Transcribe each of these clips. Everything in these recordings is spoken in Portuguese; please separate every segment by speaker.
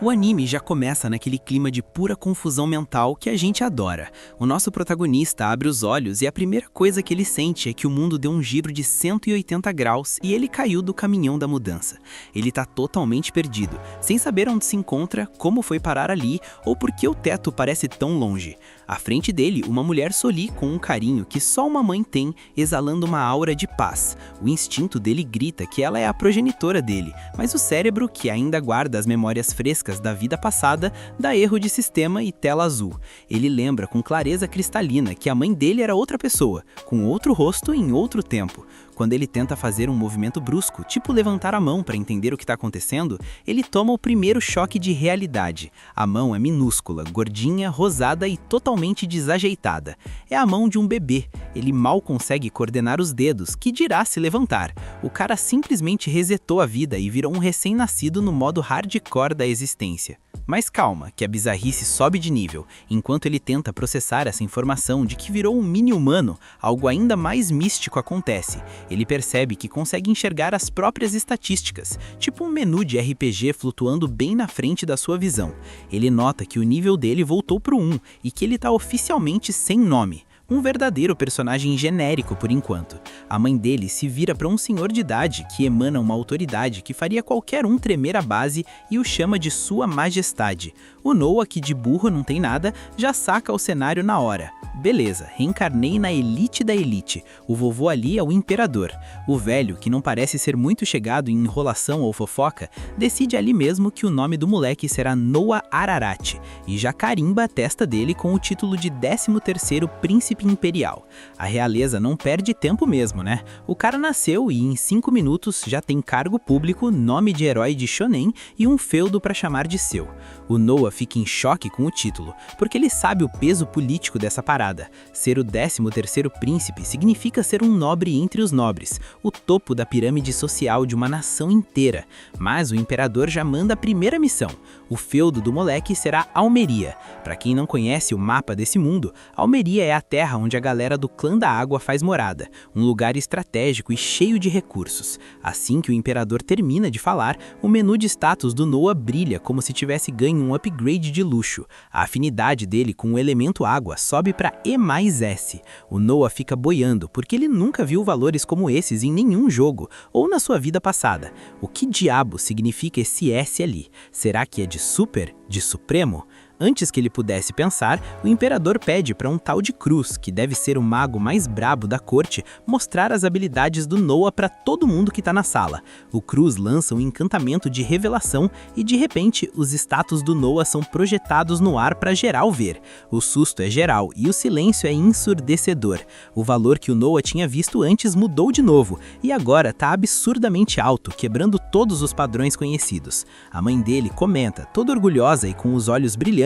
Speaker 1: O anime já começa naquele clima de pura confusão mental que a gente adora. O nosso protagonista abre os olhos e a primeira coisa que ele sente é que o mundo deu um giro de 180 graus e ele caiu do caminhão da mudança. Ele tá totalmente perdido, sem saber onde se encontra, como foi parar ali ou por que o teto parece tão longe. À frente dele, uma mulher soli com um carinho que só uma mãe tem, exalando uma aura de paz. O instinto dele grita que ela é a progenitora dele, mas o cérebro, que ainda guarda as memórias frescas da vida passada, dá erro de sistema e tela azul. Ele lembra com clareza cristalina que a mãe dele era outra pessoa, com outro rosto em outro tempo. Quando ele tenta fazer um movimento brusco, tipo levantar a mão para entender o que está acontecendo, ele toma o primeiro choque de realidade. A mão é minúscula, gordinha, rosada e totalmente desajeitada. É a mão de um bebê. Ele mal consegue coordenar os dedos, que dirá se levantar. O cara simplesmente resetou a vida e virou um recém-nascido no modo hardcore da existência. Mas calma, que a bizarrice sobe de nível. Enquanto ele tenta processar essa informação de que virou um mini-humano, algo ainda mais místico acontece. Ele percebe que consegue enxergar as próprias estatísticas, tipo um menu de RPG flutuando bem na frente da sua visão. Ele nota que o nível dele voltou pro 1 e que ele está oficialmente sem nome. Um verdadeiro personagem genérico por enquanto. A mãe dele se vira para um senhor de idade que emana uma autoridade que faria qualquer um tremer a base e o chama de Sua Majestade. O Noah, que de burro não tem nada, já saca o cenário na hora. Beleza, reencarnei na elite da elite. O vovô ali é o imperador. O velho, que não parece ser muito chegado em enrolação ou fofoca, decide ali mesmo que o nome do moleque será Noah Ararat e já carimba a testa dele com o título de 13º príncipe imperial. A realeza não perde tempo mesmo, né? O cara nasceu e em 5 minutos já tem cargo público, nome de herói de shonen e um feudo para chamar de seu. O Noah fica em choque com o título, porque ele sabe o peso político dessa parada. Ser o 13º príncipe significa ser um nobre entre os nobres, o topo da pirâmide social de uma nação inteira. Mas o imperador já manda a primeira missão. O feudo do moleque será Almeria. Para quem não conhece o mapa desse mundo, Almeria é a terra onde a galera do Clã da Água faz morada, um lugar estratégico e cheio de recursos. Assim que o imperador termina de falar, o menu de status do Noah brilha como se tivesse ganho um upgrade de luxo. A afinidade dele com o elemento água sobe para E+S. O Noah fica boiando porque ele nunca viu valores como esses em nenhum jogo ou na sua vida passada. O que diabo significa esse S ali? Será que é de super? De supremo? Antes que ele pudesse pensar, o imperador pede para um tal de Cruz, que deve ser o mago mais brabo da corte, mostrar as habilidades do Noah para todo mundo que tá na sala. O Cruz lança um encantamento de revelação e de repente os status do Noah são projetados no ar para geral ver. O susto é geral e o silêncio é ensurdecedor. O valor que o Noah tinha visto antes mudou de novo e agora tá absurdamente alto, quebrando todos os padrões conhecidos. A mãe dele comenta, toda orgulhosa e com os olhos brilhantes,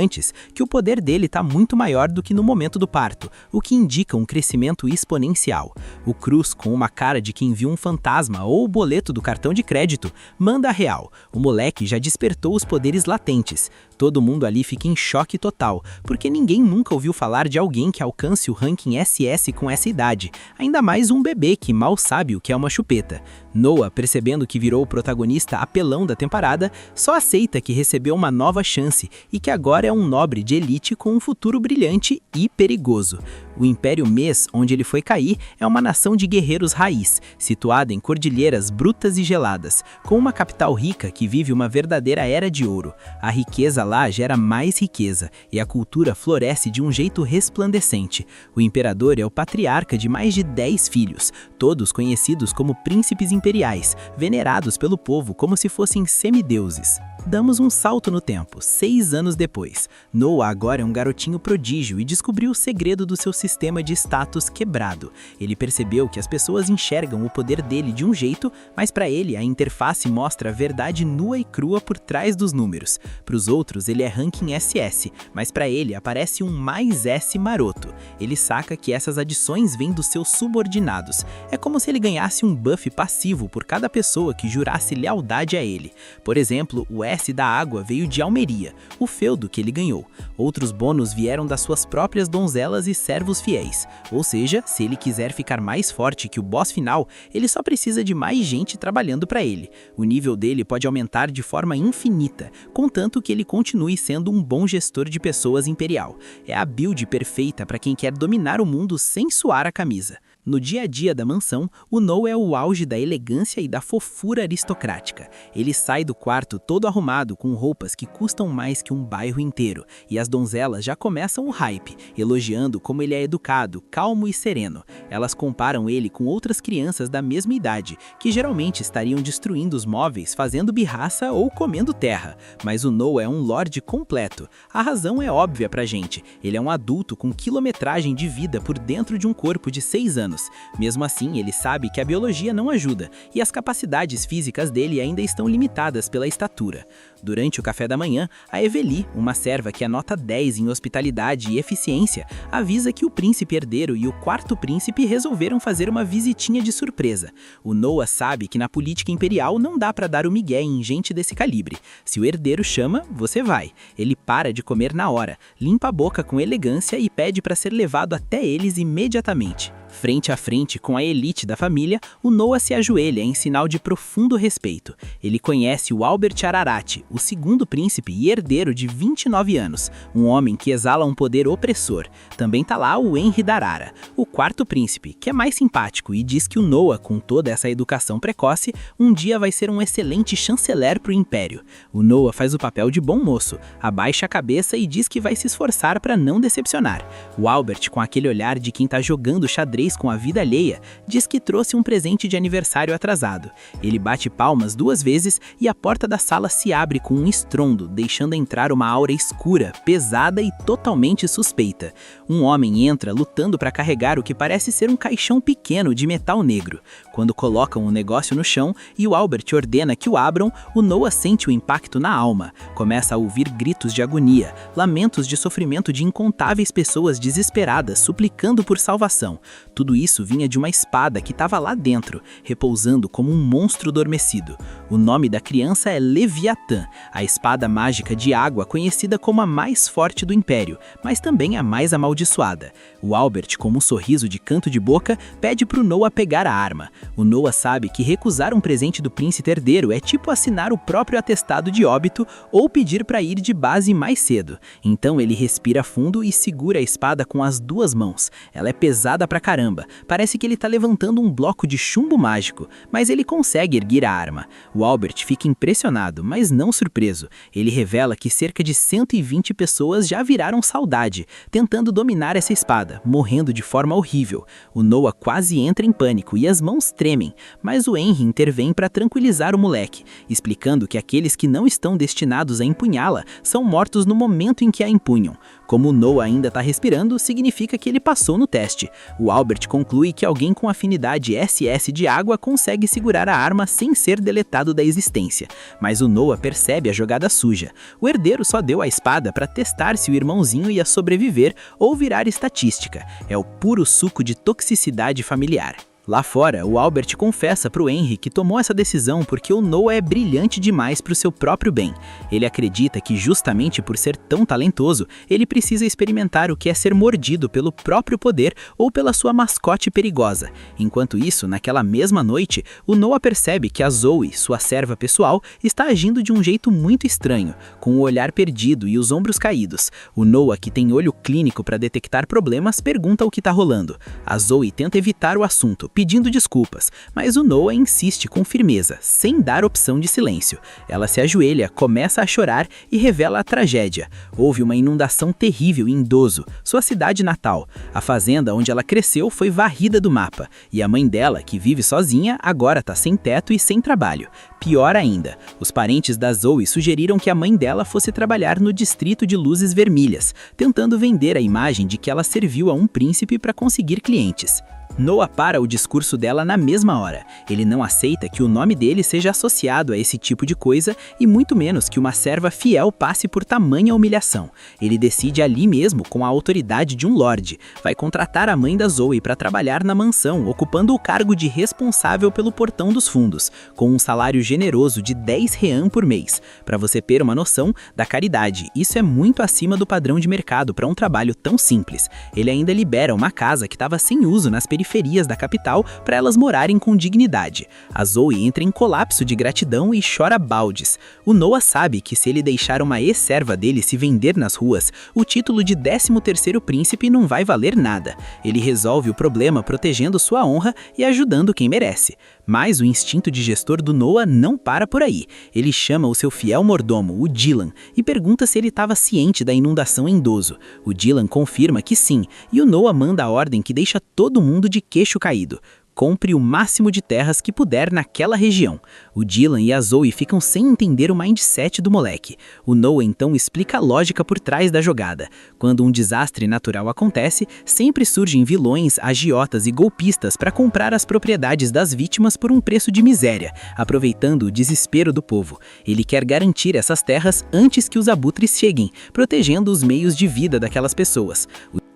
Speaker 1: que o poder dele está muito maior do que no momento do parto, o que indica um crescimento exponencial. O Cruz, com uma cara de quem viu um fantasma ou o boleto do cartão de crédito, manda a real. O moleque já despertou os poderes latentes. Todo mundo ali fica em choque total, porque ninguém nunca ouviu falar de alguém que alcance o ranking SS com essa idade, ainda mais um bebê que mal sabe o que é uma chupeta. Noah, percebendo que virou o protagonista apelão da temporada, só aceita que recebeu uma nova chance e que agora é um nobre de elite com um futuro brilhante e perigoso. O Império Mes, onde ele foi cair, é uma nação de guerreiros raiz, situada em cordilheiras brutas e geladas, com uma capital rica que vive uma verdadeira era de ouro. A riqueza lá gera mais riqueza, e a cultura floresce de um jeito resplandecente. O imperador é o patriarca de mais de 10 filhos, todos conhecidos como príncipes imperiais, venerados pelo povo como se fossem semideuses. Damos um salto no tempo, 6 anos depois. Noah agora é um garotinho prodígio e descobriu o segredo do seu sistema de status quebrado. Ele percebeu que as pessoas enxergam o poder dele de um jeito, mas para ele a interface mostra a verdade nua e crua por trás dos números. Para os outros ele é ranking SS, mas para ele aparece um +S maroto. Ele saca que essas adições vêm dos seus subordinados. É como se ele ganhasse um buff passivo por cada pessoa que jurasse lealdade a ele. Por exemplo, o S da água veio de Almeria, o feudo que ele ganhou. Outros bônus vieram das suas próprias donzelas e servos novos fiéis. Ou seja, se ele quiser ficar mais forte que o boss final, ele só precisa de mais gente trabalhando para ele. O nível dele pode aumentar de forma infinita, contanto que ele continue sendo um bom gestor de pessoas imperial. É a build perfeita para quem quer dominar o mundo sem suar a camisa. No dia a dia da mansão, o No é o auge da elegância e da fofura aristocrática. Ele sai do quarto todo arrumado com roupas que custam mais que um bairro inteiro, e as donzelas já começam o hype, elogiando como ele é educado, calmo e sereno. Elas comparam ele com outras crianças da mesma idade, que geralmente estariam destruindo os móveis, fazendo birraça ou comendo terra. Mas o No é um lorde completo. A razão é óbvia pra gente. Ele é um adulto com quilometragem de vida por dentro de um corpo de 6 anos. Mesmo assim, ele sabe que a biologia não ajuda, e as capacidades físicas dele ainda estão limitadas pela estatura. Durante o café da manhã, a Eveli, uma serva que anota 10 em hospitalidade e eficiência, avisa que o príncipe herdeiro e o quarto príncipe resolveram fazer uma visitinha de surpresa. O Noah sabe que na política imperial não dá para dar o migué em gente desse calibre. Se o herdeiro chama, você vai. Ele para de comer na hora, limpa a boca com elegância e pede para ser levado até eles imediatamente. Frente a frente com a elite da família, o Noah se ajoelha em sinal de profundo respeito. Ele conhece o Albert Ararat, o segundo príncipe e herdeiro de 29 anos, um homem que exala um poder opressor. Também tá lá o Henry Darara, o quarto príncipe, que é mais simpático e diz que o Noah, com toda essa educação precoce, um dia vai ser um excelente chanceler pro império. O Noah faz o papel de bom moço, abaixa a cabeça e diz que vai se esforçar para não decepcionar. O Albert, com aquele olhar de quem tá jogando xadrez com a vida alheia, diz que trouxe um presente de aniversário atrasado. Ele bate palmas 2 vezes e a porta da sala se abre com um estrondo, deixando entrar uma aura escura, pesada e totalmente suspeita. Um homem entra lutando para carregar o que parece ser um caixão pequeno de metal negro. Quando colocam o negócio no chão e o Albert ordena que o abram, o Noah sente o impacto na alma. Começa a ouvir gritos de agonia, lamentos de sofrimento de incontáveis pessoas desesperadas suplicando por salvação. Tudo isso vinha de uma espada que estava lá dentro, repousando como um monstro adormecido. O nome da criança é Leviatã, a espada mágica de água conhecida como a mais forte do Império, mas também a mais amaldiçoada. O Albert, com um sorriso de canto de boca, pede para o Noah pegar a arma. O Noah sabe que recusar um presente do príncipe herdeiro é tipo assinar o próprio atestado de óbito ou pedir para ir de base mais cedo. Então ele respira fundo e segura a espada com as 2 mãos. Ela é pesada pra caramba, parece que ele tá levantando um bloco de chumbo mágico, mas ele consegue erguer a arma. O Albert fica impressionado, mas não surpreso. Ele revela que cerca de 120 pessoas já viraram saudade, tentando dominar essa espada, morrendo de forma horrível. O Noah quase entra em pânico e as mãos tremem, mas o Henry intervém para tranquilizar o moleque, explicando que aqueles que não estão destinados a empunhá-la são mortos no momento em que a empunham. Como o Noah ainda está respirando, significa que ele passou no teste. O Albert conclui que alguém com afinidade SS de água consegue segurar a arma sem ser deletado da existência. Mas o Noah percebe a jogada suja. O herdeiro só deu a espada para testar se o irmãozinho ia sobreviver ou virar estatística. É o puro suco de toxicidade familiar. Lá fora, o Albert confessa para o Henry que tomou essa decisão porque o Noah é brilhante demais para o seu próprio bem. Ele acredita que justamente por ser tão talentoso, ele precisa experimentar o que é ser mordido pelo próprio poder ou pela sua mascote perigosa. Enquanto isso, naquela mesma noite, o Noah percebe que a Zoe, sua serva pessoal, está agindo de um jeito muito estranho, com o olhar perdido e os ombros caídos. O Noah, que tem olho clínico para detectar problemas, pergunta o que está rolando. A Zoe tenta evitar o assunto, pedindo desculpas, mas o Noah insiste com firmeza, sem dar opção de silêncio. Ela se ajoelha, começa a chorar e revela a tragédia. Houve uma inundação terrível em Dozo, sua cidade natal. A fazenda onde ela cresceu foi varrida do mapa, e a mãe dela, que vive sozinha, agora está sem teto e sem trabalho. Pior ainda, os parentes da Zoe sugeriram que a mãe dela fosse trabalhar no distrito de luzes vermelhas, tentando vender a imagem de que ela serviu a um príncipe para conseguir clientes. Noah para o discurso discurso dela na mesma hora. Ele não aceita que o nome dele seja associado a esse tipo de coisa e muito menos que uma serva fiel passe por tamanha humilhação. Ele decide ali mesmo, com a autoridade de um lorde. Vai contratar a mãe da Zoe para trabalhar na mansão, ocupando o cargo de responsável pelo portão dos fundos, com um salário generoso de 10 rean por mês. Para você ter uma noção da caridade, isso é muito acima do padrão de mercado para um trabalho tão simples. Ele ainda libera uma casa que estava sem uso nas periferias da capital para elas morarem com dignidade. A Zoe entra em colapso de gratidão e chora baldes. O Noah sabe que se ele deixar uma ex-serva dele se vender nas ruas, o título de 13º príncipe não vai valer nada. Ele resolve o problema protegendo sua honra e ajudando quem merece. Mas o instinto de gestor do Noah não para por aí. Ele chama o seu fiel mordomo, o Dylan, e pergunta se ele estava ciente da inundação em Dozo. O Dylan confirma que sim, e o Noah manda a ordem que deixa todo mundo de queixo caído. Compre o máximo de terras que puder naquela região. O Dylan e a Zoe ficam sem entender o mindset do moleque. O Noah então explica a lógica por trás da jogada. Quando um desastre natural acontece, sempre surgem vilões, agiotas e golpistas para comprar as propriedades das vítimas por um preço de miséria, aproveitando o desespero do povo. Ele quer garantir essas terras antes que os abutres cheguem, protegendo os meios de vida daquelas pessoas.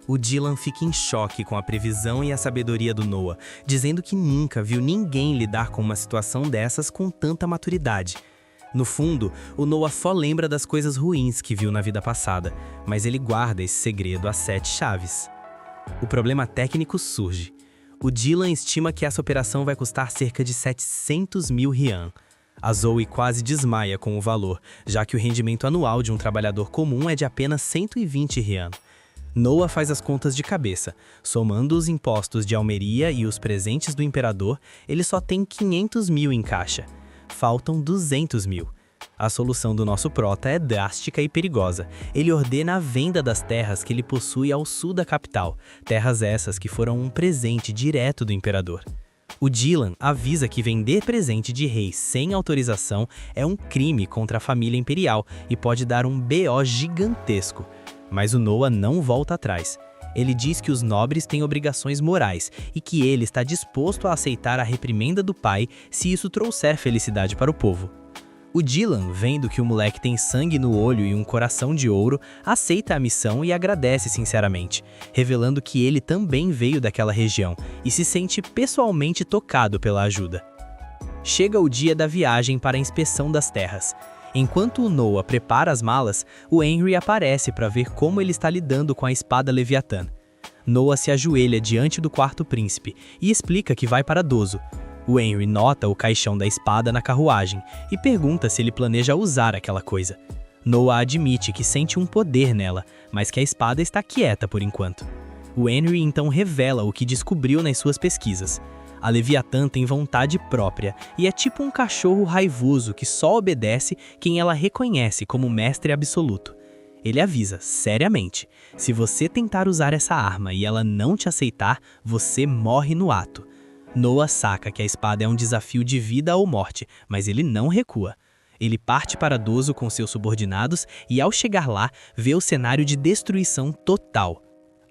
Speaker 2: O Dylan fica em choque com a previsão e a sabedoria do Noah, dizendo que nunca viu ninguém lidar com uma situação dessas com tanta maturidade. No fundo, o Noah só lembra das coisas ruins que viu na vida passada, mas ele guarda esse segredo a 7 chaves. O problema técnico surge. O Dylan estima que essa operação vai custar cerca de 700 mil rian. A Zoe quase desmaia com o valor, já que o rendimento anual de um trabalhador comum é de apenas 120 rian. Noah faz as contas de cabeça. Somando os impostos de almeria e os presentes do imperador, ele só tem 500 mil em caixa. Faltam 200 mil. A solução do nosso prota é drástica e perigosa. Ele ordena a venda das terras que ele possui ao sul da capital, terras essas que foram um presente direto do imperador. O Dylan avisa que vender presente de rei sem autorização é um crime contra a família imperial e pode dar um BO gigantesco. Mas o Noah não volta atrás. Ele diz que os nobres têm obrigações morais e que ele está disposto a aceitar a reprimenda do pai se isso trouxer felicidade para o povo. O Dylan, vendo que o moleque tem sangue no olho e um coração de ouro, aceita a missão e agradece sinceramente, revelando que ele também veio daquela região e se sente pessoalmente tocado pela ajuda. Chega o dia da viagem para a inspeção das terras. Enquanto o Noah prepara as malas, o Henry aparece para ver como ele está lidando com a espada Leviatã. Noah se ajoelha diante do quarto príncipe e explica que vai para Dozo. O Henry nota o caixão da espada na carruagem e pergunta se ele planeja usar aquela coisa. Noah admite que sente um poder nela, mas que a espada está quieta por enquanto. O Henry então revela o que descobriu nas suas pesquisas. A Leviatã tem vontade própria e é tipo um cachorro raivoso que só obedece quem ela reconhece como mestre absoluto. Ele avisa, seriamente, se você tentar usar essa arma e ela não te aceitar, você morre no ato. Noah saca que a espada é um desafio de vida ou morte, mas ele não recua. Ele parte para Dozo com seus subordinados e ao chegar lá, vê o cenário de destruição total.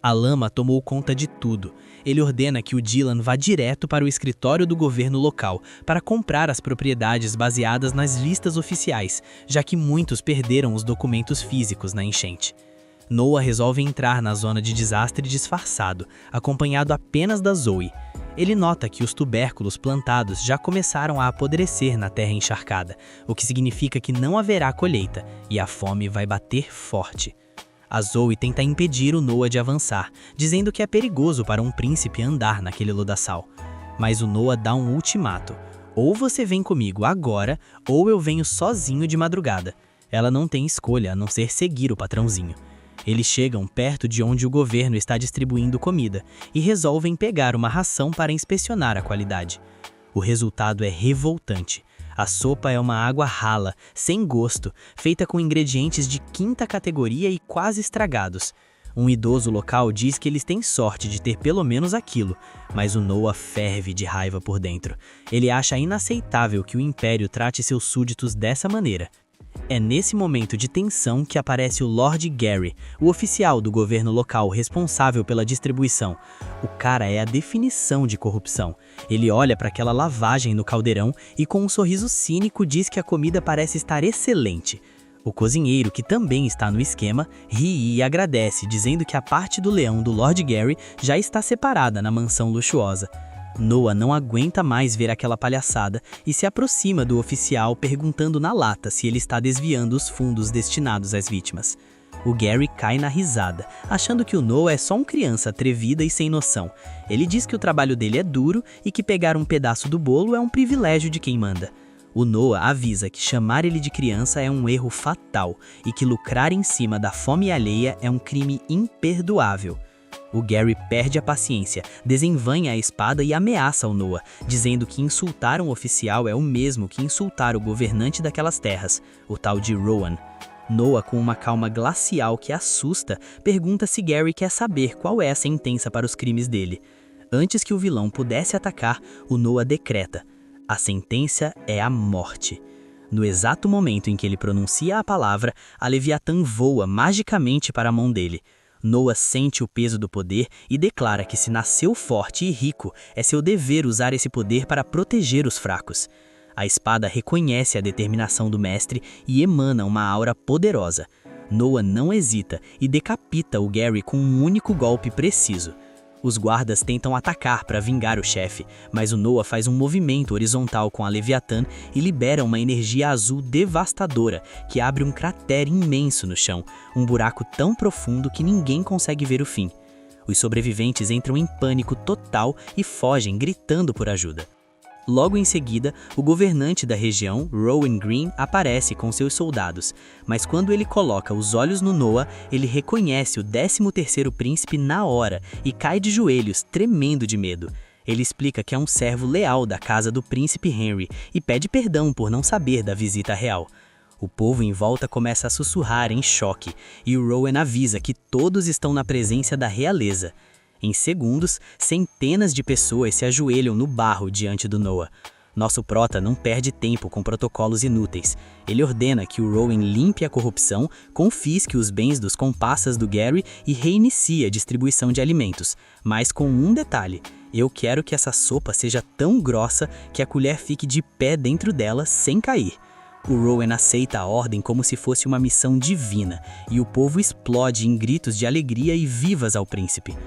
Speaker 2: A lama tomou conta de tudo. Ele ordena que o Dylan vá direto para o escritório do governo local para comprar as propriedades baseadas nas listas oficiais, já que muitos perderam os documentos físicos na enchente. Noah resolve entrar na zona de desastre disfarçado, acompanhado apenas da Zoe. Ele nota que os tubérculos plantados já começaram a apodrecer na terra encharcada, o que significa que não haverá colheita e a fome vai bater forte. A Zoe tenta impedir o Noah de avançar, dizendo que é perigoso para um príncipe andar naquele lodaçal. Mas o Noah dá um ultimato. Ou você vem comigo agora, ou eu venho sozinho de madrugada. Ela não tem escolha a não ser seguir o patrãozinho. Eles chegam perto de onde o governo está distribuindo comida e resolvem pegar uma ração para inspecionar a qualidade. O resultado é revoltante. A sopa é uma água rala, sem gosto, feita com ingredientes de 5ª categoria e quase estragados. Um idoso local diz que eles têm sorte de ter pelo menos aquilo, mas o Noah ferve de raiva por dentro. Ele acha inaceitável que o Império trate seus súditos dessa maneira. É nesse momento de tensão que aparece o Lord Gary, o oficial do governo local responsável pela distribuição. O cara é a definição de corrupção. Ele olha para aquela lavagem no caldeirão e com um sorriso cínico diz que a comida parece estar excelente. O cozinheiro, que também está no esquema, ri e agradece, dizendo que a parte do leão do Lord Gary já está separada na mansão luxuosa. Noah não aguenta mais ver aquela palhaçada e se aproxima do oficial perguntando na lata se ele está desviando os fundos destinados às vítimas. O Gary cai na risada, achando que o Noah é só uma criança atrevida e sem noção. Ele diz que o trabalho dele é duro e que pegar um pedaço do bolo é um privilégio de quem manda. O Noah avisa que chamar ele de criança é um erro fatal e que lucrar em cima da fome alheia é um crime imperdoável. O Gary perde a paciência, desenvainha a espada e ameaça o Noah, dizendo que insultar um oficial é o mesmo que insultar o governante daquelas terras, o tal de Rowan. Noah, com uma calma glacial que assusta, pergunta se Gary quer saber qual é a sentença para os crimes dele. Antes que o vilão pudesse atacar, o Noah decreta: a sentença é a morte. No exato momento em que ele pronuncia a palavra, a Leviatã voa magicamente para a mão dele. Noah sente o peso do poder e declara que se nasceu forte e rico, é seu dever usar esse poder para proteger os fracos. A espada reconhece a determinação do mestre e emana uma aura poderosa. Noah não hesita e decapita o Gary com um único golpe preciso. Os guardas tentam atacar para vingar o chefe, mas o Noah faz um movimento horizontal com a Leviatã e libera uma energia azul devastadora que abre um cratère imenso no chão, um buraco tão profundo que ninguém consegue ver o fim. Os sobreviventes entram em pânico total e fogem gritando por ajuda. Logo em seguida, o governante da região, Rowan Green, aparece com seus soldados, mas quando ele coloca os olhos no Noah, ele reconhece o 13º príncipe na hora e cai de joelhos, tremendo de medo. Ele explica que é um servo leal da casa do príncipe Henry e pede perdão por não saber da visita real. O povo em volta começa a sussurrar em choque, e o Rowan avisa que todos estão na presença da realeza. Em segundos, centenas de pessoas se ajoelham no barro diante do Noah. Nosso prota não perde tempo com protocolos inúteis. Ele ordena que o Rowan limpe a corrupção, confisque os bens dos comparsas do Gary e reinicie a distribuição de alimentos. Mas com um detalhe: eu quero que essa sopa seja tão grossa que a colher fique de pé dentro dela sem cair. O Rowan aceita a ordem como se fosse uma missão divina, e o povo explode em gritos de alegria e vivas ao príncipe.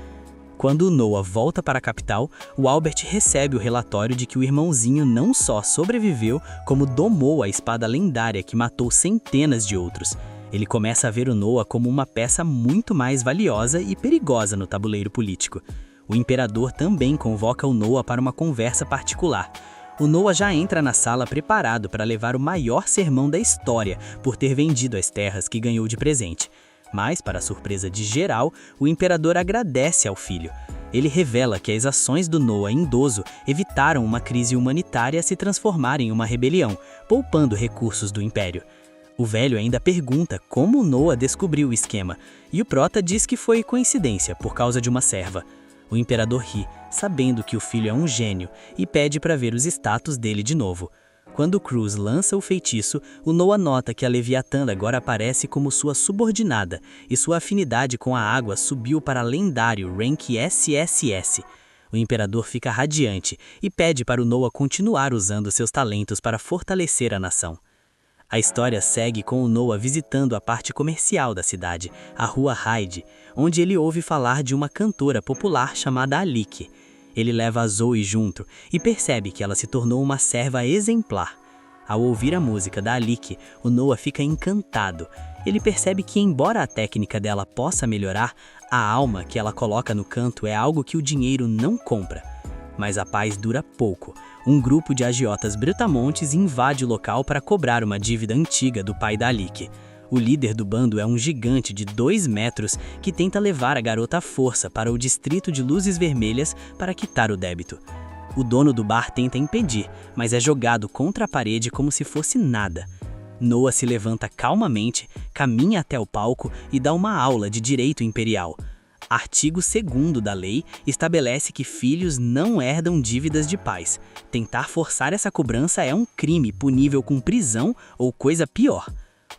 Speaker 2: Quando o Noah volta para a capital, o Albert recebe o relatório de que o irmãozinho não só sobreviveu, como domou a espada lendária que matou centenas de outros. Ele começa a ver o Noah como uma peça muito mais valiosa e perigosa no tabuleiro político. O imperador também convoca o Noah para uma conversa particular. O Noah já entra na sala preparado para levar o maior sermão da história por ter vendido as terras que ganhou de presente. Mas, para a surpresa de geral, o imperador agradece ao filho. Ele revela que as ações do Noah idoso evitaram uma crise humanitária se transformar em uma rebelião, poupando recursos do império. O velho ainda pergunta como o Noah descobriu o esquema, e o prota diz que foi coincidência, por causa de uma serva. O imperador ri, sabendo que o filho é um gênio, e pede para ver os status dele de novo. Quando Cruz lança o feitiço, o Noah nota que a Leviatã agora aparece como sua subordinada, e sua afinidade com a água subiu para lendário rank SSS. O imperador fica radiante e pede para o Noah continuar usando seus talentos para fortalecer a nação. A história segue com o Noah visitando a parte comercial da cidade, a Rua Hyde, onde ele ouve falar de uma cantora popular chamada Alike. Ele leva a Zoe junto e percebe que ela se tornou uma serva exemplar. Ao ouvir a música da Alike, o Noah fica encantado. Ele percebe que, embora a técnica dela possa melhorar, a alma que ela coloca no canto é algo que o dinheiro não compra. Mas a paz dura pouco. Um grupo de agiotas brutamontes invade o local para cobrar uma dívida antiga do pai da Alike. O líder do bando é um gigante de 2 metros que tenta levar a garota à força para o distrito de luzes vermelhas para quitar o débito. O dono do bar tenta impedir, mas é jogado contra a parede como se fosse nada. Noah se levanta calmamente, caminha até o palco e dá uma aula de direito imperial. Artigo 2º da lei estabelece que filhos não herdam dívidas de pais. Tentar forçar essa cobrança é um crime punível com prisão ou coisa pior.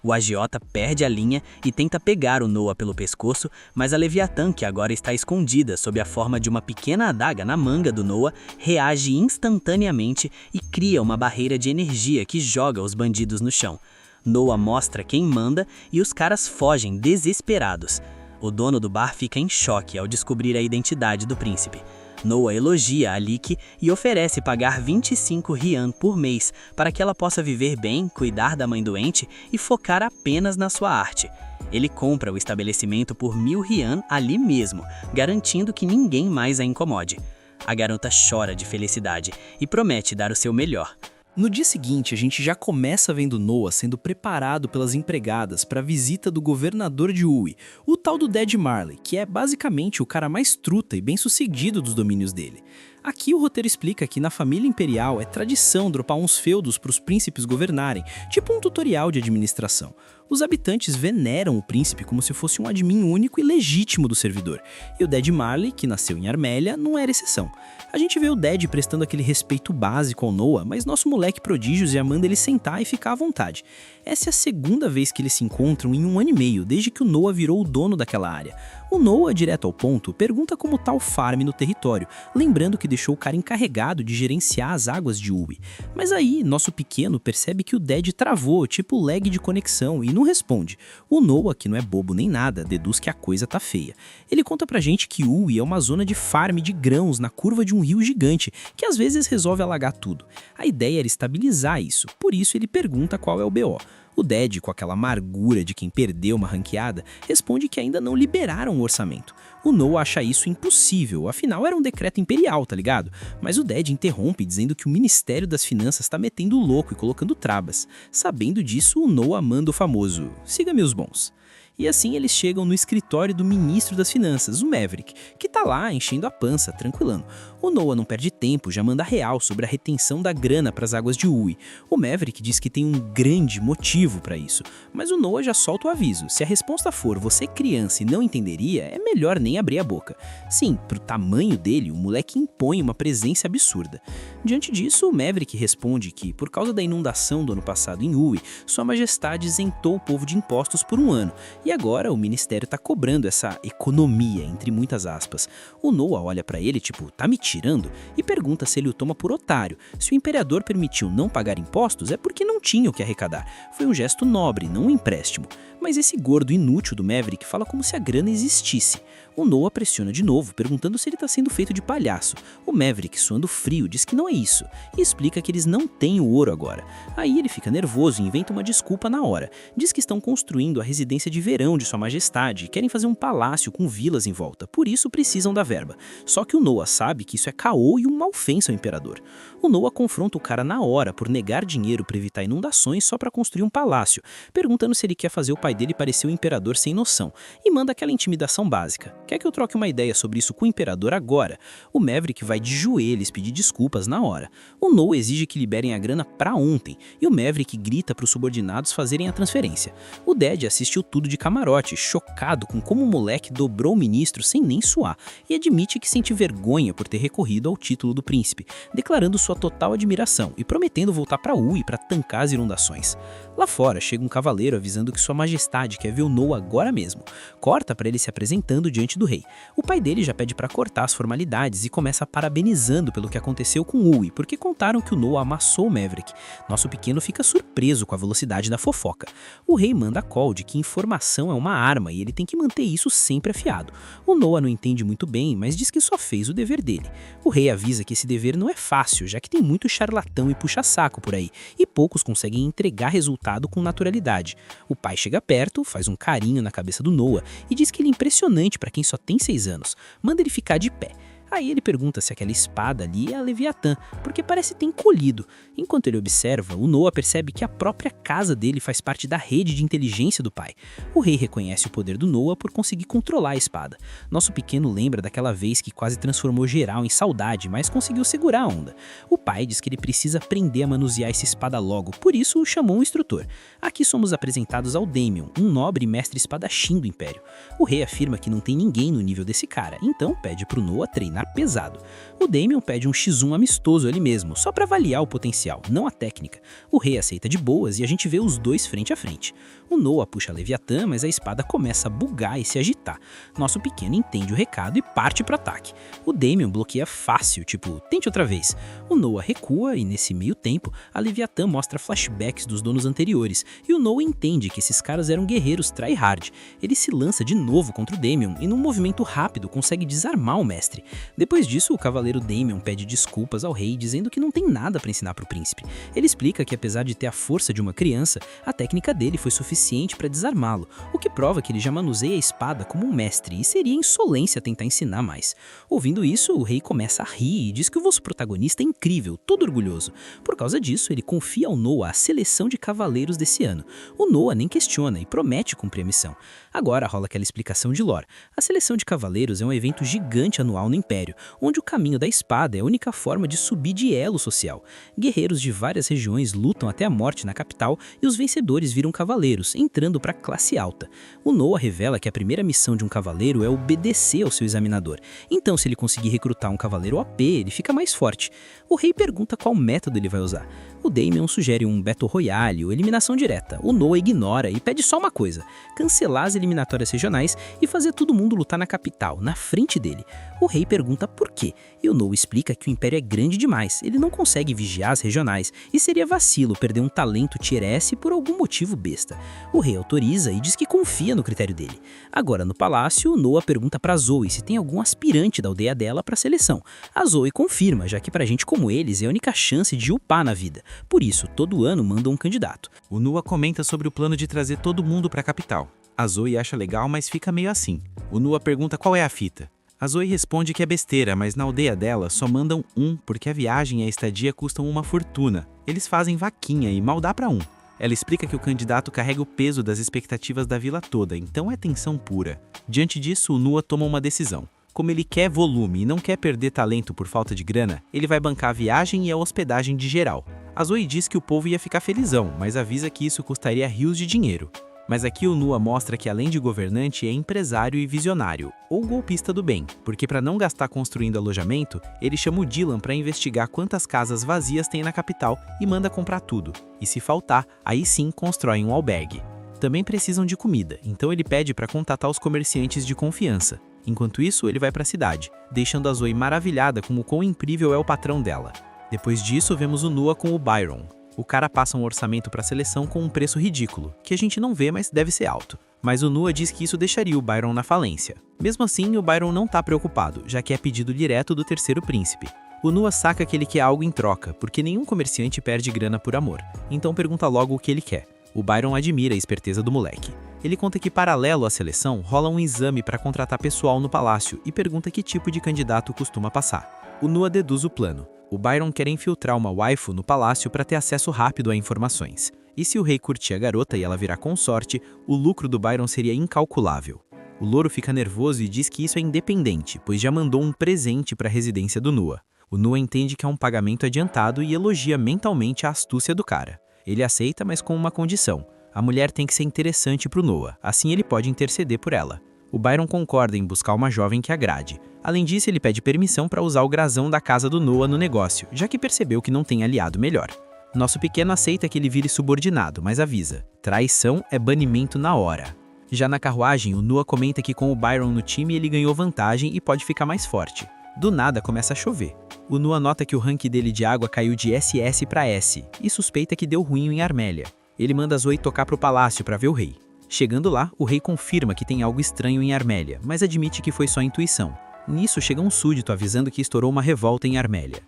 Speaker 2: O agiota perde a linha e tenta pegar o Noah pelo pescoço, mas a Leviatã, que agora está escondida sob a forma de uma pequena adaga na manga do Noah, reage instantaneamente e cria uma barreira de energia que joga os bandidos no chão. Noah mostra quem manda e os caras fogem desesperados. O dono do bar fica em choque ao descobrir a identidade do príncipe. Noah elogia a Lick e oferece pagar 25 Rian por mês para que ela possa viver bem, cuidar da mãe doente e focar apenas na sua arte. Ele compra o estabelecimento por 1000 Rian ali mesmo, garantindo que ninguém mais a incomode. A garota chora de felicidade e promete dar o seu melhor.
Speaker 1: No dia seguinte, a gente já começa vendo Noah sendo preparado pelas empregadas para a visita do governador de Uy, o tal do Dead Marley, que é basicamente o cara mais truta e bem-sucedido dos domínios dele. Aqui o roteiro explica que na família imperial é tradição dropar uns feudos para os príncipes governarem, tipo um tutorial de administração. Os habitantes veneram o príncipe como se fosse um admin único e legítimo do servidor. E o Dead Marley, que nasceu em Armélia, não era exceção. A gente vê o Dead prestando aquele respeito básico ao Noah, mas nosso moleque prodígio já manda ele sentar e ficar à vontade. Essa é a segunda vez que eles se encontram em 1 ano e meio, desde que o Noah virou o dono daquela área. O Noah, direto ao ponto, pergunta como tá o farm no território, lembrando que deixou o cara encarregado de gerenciar as águas de Uy. Mas aí, nosso pequeno percebe que o Dead travou, tipo lag de conexão, e não responde. O Noah, que não é bobo nem nada, deduz que a coisa tá feia. Ele conta pra gente que Uy é uma zona de farm de grãos na curva de um rio gigante, que às vezes resolve alagar tudo. A ideia era estabilizar isso, por isso ele pergunta qual é o BO. O Dead, com aquela amargura de quem perdeu uma ranqueada, responde que ainda não liberaram o orçamento. O Noah acha isso impossível, afinal era um decreto imperial, tá ligado? Mas o Dead interrompe dizendo que o Ministério das Finanças tá metendo o louco e colocando travas. Sabendo disso, o Noah manda o famoso "siga meus bons". E assim eles chegam no escritório do ministro das Finanças, o Maverick, que tá lá enchendo a pança, tranquilando. O Noah não perde tempo, já manda real sobre a retenção da grana para as águas de Uy. O Maverick diz que tem um grande motivo para isso, mas o Noah já solta o aviso. Se a resposta for "você criança e não entenderia", é melhor nem abrir a boca. Sim, pro tamanho dele, o moleque impõe uma presença absurda. Diante disso, o Maverick responde que, por causa da inundação do ano passado em Uy, Sua Majestade isentou o povo de impostos por 1 ano. E agora o ministério tá cobrando essa economia, entre muitas aspas. O Noah olha pra ele tipo, tá me tirando? E pergunta se ele o toma por otário. Se o imperador permitiu não pagar impostos é porque não tinha o que arrecadar. Foi um gesto nobre, não um empréstimo. Mas esse gordo inútil do Maverick fala como se a grana existisse. O Noah pressiona de novo, perguntando se ele tá sendo feito de palhaço. O Maverick, suando frio, diz que não é isso, e explica que eles não têm o ouro agora. Aí ele fica nervoso e inventa uma desculpa na hora. Diz que estão construindo a residência de verão de Sua Majestade e querem fazer um palácio com vilas em volta, por isso precisam da verba. Só que o Noah sabe que isso é caô e uma ofensa ao imperador. O Noah confronta o cara na hora por negar dinheiro para evitar inundações só para construir um palácio, perguntando se ele quer fazer o pai dele parecer um imperador sem noção, e manda aquela intimidação básica. Quer que eu troque uma ideia sobre isso com o imperador agora? O Maverick vai de joelhos pedir desculpas na hora. O Noah exige que liberem a grana pra ontem, e o Maverick grita para os subordinados fazerem a transferência. O Dead assistiu tudo de camarote, chocado com como o moleque dobrou o ministro sem nem suar, e admite que sente vergonha por ter recorrido ao título do príncipe, declarando sua total admiração e prometendo voltar pra Uy para tancar as inundações. Lá fora chega um cavaleiro avisando que Sua Majestade quer ver o Noah agora mesmo. Corta para ele se apresentando diante do rei. O pai dele já pede para cortar as formalidades e começa parabenizando pelo que aconteceu com Uy, porque contaram que o Noah amassou o Maverick. Nosso pequeno fica surpreso com a velocidade da fofoca. O rei manda a call de que informação é uma arma e ele tem que manter isso sempre afiado. O Noah não entende muito bem, mas diz que só fez o dever dele. O rei avisa que esse dever não é fácil, já que tem muito charlatão e puxa-saco por aí, e poucos conseguem entregar resultado com naturalidade. O pai chega perto, faz um carinho na cabeça do Noah e diz que ele é impressionante para quem só tem 6 anos. Manda ele ficar de pé. Aí ele pergunta se aquela espada ali é a Leviatã, porque parece ter encolhido. Enquanto ele observa, o Noah percebe que a própria casa dele faz parte da rede de inteligência do pai. O rei reconhece o poder do Noah por conseguir controlar a espada. Nosso pequeno lembra daquela vez que quase transformou geral em saudade, mas conseguiu segurar a onda. O pai diz que ele precisa aprender a manusear essa espada logo, por isso chamou um instrutor. Aqui somos apresentados ao Damien, um nobre mestre espadachim do Império. O rei afirma que não tem ninguém no nível desse cara, então pede pro Noah treinar treinar pesado. O Daemon pede um X1 amistoso ali mesmo, só para avaliar o potencial, não a técnica. O rei aceita de boas e a gente vê os dois frente a frente. O Noah puxa a Leviatã, mas a espada começa a bugar e se agitar. Nosso pequeno entende o recado e parte pro ataque. O Daemon bloqueia fácil, tipo, tente outra vez. O Noah recua e nesse meio tempo, a Leviatã mostra flashbacks dos donos anteriores, e o Noah entende que esses caras eram guerreiros tryhard. Ele se lança de novo contra o Daemon e num movimento rápido consegue desarmar o mestre. Depois disso, o cavaleiro Daemon pede desculpas ao rei, dizendo que não tem nada para ensinar pro príncipe. Ele explica que apesar de ter a força de uma criança, a técnica dele foi suficiente para desarmá-lo, o que prova que ele já manuseia a espada como um mestre e seria insolência tentar ensinar mais. Ouvindo isso, o rei começa a rir e diz que o vosso protagonista é incrível, todo orgulhoso. Por causa disso, ele confia ao Noah a seleção de cavaleiros desse ano. O Noah nem questiona e promete cumprir a missão. Agora rola aquela explicação de lore. A seleção de cavaleiros é um evento gigante anual no Império, onde o caminho da espada é a única forma de subir de elo social. Guerreiros de várias regiões lutam até a morte na capital e os vencedores viram cavaleiros, entrando para a classe alta. O Noah revela que a primeira missão de um cavaleiro é obedecer ao seu examinador. Então, se ele conseguir recrutar um cavaleiro OP, ele fica mais forte. O rei pergunta qual método ele vai usar. O Daemon sugere um Battle Royale ou eliminação direta. O Noah ignora e pede só uma coisa: cancelar as eliminatórias regionais e fazer todo mundo lutar na capital, na frente dele. O rei pergunta por quê, e o Noah explica que o Império é grande demais, ele não consegue vigiar as regionais, e seria vacilo perder um talento Tier S por algum motivo besta. O rei autoriza e diz que confia no critério dele. Agora, no palácio, o Noah pergunta pra Zoe se tem algum aspirante da aldeia dela pra seleção. A Zoe confirma, já que pra gente como eles é a única chance de upar na vida. Por isso, todo ano mandam um candidato.
Speaker 3: O Noah comenta sobre o plano de trazer todo mundo pra capital. A Zoe acha legal, mas fica meio assim. O Noah pergunta qual é a fita. A Zoe responde que é besteira, mas na aldeia dela só mandam um porque a viagem e a estadia custam uma fortuna. Eles fazem vaquinha e mal dá pra um. Ela explica que o candidato carrega o peso das expectativas da vila toda, então é tensão pura. Diante disso, o Noah toma uma decisão. Como ele quer volume e não quer perder talento por falta de grana, ele vai bancar a viagem e a hospedagem de geral. A Zoe diz que o povo ia ficar felizão, mas avisa que isso custaria rios de dinheiro. Mas aqui o Noah mostra que além de governante é empresário e visionário, ou golpista do bem, porque para não gastar construindo alojamento, ele chama o Dylan para investigar quantas casas vazias tem na capital e manda comprar tudo. E se faltar, aí sim constroem um albergue. Também precisam de comida, então ele pede para contatar os comerciantes de confiança. Enquanto isso, ele vai para a cidade, deixando a Zoe maravilhada com o quão incrível é o patrão dela. Depois disso, vemos o Noah com o Byron. O cara passa um orçamento para a seleção com um preço ridículo, que a gente não vê, mas deve ser alto. Mas o Noah diz que isso deixaria o Byron na falência. Mesmo assim, o Byron não tá preocupado, já que é pedido direto do terceiro príncipe. O Noah saca que ele quer algo em troca, porque nenhum comerciante perde grana por amor. Então pergunta logo o que ele quer. O Byron admira a esperteza do moleque. Ele conta que, paralelo à seleção, rola um exame para contratar pessoal no palácio e pergunta que tipo de candidato costuma passar. O Noah deduz o plano. O Byron quer infiltrar uma waifu no palácio para ter acesso rápido a informações. E se o rei curtir a garota e ela virar consorte, o lucro do Byron seria incalculável. O louro fica nervoso e diz que isso é independente, pois já mandou um presente para a residência do Noah. O Noah entende que é um pagamento adiantado e elogia mentalmente a astúcia do cara. Ele aceita, mas com uma condição. A mulher tem que ser interessante para o Noah, assim ele pode interceder por ela. O Byron concorda em buscar uma jovem que agrade. Além disso, ele pede permissão para usar o grasão da casa do Noah no negócio, já que percebeu que não tem aliado melhor. Nosso pequeno aceita que ele vire subordinado, mas avisa: traição é banimento na hora. Já na carruagem, o Noah comenta que com o Byron no time ele ganhou vantagem e pode ficar mais forte. Do nada começa a chover. O Noah nota que o rank dele de água caiu de SS para S e suspeita que deu ruim em Armélia. Ele manda Zoe tocar para o palácio para ver o rei. Chegando lá, o rei confirma que tem algo estranho em Armélia, mas admite que foi só intuição. Nisso chega um súdito avisando que estourou uma revolta em Armélia.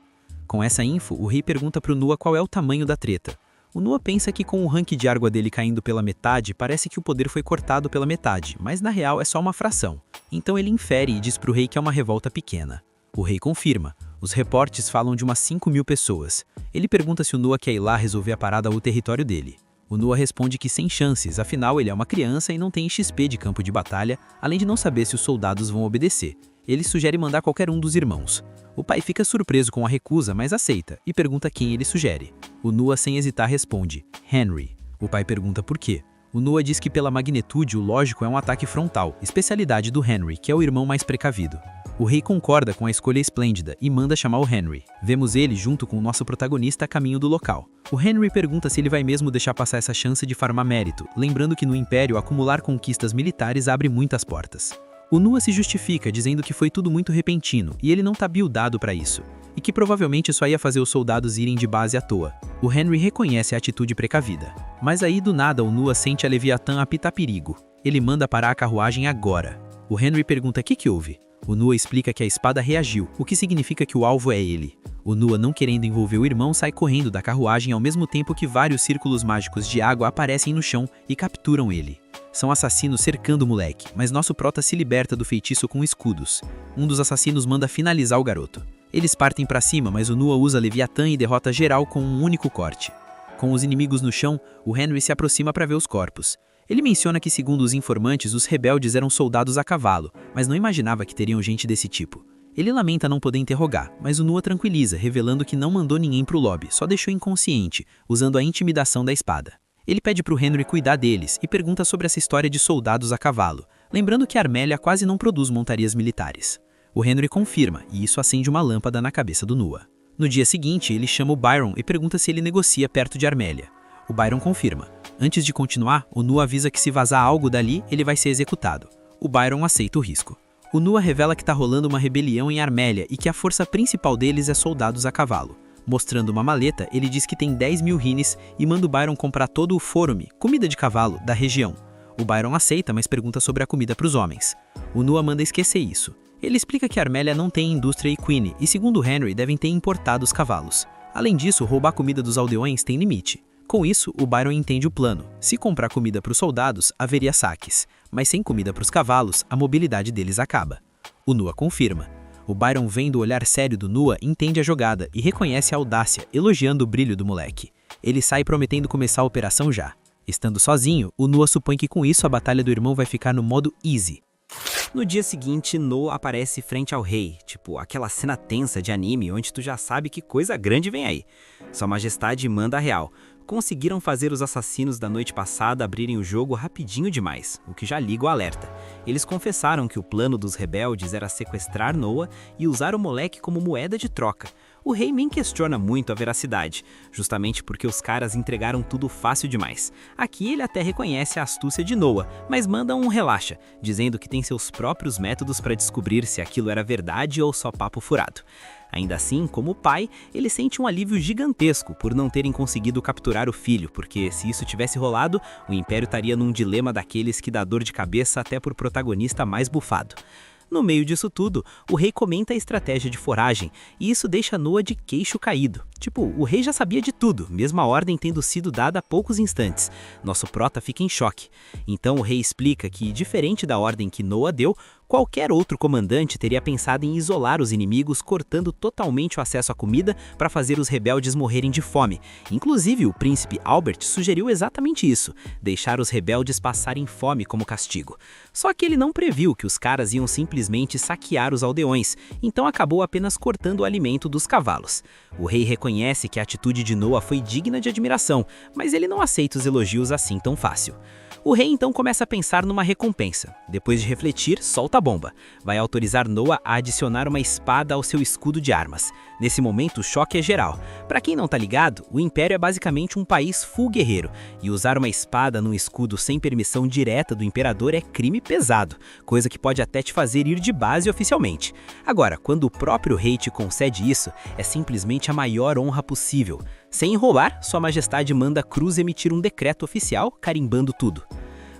Speaker 3: Com essa info, o rei pergunta pro Noah qual é o tamanho da treta. O Noah pensa que com o rank de água dele caindo pela metade, parece que o poder foi cortado pela metade, mas na real é só uma fração. Então ele infere e diz pro rei que é uma revolta pequena. O rei confirma. Os reportes falam de umas 5.000 pessoas. Ele pergunta se o Noah quer ir lá resolver a parada ao território dele. O Noah responde que sem chances, afinal ele é uma criança e não tem XP de campo de batalha, além de não saber se os soldados vão obedecer. Ele sugere mandar qualquer um dos irmãos. O pai fica surpreso com a recusa, mas aceita, e pergunta quem ele sugere. O Noah, sem hesitar, responde: Henry. O pai pergunta por quê. O Noah diz que pela magnitude o lógico é um ataque frontal, especialidade do Henry, que é o irmão mais precavido.
Speaker 1: O rei concorda com a escolha esplêndida e manda chamar o Henry. Vemos ele junto com o nosso protagonista a caminho do local. O Henry pergunta se ele vai mesmo deixar passar essa chance de farmar mérito, lembrando que no Império acumular conquistas militares abre muitas portas. O Nua se justifica dizendo que foi tudo muito repentino e ele não tá buildado para isso, e que provavelmente só ia fazer os soldados irem de base à toa. O Henry reconhece a atitude precavida. Mas aí do nada o Nua sente a Leviatã apitar perigo. Ele manda parar a carruagem agora. O Henry pergunta o que houve. O Nua explica que a espada reagiu, o que significa que o alvo é ele. O Nua, não querendo envolver o irmão, sai correndo da carruagem ao mesmo tempo que vários círculos mágicos de água aparecem no chão e capturam ele. São assassinos cercando o moleque, mas nosso prota se liberta do feitiço com escudos. Um dos assassinos manda finalizar o garoto. Eles partem pra cima, mas o Nua usa Leviatã e derrota geral com um único corte. Com os inimigos no chão, o Henry se aproxima para ver os corpos. Ele menciona que, segundo os informantes, os rebeldes eram soldados a cavalo, mas não imaginava que teriam gente desse tipo. Ele lamenta não poder interrogar, mas o Nua tranquiliza, revelando que não mandou ninguém pro lobby, só deixou inconsciente, usando a intimidação da espada. Ele pede pro Henry cuidar deles e pergunta sobre essa história de soldados a cavalo, lembrando que Armélia quase não produz montarias militares. O Henry confirma, e isso acende uma lâmpada na cabeça do Nua. No dia seguinte, ele chama o Byron e pergunta se ele negocia perto de Armélia. O Byron confirma. Antes de continuar, o Nua avisa que se vazar algo dali, ele vai ser executado. O Byron aceita o risco. O Nua revela que está rolando uma rebelião em Armélia e que a força principal deles é soldados a cavalo. Mostrando uma maleta, ele diz que tem 10.000 rines e manda o Byron comprar todo o forume, comida de cavalo, da região. O Byron aceita, mas pergunta sobre a comida para os homens. O Nua manda esquecer isso. Ele explica que Armélia não tem indústria equine e, segundo Henry, devem ter importado os cavalos. Além disso, roubar comida dos aldeões tem limite. Com isso, o Byron entende o plano. Se comprar comida para os soldados, haveria saques. Mas sem comida para os cavalos, a mobilidade deles acaba. O Nua confirma. O Byron, vendo o olhar sério do Nua, entende a jogada e reconhece a audácia, elogiando o brilho do moleque. Ele sai prometendo começar a operação já. Estando sozinho, o Nua supõe que com isso a batalha do irmão vai ficar no modo easy.
Speaker 2: No dia seguinte, Nua aparece frente ao rei, tipo aquela cena tensa de anime onde tu já sabe que coisa grande vem aí. Sua Majestade manda a real. Conseguiram fazer os assassinos da noite passada abrirem o jogo rapidinho demais, o que já liga o alerta. Eles confessaram que o plano dos rebeldes era sequestrar Noah e usar o moleque como moeda de troca. O rei nem questiona muito a veracidade, justamente porque os caras entregaram tudo fácil demais. Aqui ele até reconhece a astúcia de Noah, mas manda um relaxa, dizendo que tem seus próprios métodos para descobrir se aquilo era verdade ou só papo furado. Ainda assim, como pai, ele sente um alívio gigantesco por não terem conseguido capturar o filho, porque se isso tivesse rolado, o Império estaria num dilema daqueles que dá dor de cabeça até por protagonista mais bufado. No meio disso tudo, o rei comenta a estratégia de foragem, e isso deixa Noah de queixo caído. Tipo, o rei já sabia de tudo, mesmo a ordem tendo sido dada há poucos instantes. Nosso prota fica em choque. Então o rei explica que, diferente da ordem que Noah deu, qualquer outro comandante teria pensado em isolar os inimigos, cortando totalmente o acesso à comida para fazer os rebeldes morrerem de fome. Inclusive, o príncipe Albert sugeriu exatamente isso, deixar os rebeldes passarem fome como castigo. Só que ele não previu que os caras iam simplesmente saquear os aldeões, então acabou apenas cortando o alimento dos cavalos. O rei reconhece que a atitude de Noah foi digna de admiração, mas ele não aceita os elogios assim tão fácil. O rei então começa a pensar numa recompensa. Depois de refletir, solta a bomba. Vai autorizar Noah a adicionar uma espada ao seu escudo de armas. Nesse momento, o choque é geral. Pra quem não tá ligado, o Império é basicamente um país full guerreiro, e usar uma espada num escudo sem permissão direta do Imperador é crime pesado, coisa que pode até te fazer ir de base oficialmente. Agora, quando o próprio rei te concede isso, é simplesmente a maior honra possível. Sem enrolar, Sua Majestade manda Cruz emitir um decreto oficial carimbando tudo.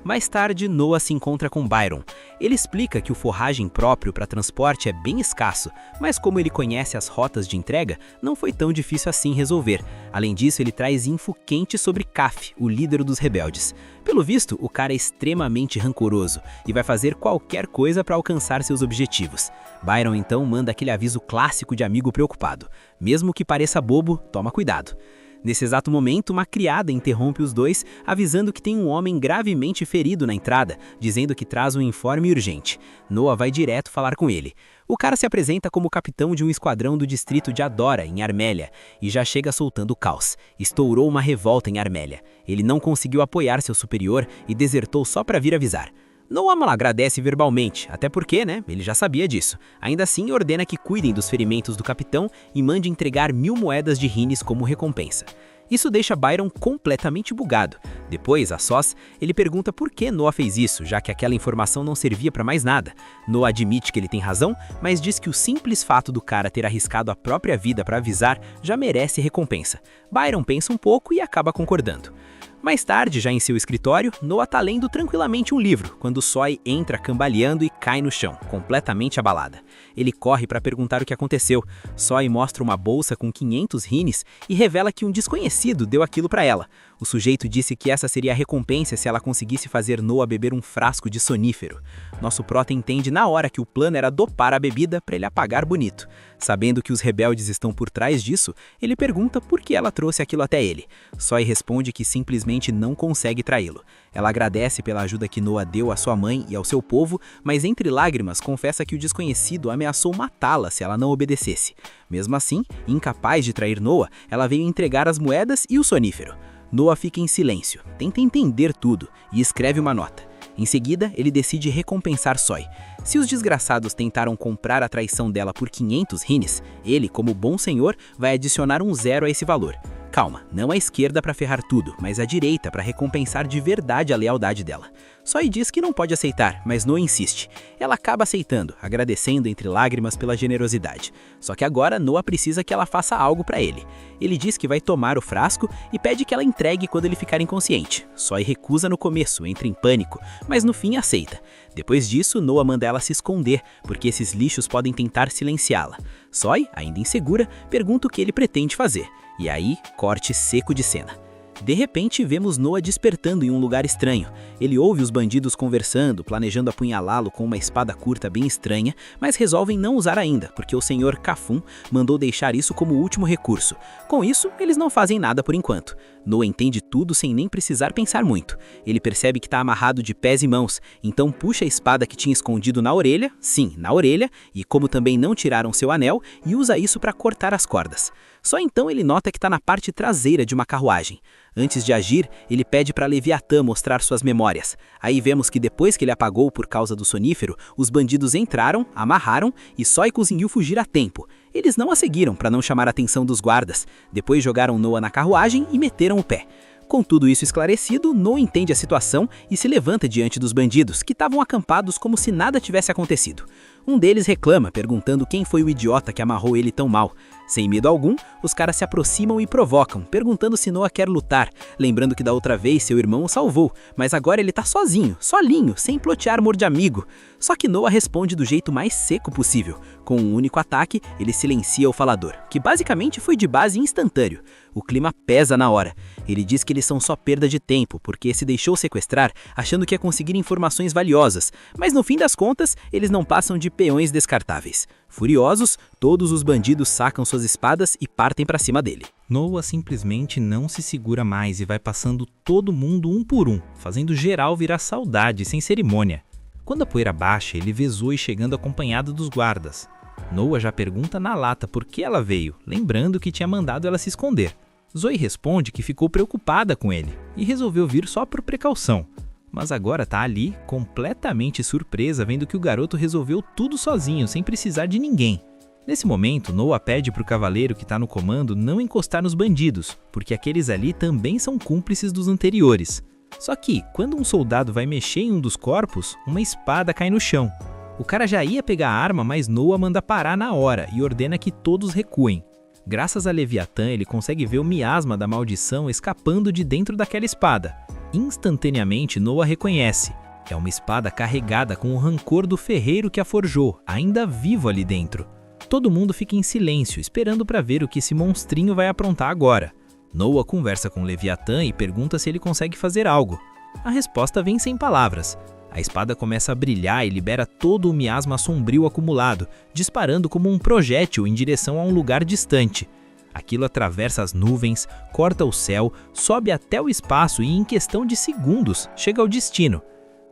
Speaker 2: Mais tarde, Noah se encontra com Byron. Ele explica que o forragem próprio para transporte é bem escasso, mas como ele conhece as rotas de entrega, não foi tão difícil assim resolver. Além disso, ele traz info quente sobre Kaf, o líder dos rebeldes. Pelo visto, o cara é extremamente rancoroso e vai fazer qualquer coisa para alcançar seus objetivos. Byron então manda aquele aviso clássico de amigo preocupado. Mesmo que pareça bobo, toma cuidado. Nesse exato momento, uma criada interrompe os dois, avisando que tem um homem gravemente ferido na entrada, dizendo que traz um informe urgente. Noah vai direto falar com ele. O cara se apresenta como capitão de um esquadrão do distrito de Adora, em Armélia, e já chega soltando caos. Estourou uma revolta em Armélia. Ele não conseguiu apoiar seu superior e desertou só para vir avisar.
Speaker 1: Noah não agradece verbalmente, até porque, ele já sabia disso. Ainda assim, ordena que cuidem dos ferimentos do capitão e mande entregar 1000 moedas de rines como recompensa. Isso deixa Byron completamente bugado. Depois, a sós, ele pergunta por que Noah fez isso, já que aquela informação não servia para mais nada. Noah admite que ele tem razão, mas diz que o simples fato do cara ter arriscado a própria vida para avisar já merece recompensa. Byron pensa um pouco e acaba concordando. Mais tarde, já em seu escritório, Noah tá lendo tranquilamente um livro, quando Soy entra cambaleando e cai no chão, completamente abalada. Ele corre para perguntar o que aconteceu. Soy mostra uma bolsa com 500 rines e revela que um desconhecido deu aquilo para ela. O sujeito disse que essa seria a recompensa se ela conseguisse fazer Noah beber um frasco de sonífero. Nosso prota entende na hora que o plano era dopar a bebida para ele apagar bonito. Sabendo que os rebeldes estão por trás disso, ele pergunta por que ela trouxe aquilo até ele. Soy responde que simplesmente não consegue traí-lo. Ela agradece pela ajuda que Noah deu à sua mãe e ao seu povo, mas entre lágrimas confessa que o desconhecido ameaçou matá-la se ela não obedecesse. Mesmo assim, incapaz de trair Noah, ela veio entregar as moedas e o sonífero. Noah fica em silêncio, tenta entender tudo e escreve uma nota. Em seguida, ele decide recompensar Soy. Se os desgraçados tentaram comprar a traição dela por 500 rines, ele, como bom senhor, vai adicionar um 0 a esse valor. Calma, não a esquerda para ferrar tudo, mas a direita para recompensar de verdade a lealdade dela. Soy diz que não pode aceitar, mas Noah insiste. Ela acaba aceitando, agradecendo entre lágrimas pela generosidade. Só que agora Noah precisa que ela faça algo para ele. Ele diz que vai tomar o frasco e pede que ela entregue quando ele ficar inconsciente. Soy recusa no começo, entra em pânico, mas no fim aceita. Depois disso, Noah manda ela se esconder, porque esses lixos podem tentar silenciá-la. Soy, ainda insegura, pergunta o que ele pretende fazer. E aí, corte seco de cena. De repente, vemos Noah despertando em um lugar estranho. Ele ouve os bandidos conversando, planejando apunhalá-lo com uma espada curta bem estranha, mas resolvem não usar ainda, porque o Sr. Kafun mandou deixar isso como último recurso. Com isso, eles não fazem nada por enquanto. Noah entende tudo sem nem precisar pensar muito. Ele percebe que está amarrado de pés e mãos, então puxa a espada que tinha escondido na orelha, sim, na orelha, e como também não tiraram seu anel, e usa isso para cortar as cordas. Só então ele nota que está na parte traseira de uma carruagem. Antes de agir, ele pede para Leviatã mostrar suas memórias. Aí vemos que depois que ele apagou por causa do sonífero, os bandidos entraram, amarraram e Soy conseguiu fugir a tempo. Eles não a seguiram para não chamar a atenção dos guardas. Depois jogaram Noah na carruagem e meteram o pé. Com tudo isso esclarecido, Noah entende a situação e se levanta diante dos bandidos, que estavam acampados como se nada tivesse acontecido. Um deles reclama, perguntando quem foi o idiota que amarrou ele tão mal. Sem medo algum, os caras se aproximam e provocam, perguntando se Noah quer lutar, lembrando que da outra vez seu irmão o salvou, mas agora ele tá sozinho, solinho, sem plotear amor de amigo. Só que Noah responde do jeito mais seco possível. Com um único ataque, ele silencia o falador, que basicamente foi de base instantâneo. O clima pesa na hora. Ele diz que eles são só perda de tempo, porque se deixou sequestrar, achando que ia conseguir informações valiosas, mas no fim das contas, eles não passam de peões descartáveis. Furiosos, todos os bandidos sacam suas espadas e partem para cima dele.
Speaker 2: Noah simplesmente não se segura mais e vai passando todo mundo um por um, fazendo geral virar saudade sem cerimônia. Quando a poeira baixa, ele vê Zoe chegando acompanhada dos guardas. Noah já pergunta na lata por que ela veio, lembrando que tinha mandado ela se esconder. Zoe responde que ficou preocupada com ele e resolveu vir só por precaução. Mas agora tá ali, completamente surpresa, vendo que o garoto resolveu tudo sozinho, sem precisar de ninguém. Nesse momento, Noah pede pro cavaleiro que tá no comando não encostar nos bandidos, porque aqueles ali também são cúmplices dos anteriores. Só que, quando um soldado vai mexer em um dos corpos, uma espada cai no chão. O cara já ia pegar a arma, mas Noah manda parar na hora e ordena que todos recuem. Graças a Leviatã, ele consegue ver o miasma da maldição escapando de dentro daquela espada. Instantaneamente, Noah reconhece. É uma espada carregada com o rancor do ferreiro que a forjou, ainda vivo ali dentro. Todo mundo fica em silêncio, esperando para ver o que esse monstrinho vai aprontar agora. Noah conversa com Leviatã e pergunta se ele consegue fazer algo. A resposta vem sem palavras. A espada começa a brilhar e libera todo o miasma sombrio acumulado, disparando como um projétil em direção a um lugar distante. Aquilo atravessa as nuvens, corta o céu, sobe até o espaço e em questão de segundos chega ao destino.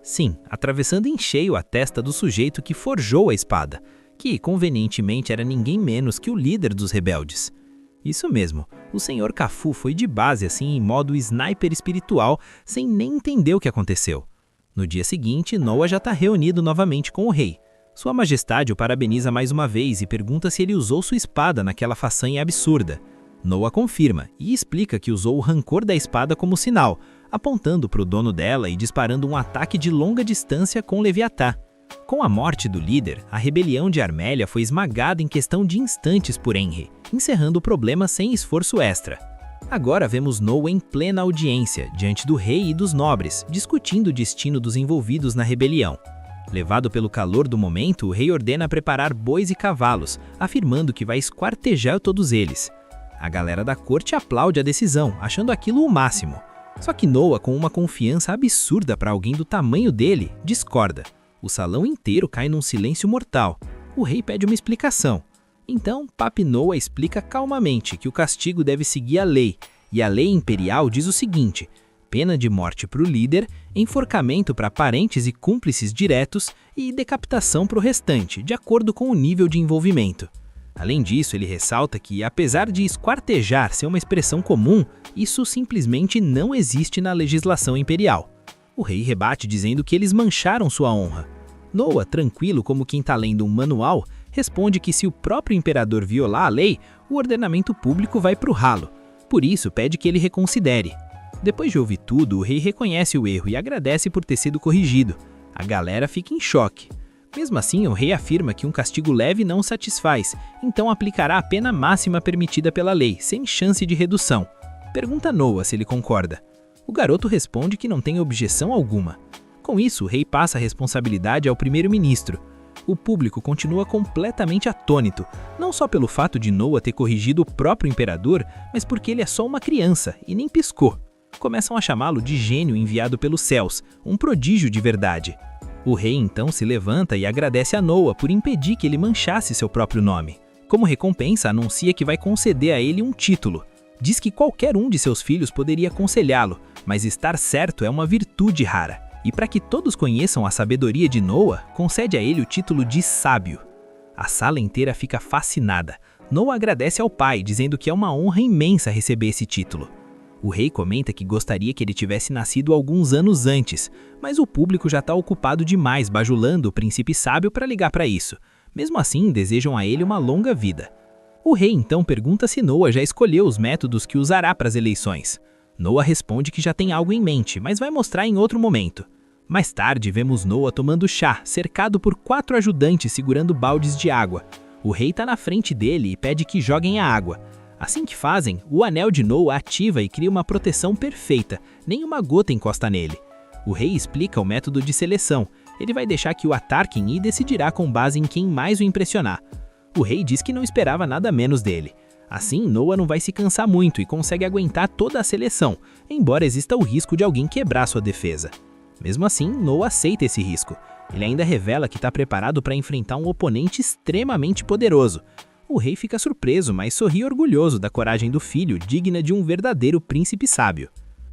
Speaker 2: Sim, atravessando em cheio a testa do sujeito que forjou a espada, que convenientemente era ninguém menos que o líder dos rebeldes. Isso mesmo, o Sr. Kafun foi de base assim em modo sniper espiritual, sem nem entender o que aconteceu. No dia seguinte, Noa já está reunido novamente com o rei. Sua Majestade o parabeniza mais uma vez e pergunta se ele usou sua espada naquela façanha absurda. Noa confirma e explica que usou o rancor da espada como sinal, apontando para o dono dela e disparando um ataque de longa distância com Leviatã. Com a morte do líder, a rebelião de Armélia foi esmagada em questão de instantes por Enri, encerrando o problema sem esforço extra. Agora vemos Noa em plena audiência, diante do rei e dos nobres, discutindo o destino dos envolvidos na rebelião. Levado pelo calor do momento, o rei ordena preparar bois e cavalos, afirmando que vai esquartejar todos eles. A galera da corte aplaude a decisão, achando aquilo o máximo. Só que Noa, com uma confiança absurda para alguém do tamanho dele, discorda. O salão inteiro cai num silêncio mortal. O rei pede uma explicação. Então, Papi Noa explica calmamente que o castigo deve seguir a lei, e a lei imperial diz o seguinte: pena de morte para o líder, enforcamento para parentes e cúmplices diretos e decapitação para o restante, de acordo com o nível de envolvimento. Além disso, ele ressalta que, apesar de esquartejar ser uma expressão comum, isso simplesmente não existe na legislação imperial. O rei rebate dizendo que eles mancharam sua honra. Noa, tranquilo como quem está lendo um manual, responde que se o próprio imperador violar a lei, o ordenamento público vai para o ralo. Por isso, pede que ele reconsidere. Depois de ouvir tudo, o rei reconhece o erro e agradece por ter sido corrigido. A galera fica em choque. Mesmo assim, o rei afirma que um castigo leve não satisfaz, então aplicará a pena máxima permitida pela lei, sem chance de redução. Pergunta Noa se ele concorda. O garoto responde que não tem objeção alguma. Com isso, o rei passa a responsabilidade ao primeiro-ministro. O público continua completamente atônito, não só pelo fato de Noa ter corrigido o próprio imperador, mas porque ele é só uma criança e nem piscou. Começam a chamá-lo de gênio enviado pelos céus, um prodígio de verdade. O rei então se levanta e agradece a Noa por impedir que ele manchasse seu próprio nome. Como recompensa, anuncia que vai conceder a ele um título. Diz que qualquer um de seus filhos poderia aconselhá-lo, mas estar certo é uma virtude rara. E para que todos conheçam a sabedoria de Noa, concede a ele o título de sábio. A sala inteira fica fascinada. Noa agradece ao pai, dizendo que é uma honra imensa receber esse título. O rei comenta que gostaria que ele tivesse nascido alguns anos antes, mas o público já está ocupado demais bajulando o príncipe sábio para ligar para isso. Mesmo assim, desejam a ele uma longa vida. O rei então pergunta se Noa já escolheu os métodos que usará para as eleições. Noa responde que já tem algo em mente, mas vai mostrar em outro momento. Mais tarde, vemos Noa tomando chá, cercado por 4 ajudantes segurando baldes de água. O rei está na frente dele e pede que joguem a água. Assim que fazem, o anel de Noa ativa e cria uma proteção perfeita, nenhuma gota encosta nele. O rei explica o método de seleção. Ele vai deixar que o ataquem e decidirá com base em quem mais o impressionar. O rei diz que não esperava nada menos dele. Assim, Noa não vai se cansar muito e consegue aguentar toda a seleção, embora exista o risco de alguém quebrar sua defesa. Mesmo assim, Noa aceita esse risco. Ele ainda revela que está preparado para enfrentar um oponente extremamente poderoso. O rei fica surpreso, mas sorri orgulhoso da coragem do filho, digna de um verdadeiro príncipe sábio.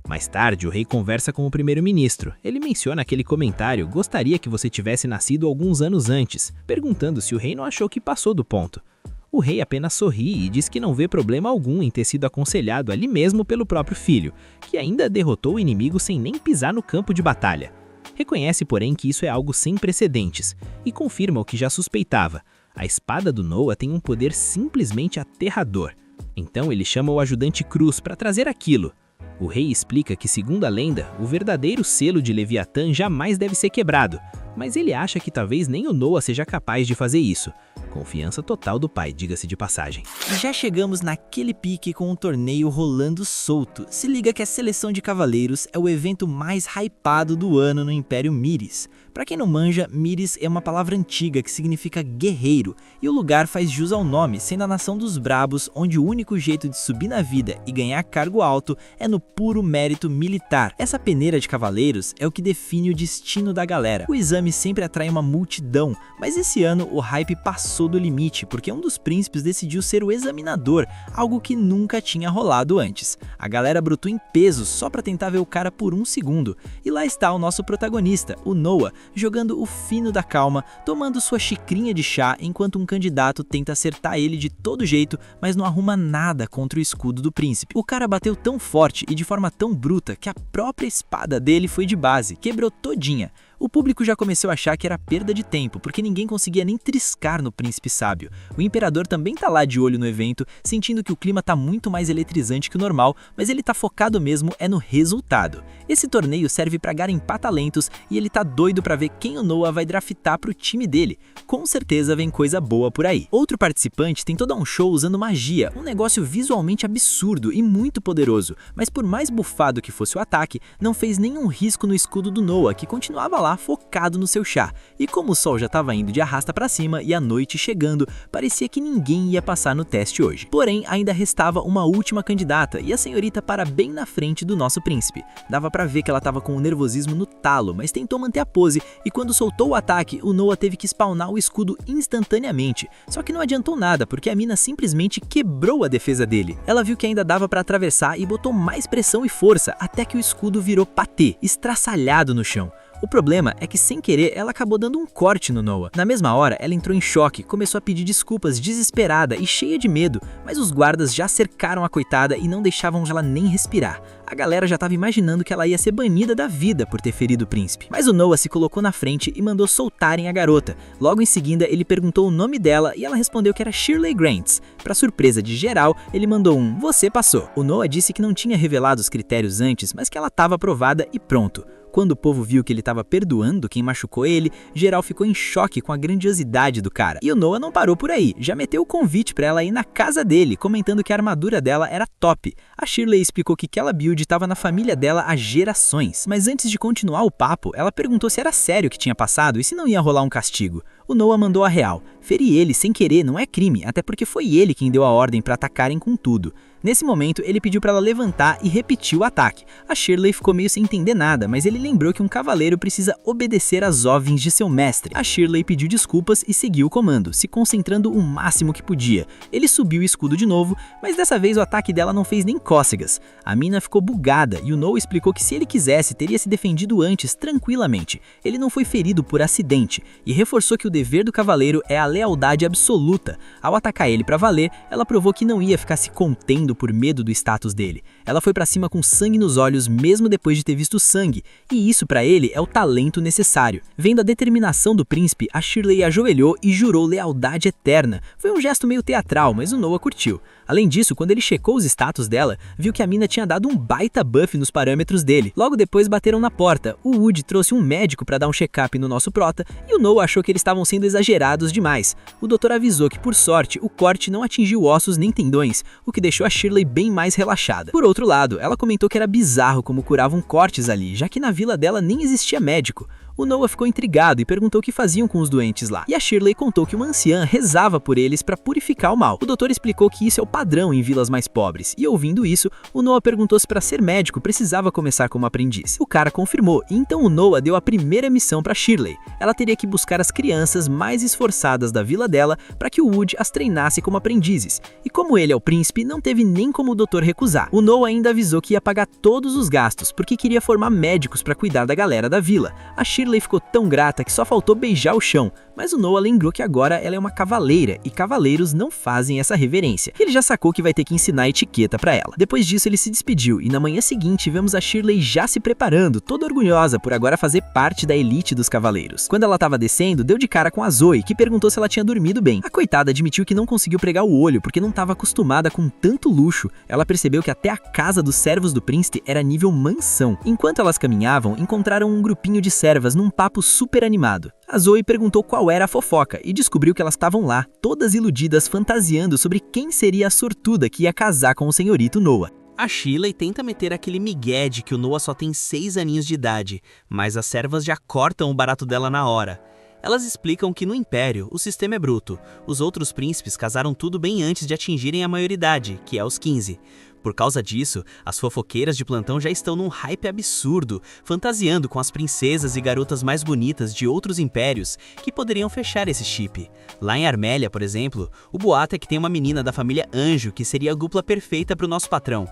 Speaker 2: Mais tarde, o rei conversa com o primeiro-ministro. Ele menciona aquele comentário: "Gostaria que você tivesse nascido alguns anos antes", perguntando se o rei não achou que passou do ponto. O rei apenas sorri e diz que não vê problema algum em ter sido aconselhado ali mesmo pelo próprio filho, que ainda derrotou o inimigo sem nem pisar no campo de batalha. Reconhece, porém, que isso é algo sem precedentes e confirma o que já suspeitava. A espada do Noa tem um poder simplesmente aterrador. Então ele chama o ajudante Cruz para trazer aquilo. O rei explica que, segundo a lenda, o verdadeiro selo de Leviatã jamais deve ser quebrado, mas ele acha que talvez nem o Noa seja capaz de fazer isso. Confiança total do pai, diga-se de passagem.
Speaker 1: E já chegamos naquele pique com o torneio rolando solto. Se liga que a seleção de cavaleiros é o evento mais hypado do ano no Império Myris. Pra quem não manja, Myris é uma palavra antiga que significa guerreiro, e o lugar faz jus ao nome, sendo a nação dos brabos, onde o único jeito de subir na vida e ganhar cargo alto é no puro mérito militar. Essa peneira de cavaleiros é o que define o destino da galera. O exame
Speaker 4: tatame sempre atraem uma multidão, mas esse ano o hype passou do limite, porque um dos príncipes decidiu ser o examinador, algo que nunca tinha rolado antes. A galera brotou em peso só pra tentar ver o cara por um segundo, e lá está o nosso protagonista, o Noah, jogando o fino da calma, tomando sua xicrinha de chá enquanto um candidato tenta acertar ele de todo jeito, mas não arruma nada contra o escudo do príncipe. O cara bateu tão forte e de forma tão bruta que a própria espada dele foi de base, quebrou todinha. O público já começou a achar que era perda de tempo, porque ninguém conseguia nem triscar no príncipe sábio. O imperador também tá lá de olho no evento, sentindo que o clima tá muito mais eletrizante que o normal, mas ele tá focado mesmo no resultado. Esse torneio serve pra garimpar talentos e ele tá doido pra ver quem o Noah vai draftar pro time dele. Com certeza vem coisa boa por aí. Outro participante tentou dar um show usando magia, um negócio visualmente absurdo e muito poderoso, mas por mais bufado que fosse o ataque, não fez nenhum risco no escudo do Noah, que continuava lá focado no seu chá. E como o sol já estava indo de arrasta pra cima e a noite chegando, parecia que ninguém ia passar no teste hoje. Porém, ainda restava uma última candidata e a senhorita para bem na frente do nosso príncipe. Dava pra ver que ela estava com o nervosismo no talo, mas tentou manter a pose e quando soltou o ataque, o Noah teve que spawnar o escudo instantaneamente. Só que não adiantou nada, porque a mina simplesmente quebrou a defesa dele. Ela viu que ainda dava pra atravessar e botou mais pressão e força, até que o escudo virou patê, estraçalhado no chão. O problema é que, sem querer, ela acabou dando um corte no Noah. Na mesma hora, ela entrou em choque, começou a pedir desculpas desesperada e cheia de medo, mas os guardas já cercaram a coitada e não deixavam ela nem respirar. A galera já estava imaginando que ela ia ser banida da vida por ter ferido o príncipe. Mas o Noah se colocou na frente e mandou soltarem a garota. Logo em seguida, ele perguntou o nome dela e ela respondeu que era Shirley Grants. Para surpresa de geral, ele mandou um "Você passou". O Noah disse que não tinha revelado os critérios antes, mas que ela estava aprovada e pronto. Quando o povo viu que ele estava perdoando quem machucou ele, geral ficou em choque com a grandiosidade do cara. E o Noah não parou por aí, já meteu o convite para ela ir na casa dele, comentando que a armadura dela era top. A Shirley explicou que aquela build estava na família dela há gerações, mas antes de continuar o papo, ela perguntou se era sério o que tinha passado e se não ia rolar um castigo. O Noah mandou a real. Ferir ele sem querer não é crime, até porque foi ele quem deu a ordem para atacarem com tudo. Nesse momento, ele pediu para ela levantar e repetir o ataque. A Shirley ficou meio sem entender nada, mas ele lembrou que um cavaleiro precisa obedecer às ordens de seu mestre. A Shirley pediu desculpas e seguiu o comando, se concentrando o máximo que podia. Ele subiu o escudo de novo, mas dessa vez o ataque dela não fez nem cócegas. A mina ficou bugada e o Noah explicou que se ele quisesse, teria se defendido antes, tranquilamente. Ele não foi ferido por acidente e reforçou que o dever do cavaleiro é a lealdade absoluta. Ao atacar ele para valer, ela provou que não ia ficar se contendo por medo do status dele. Ela foi pra cima com sangue nos olhos mesmo depois de ter visto sangue, e isso pra ele é o talento necessário. Vendo a determinação do príncipe, a Shirley ajoelhou e jurou lealdade eterna. Foi um gesto meio teatral, mas o Noah curtiu. Além disso, quando ele checou os status dela, viu que a mina tinha dado um baita buff nos parâmetros dele. Logo depois bateram na porta. O Wood trouxe um médico pra dar um check-up no nosso prota, e o Noah achou que eles estavam sendo exagerados demais. O doutor avisou que, por sorte, o corte não atingiu ossos nem tendões, o que deixou a Shirley bem mais relaxada. Por outro lado, ela comentou que era bizarro como curavam cortes ali, já que na vila dela nem existia médico. O Noah ficou intrigado e perguntou o que faziam com os doentes lá. E a Shirley contou que uma anciã rezava por eles para purificar o mal. O doutor explicou que isso é o padrão em vilas mais pobres. E ouvindo isso, o Noah perguntou se para ser médico precisava começar como aprendiz. O cara confirmou, e então o Noah deu a primeira missão para Shirley. Ela teria que buscar as crianças mais esforçadas da vila dela para que o Wood as treinasse como aprendizes. E como ele é o príncipe, não teve nem como o doutor recusar. O Noah ainda avisou que ia pagar todos os gastos, porque queria formar médicos para cuidar da galera da vila. A Shirley ficou tão grata que só faltou beijar o chão, mas o Noah lembrou que agora ela é uma cavaleira e cavaleiros não fazem essa reverência. Ele já sacou que vai ter que ensinar etiqueta pra ela. Depois disso ele se despediu e na manhã seguinte vemos a Shirley já se preparando, toda orgulhosa por agora fazer parte da elite dos cavaleiros. Quando ela tava descendo, deu de cara com a Zoe, que perguntou se ela tinha dormido bem. A coitada admitiu que não conseguiu pregar o olho porque não estava acostumada com tanto luxo. Ela percebeu que até a casa dos servos do príncipe era nível mansão. Enquanto elas caminhavam, encontraram um grupinho de servas num papo super animado. A Zoe perguntou qual era a fofoca e descobriu que elas estavam lá, todas iludidas, fantasiando sobre quem seria a sortuda que ia casar com o senhorito Noah.
Speaker 2: A Shirley tenta meter aquele migué de que o Noah só tem 6 aninhos de idade, mas as servas já cortam o barato dela na hora. Elas explicam que no Império o sistema é bruto. Os outros príncipes casaram tudo bem antes de atingirem a maioridade, que é aos 15. Por causa disso, as fofoqueiras de plantão já estão num hype absurdo, fantasiando com as princesas e garotas mais bonitas de outros impérios que poderiam fechar esse chip. Lá em Armélia, por exemplo, o boato é que tem uma menina da família Anjo que seria a dupla perfeita para o nosso patrão.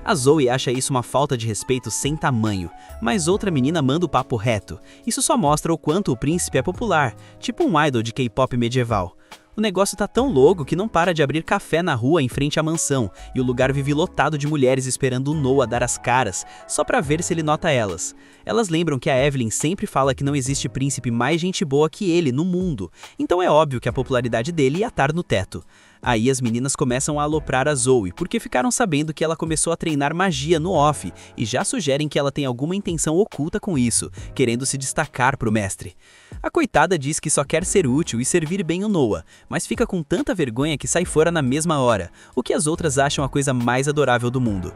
Speaker 2: A Zoe acha isso uma falta de respeito sem tamanho, mas outra menina manda o papo reto. Isso só mostra o quanto o príncipe é popular, tipo um idol de K-pop medieval. O negócio tá tão louco que não para de abrir café na rua em frente à mansão, e o lugar vive lotado de mulheres esperando o Noah dar as caras, só pra ver se ele nota elas. Elas lembram que a Evelyn sempre fala que não existe príncipe mais gente boa que ele no mundo, então é óbvio que a popularidade dele ia estar no teto. Aí as meninas começam a aloprar a Zoe, porque ficaram sabendo que ela começou a treinar magia no off, e já sugerem que ela tem alguma intenção oculta com isso, querendo se destacar pro mestre. A coitada diz que só quer ser útil e servir bem o Noah, mas fica com tanta vergonha que sai fora na mesma hora, o que as outras acham a coisa mais adorável do mundo.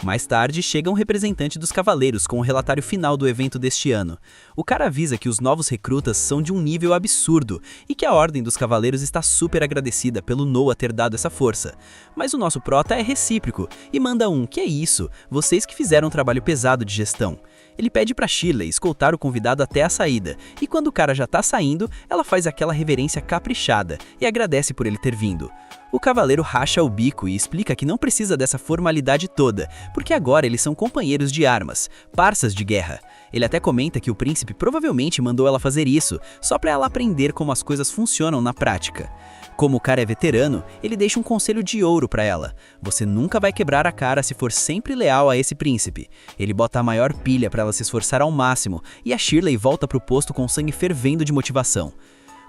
Speaker 2: Mais tarde, chega um representante dos cavaleiros com o relatório final do evento deste ano. O cara avisa que os novos recrutas são de um nível absurdo e que a Ordem dos Cavaleiros está super agradecida pelo Noah ter dado essa força. Mas o nosso prota é recíproco e manda que é isso, vocês que fizeram um trabalho pesado de gestão. Ele pede pra Shirley escoltar o convidado até a saída, e quando o cara já tá saindo, ela faz aquela reverência caprichada e agradece por ele ter vindo. O cavaleiro racha o bico e explica que não precisa dessa formalidade toda, porque agora eles são companheiros de armas, parças de guerra. Ele até comenta que o príncipe provavelmente mandou ela fazer isso, só pra ela aprender como as coisas funcionam na prática. Como o cara é veterano, ele deixa um conselho de ouro pra ela. Você nunca vai quebrar a cara se for sempre leal a esse príncipe. Ele bota a maior pilha pra ela se esforçar ao máximo, e a Shirley volta pro posto com sangue fervendo de motivação.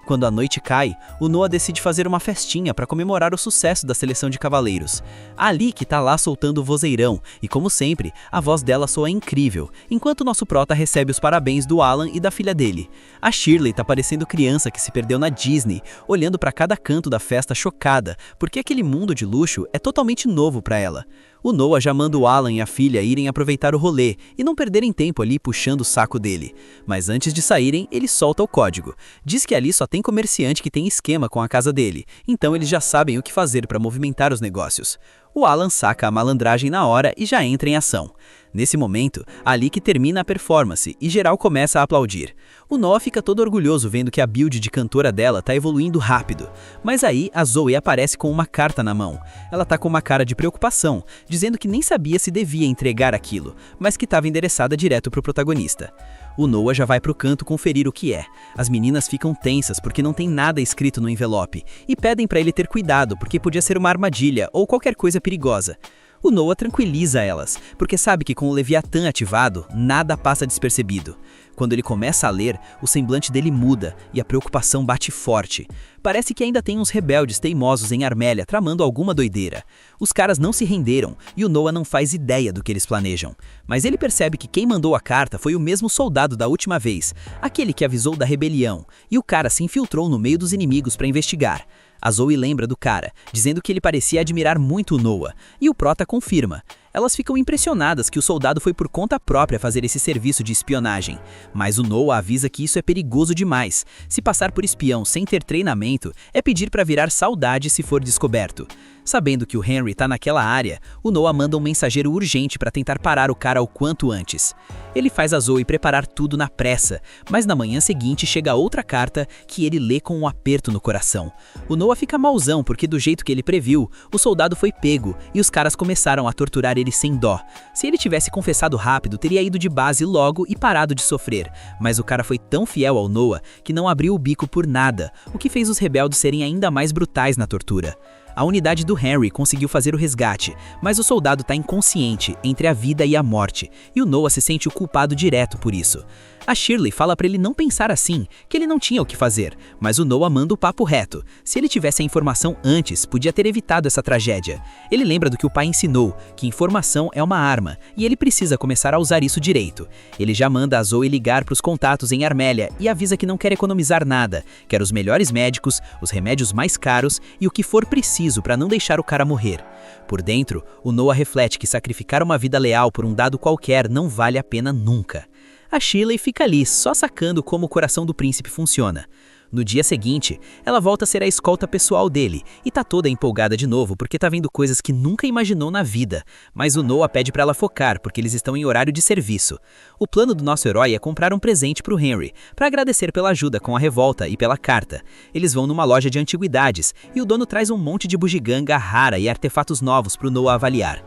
Speaker 2: Quando a noite cai, o Noah decide fazer uma festinha para comemorar o sucesso da seleção de cavaleiros. A Alec tá lá soltando o vozeirão, e como sempre, a voz dela soa incrível, enquanto nosso prota recebe os parabéns do Alan e da filha dele. A Shirley tá parecendo criança que se perdeu na Disney, olhando para cada canto da festa chocada, porque aquele mundo de luxo é totalmente novo para ela. O Noah já manda o Alan e a filha irem aproveitar o rolê e não perderem tempo ali puxando o saco dele. Mas antes de saírem, ele solta o código. Diz que ali só tem comerciante que tem esquema com a casa dele, então eles já sabem o que fazer para movimentar os negócios. O Alan saca a malandragem na hora e já entra em ação. Nesse momento, a Alec termina a performance e geral começa a aplaudir. O Noah fica todo orgulhoso vendo que a build de cantora dela tá evoluindo rápido. Mas aí a Zoe aparece com uma carta na mão. Ela tá com uma cara de preocupação, dizendo que nem sabia se devia entregar aquilo, mas que estava endereçada direto pro protagonista. O Noah já vai pro canto conferir o que é. As meninas ficam tensas porque não tem nada escrito no envelope e pedem pra ele ter cuidado porque podia ser uma armadilha ou qualquer coisa perigosa. O Noah tranquiliza elas, porque sabe que com o Leviatã ativado, nada passa despercebido. Quando ele começa a ler, o semblante dele muda e a preocupação bate forte. Parece que ainda tem uns rebeldes teimosos em Armélia tramando alguma doideira. Os caras não se renderam e o Noah não faz ideia do que eles planejam. Mas ele percebe que quem mandou a carta foi o mesmo soldado da última vez, aquele que avisou da rebelião, e o cara se infiltrou no meio dos inimigos para investigar. A Zoe lembra do cara, dizendo que ele parecia admirar muito o Noah, e o prota confirma. Elas ficam impressionadas que o soldado foi por conta própria fazer esse serviço de espionagem, mas o Noah avisa que isso é perigoso demais. Se passar por espião sem ter treinamento, é pedir para virar saudade se for descoberto. Sabendo que o Henry tá naquela área, o Noah manda um mensageiro urgente para tentar parar o cara o quanto antes. Ele faz a Zoe preparar tudo na pressa, mas na manhã seguinte chega outra carta que ele lê com um aperto no coração. O Noah fica mauzão porque do jeito que ele previu, o soldado foi pego e os caras começaram a torturar ele sem dó. Se ele tivesse confessado rápido, teria ido de base logo e parado de sofrer, mas o cara foi tão fiel ao Noah que não abriu o bico por nada, o que fez os rebeldes serem ainda mais brutais na tortura. A unidade do Henry conseguiu fazer o resgate, mas o soldado está inconsciente entre a vida e a morte, e o Noah se sente o culpado direto por isso. A Shirley fala para ele não pensar assim, que ele não tinha o que fazer, mas o Noah manda o papo reto. Se ele tivesse a informação antes, podia ter evitado essa tragédia. Ele lembra do que o pai ensinou, que informação é uma arma, e ele precisa começar a usar isso direito. Ele já manda a Zoe ligar para os contatos em Armélia e avisa que não quer economizar nada, quer os melhores médicos, os remédios mais caros e o que for preciso para não deixar o cara morrer. Por dentro, o Noah reflete que sacrificar uma vida leal por um dado qualquer não vale a pena nunca.
Speaker 4: A Shirley fica ali, só sacando como o coração do príncipe funciona. No dia seguinte, ela volta a ser a escolta pessoal dele e tá toda empolgada de novo porque tá vendo coisas que nunca imaginou na vida. Mas o Noah pede pra ela focar porque eles estão em horário de serviço. O plano do nosso herói é comprar um presente pro Henry, pra agradecer pela ajuda com a revolta e pela carta. Eles vão numa loja de antiguidades e o dono traz um monte de bugiganga rara e artefatos novos pro Noah avaliar.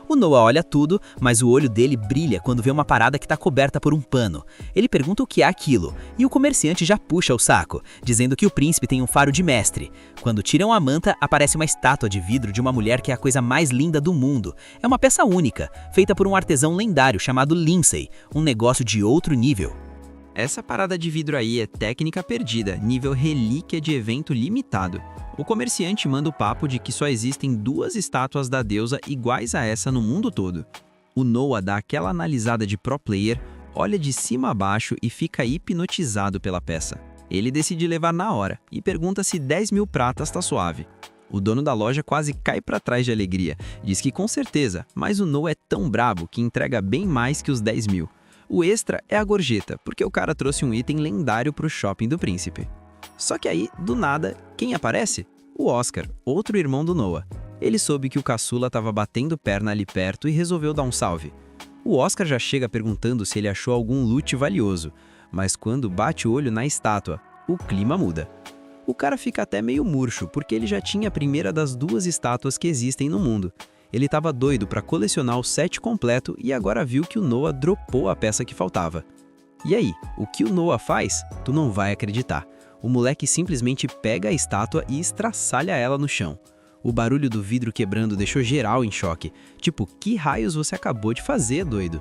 Speaker 4: O Noah olha tudo, mas o olho dele brilha quando vê uma parada que está coberta por um pano. Ele pergunta o que é aquilo, e o comerciante já puxa o saco, dizendo que o príncipe tem um faro de mestre. Quando tiram a manta, aparece uma estátua de vidro de uma mulher que é a coisa mais linda do mundo. É uma peça única, feita por um artesão lendário chamado Lindsay, um negócio de outro nível.
Speaker 1: Essa parada de vidro aí é técnica perdida, nível relíquia de evento limitado. O comerciante manda o papo de que só existem 2 estátuas da deusa iguais a essa no mundo todo. O Noah dá aquela analisada de pro player, olha de cima a baixo e fica hipnotizado pela peça. Ele decide levar na hora e pergunta se 10.000 pratas tá suave. O dono da loja quase cai pra trás de alegria, diz que com certeza, mas o Noah é tão brabo que entrega bem mais que os 10.000. O extra é a gorjeta, porque o cara trouxe um item lendário pro shopping do príncipe. Só que aí, do nada, quem aparece? O Oscar, outro irmão do Noah. Ele soube que o caçula tava batendo perna ali perto e resolveu dar um salve. O Oscar já chega perguntando se ele achou algum loot valioso, mas quando bate o olho na estátua, o clima muda. O cara fica até meio murcho, porque ele já tinha a primeira das 2 estátuas que existem no mundo. Ele estava doido para colecionar o set completo e agora viu que o Noah dropou a peça que faltava. E aí, o que o Noah faz? Tu não vai acreditar. O moleque simplesmente pega a estátua e estraçalha ela no chão. O barulho do vidro quebrando deixou geral em choque. Tipo, que raios você acabou de fazer, doido?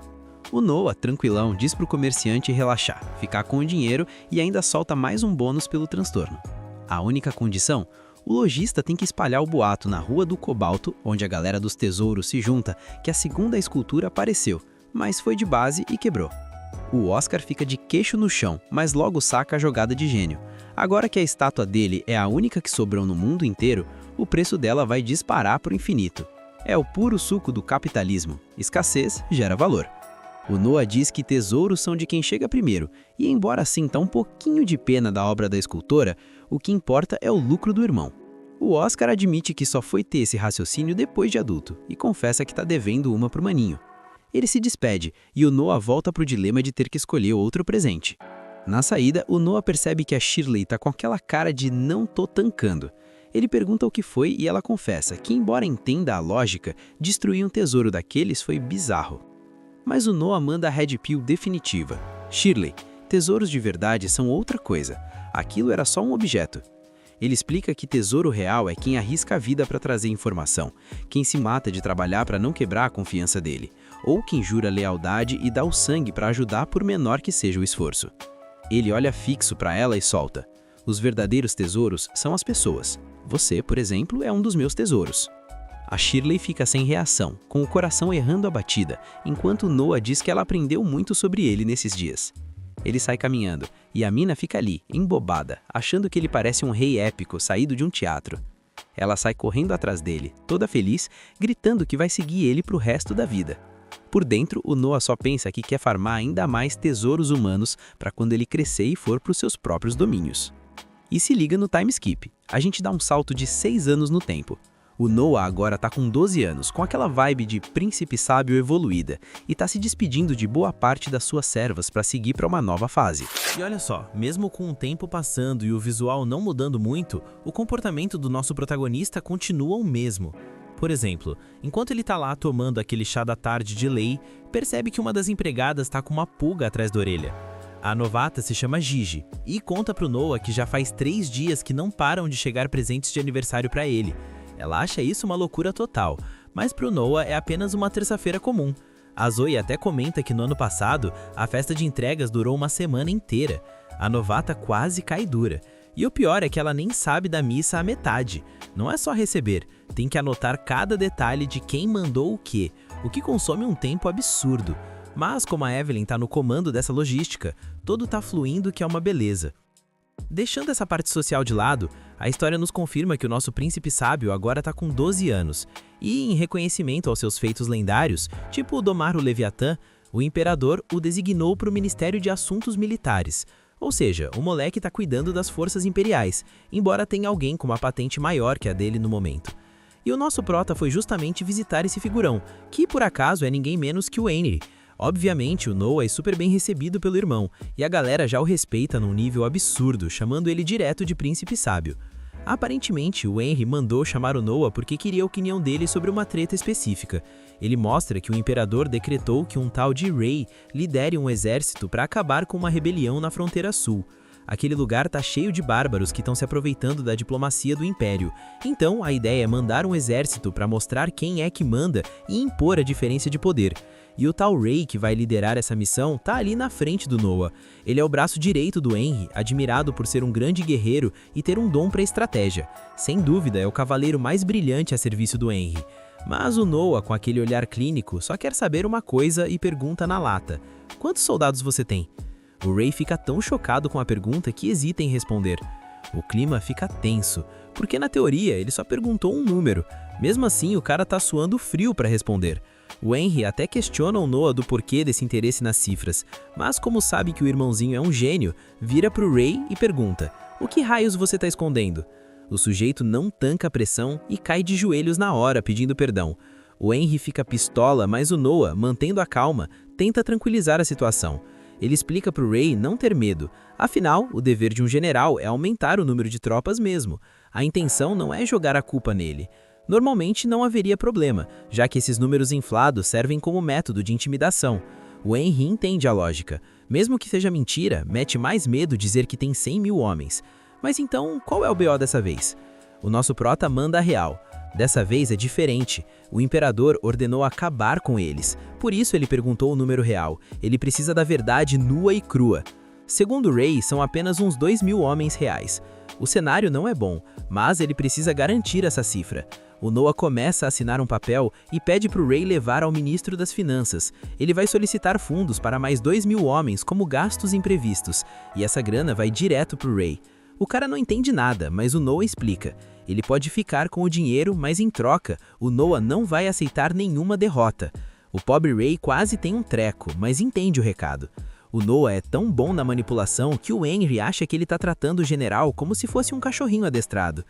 Speaker 1: O Noah, tranquilão, diz pro comerciante relaxar, ficar com o dinheiro e ainda solta mais um bônus pelo transtorno. A única condição? O lojista tem que espalhar o boato na Rua do Cobalto, onde a galera dos tesouros se junta, que a segunda escultura apareceu, mas foi de base e quebrou. O Oscar fica de queixo no chão, mas logo saca a jogada de gênio. Agora que a estátua dele é a única que sobrou no mundo inteiro, o preço dela vai disparar pro infinito. É o puro suco do capitalismo. Escassez gera valor. O Noah diz que tesouros são de quem chega primeiro, e embora sinta um pouquinho de pena da obra da escultora, o que importa é o lucro do irmão. O Oscar admite que só foi ter esse raciocínio depois de adulto, e confessa que tá devendo uma pro maninho. Ele se despede, e o Noah volta pro dilema de ter que escolher outro presente. Na saída, o Noah percebe que a Shirley tá com aquela cara de não tô tancando. Ele pergunta o que foi e ela confessa que, embora entenda a lógica, destruir um tesouro daqueles foi bizarro. Mas o Noah manda a Red Pill definitiva. Shirley, tesouros de verdade são outra coisa. Aquilo era só um objeto. Ele explica que tesouro real é quem arrisca a vida para trazer informação, quem se mata de trabalhar para não quebrar a confiança dele, ou quem jura lealdade e dá o sangue para ajudar por menor que seja o esforço. Ele olha fixo para ela e solta. Os verdadeiros tesouros são as pessoas. Você, por exemplo, é um dos meus tesouros. A Shirley fica sem reação, com o coração errando a batida, enquanto Noah diz que ela aprendeu muito sobre ele nesses dias. Ele sai caminhando, e a mina fica ali, embobada, achando que ele parece um rei épico saído de um teatro. Ela sai correndo atrás dele, toda feliz, gritando que vai seguir ele pro resto da vida. Por dentro, o Noah só pensa que quer farmar ainda mais tesouros humanos para quando ele crescer e for pros seus próprios domínios. E se liga no time skip, a gente dá um salto de 6 anos no tempo. O Noah agora tá com 12 anos, com aquela vibe de príncipe sábio evoluída, e tá se despedindo de boa parte das suas servas para seguir para uma nova fase.
Speaker 2: E olha só, mesmo com o tempo passando e o visual não mudando muito, o comportamento do nosso protagonista continua o mesmo. Por exemplo, enquanto ele tá lá tomando aquele chá da tarde de lei, percebe que uma das empregadas tá com uma pulga atrás da orelha. A novata se chama Gigi e conta pro Noah que já faz 3 dias que não param de chegar presentes de aniversário para ele. Ela acha isso uma loucura total, mas pro Noah é apenas uma terça-feira comum. A Zoe até comenta que no ano passado, a festa de entregas durou uma semana inteira. A novata quase cai dura. E o pior é que ela nem sabe da missa à metade. Não é só receber, tem que anotar cada detalhe de quem mandou o que consome um tempo absurdo. Mas como a Evelyn tá no comando dessa logística, tudo tá fluindo que é uma beleza. Deixando essa parte social de lado, a história nos confirma que o nosso príncipe sábio agora tá com 12 anos, e em reconhecimento aos seus feitos lendários, tipo domar o Leviatã, O imperador o designou para o Ministério de Assuntos Militares. Ou seja, o moleque está cuidando das forças imperiais, embora tenha alguém com uma patente maior que a dele no momento. E o nosso prota foi justamente visitar esse figurão, que por acaso é ninguém menos que o Henry. Obviamente, o Noah é super bem recebido pelo irmão, e a galera já o respeita num nível absurdo, chamando ele direto de príncipe sábio. Aparentemente, o Henry mandou chamar o Noah porque queria a opinião dele sobre uma treta específica. Ele mostra que o imperador decretou que um tal de Rey lidere um exército para acabar com uma rebelião na fronteira sul. Aquele lugar tá cheio de bárbaros que estão se aproveitando da diplomacia do império. Então, a ideia é mandar um exército para mostrar quem é que manda e impor a diferença de poder. E o tal Rey que vai liderar essa missão tá ali na frente do Noah. Ele é o braço direito do Henry, admirado por ser um grande guerreiro e ter um dom para estratégia. Sem dúvida, é o cavaleiro mais brilhante a serviço do Henry. Mas o Noah, com aquele olhar clínico, só quer saber uma coisa e pergunta na lata: quantos soldados você tem? O Rey fica tão chocado com a pergunta que hesita em responder. O clima fica tenso, porque na teoria ele só perguntou um número. Mesmo assim, o cara tá suando frio para responder. O Henry até questiona o Noah do porquê desse interesse nas cifras, mas como sabe que o irmãozinho é um gênio, vira pro Rey e pergunta: o que raios você tá escondendo? O sujeito não tanca a pressão e cai de joelhos na hora pedindo perdão. O Henry fica pistola, mas o Noah, mantendo a calma, tenta tranquilizar a situação. Ele explica pro Rey não ter medo, afinal, o dever de um general é aumentar o número de tropas mesmo. A intenção não é jogar a culpa nele. Normalmente não haveria problema, já que esses números inflados servem como método de intimidação. O Henry entende a lógica. Mesmo que seja mentira, mete mais medo dizer que tem 100 mil homens. Mas então, qual é o BO dessa vez? O nosso prota manda a real. Dessa vez é diferente. O imperador ordenou acabar com eles. Por isso ele perguntou o número real. Ele precisa da verdade nua e crua. Segundo Rey, são apenas uns 2 mil homens reais. O cenário não é bom, mas ele precisa garantir essa cifra. O Noah começa a assinar um papel e pede para o Rey levar ao ministro das Finanças. Ele vai solicitar fundos para mais 2 mil homens como gastos imprevistos, e essa grana vai direto para o Rey. O cara não entende nada, mas o Noah explica. Ele pode ficar com o dinheiro, mas em troca, o Noah não vai aceitar nenhuma derrota. O pobre Rey quase tem um treco, mas entende o recado. O Noah é tão bom na manipulação que o Henry acha que ele está tratando o general como se fosse um cachorrinho adestrado.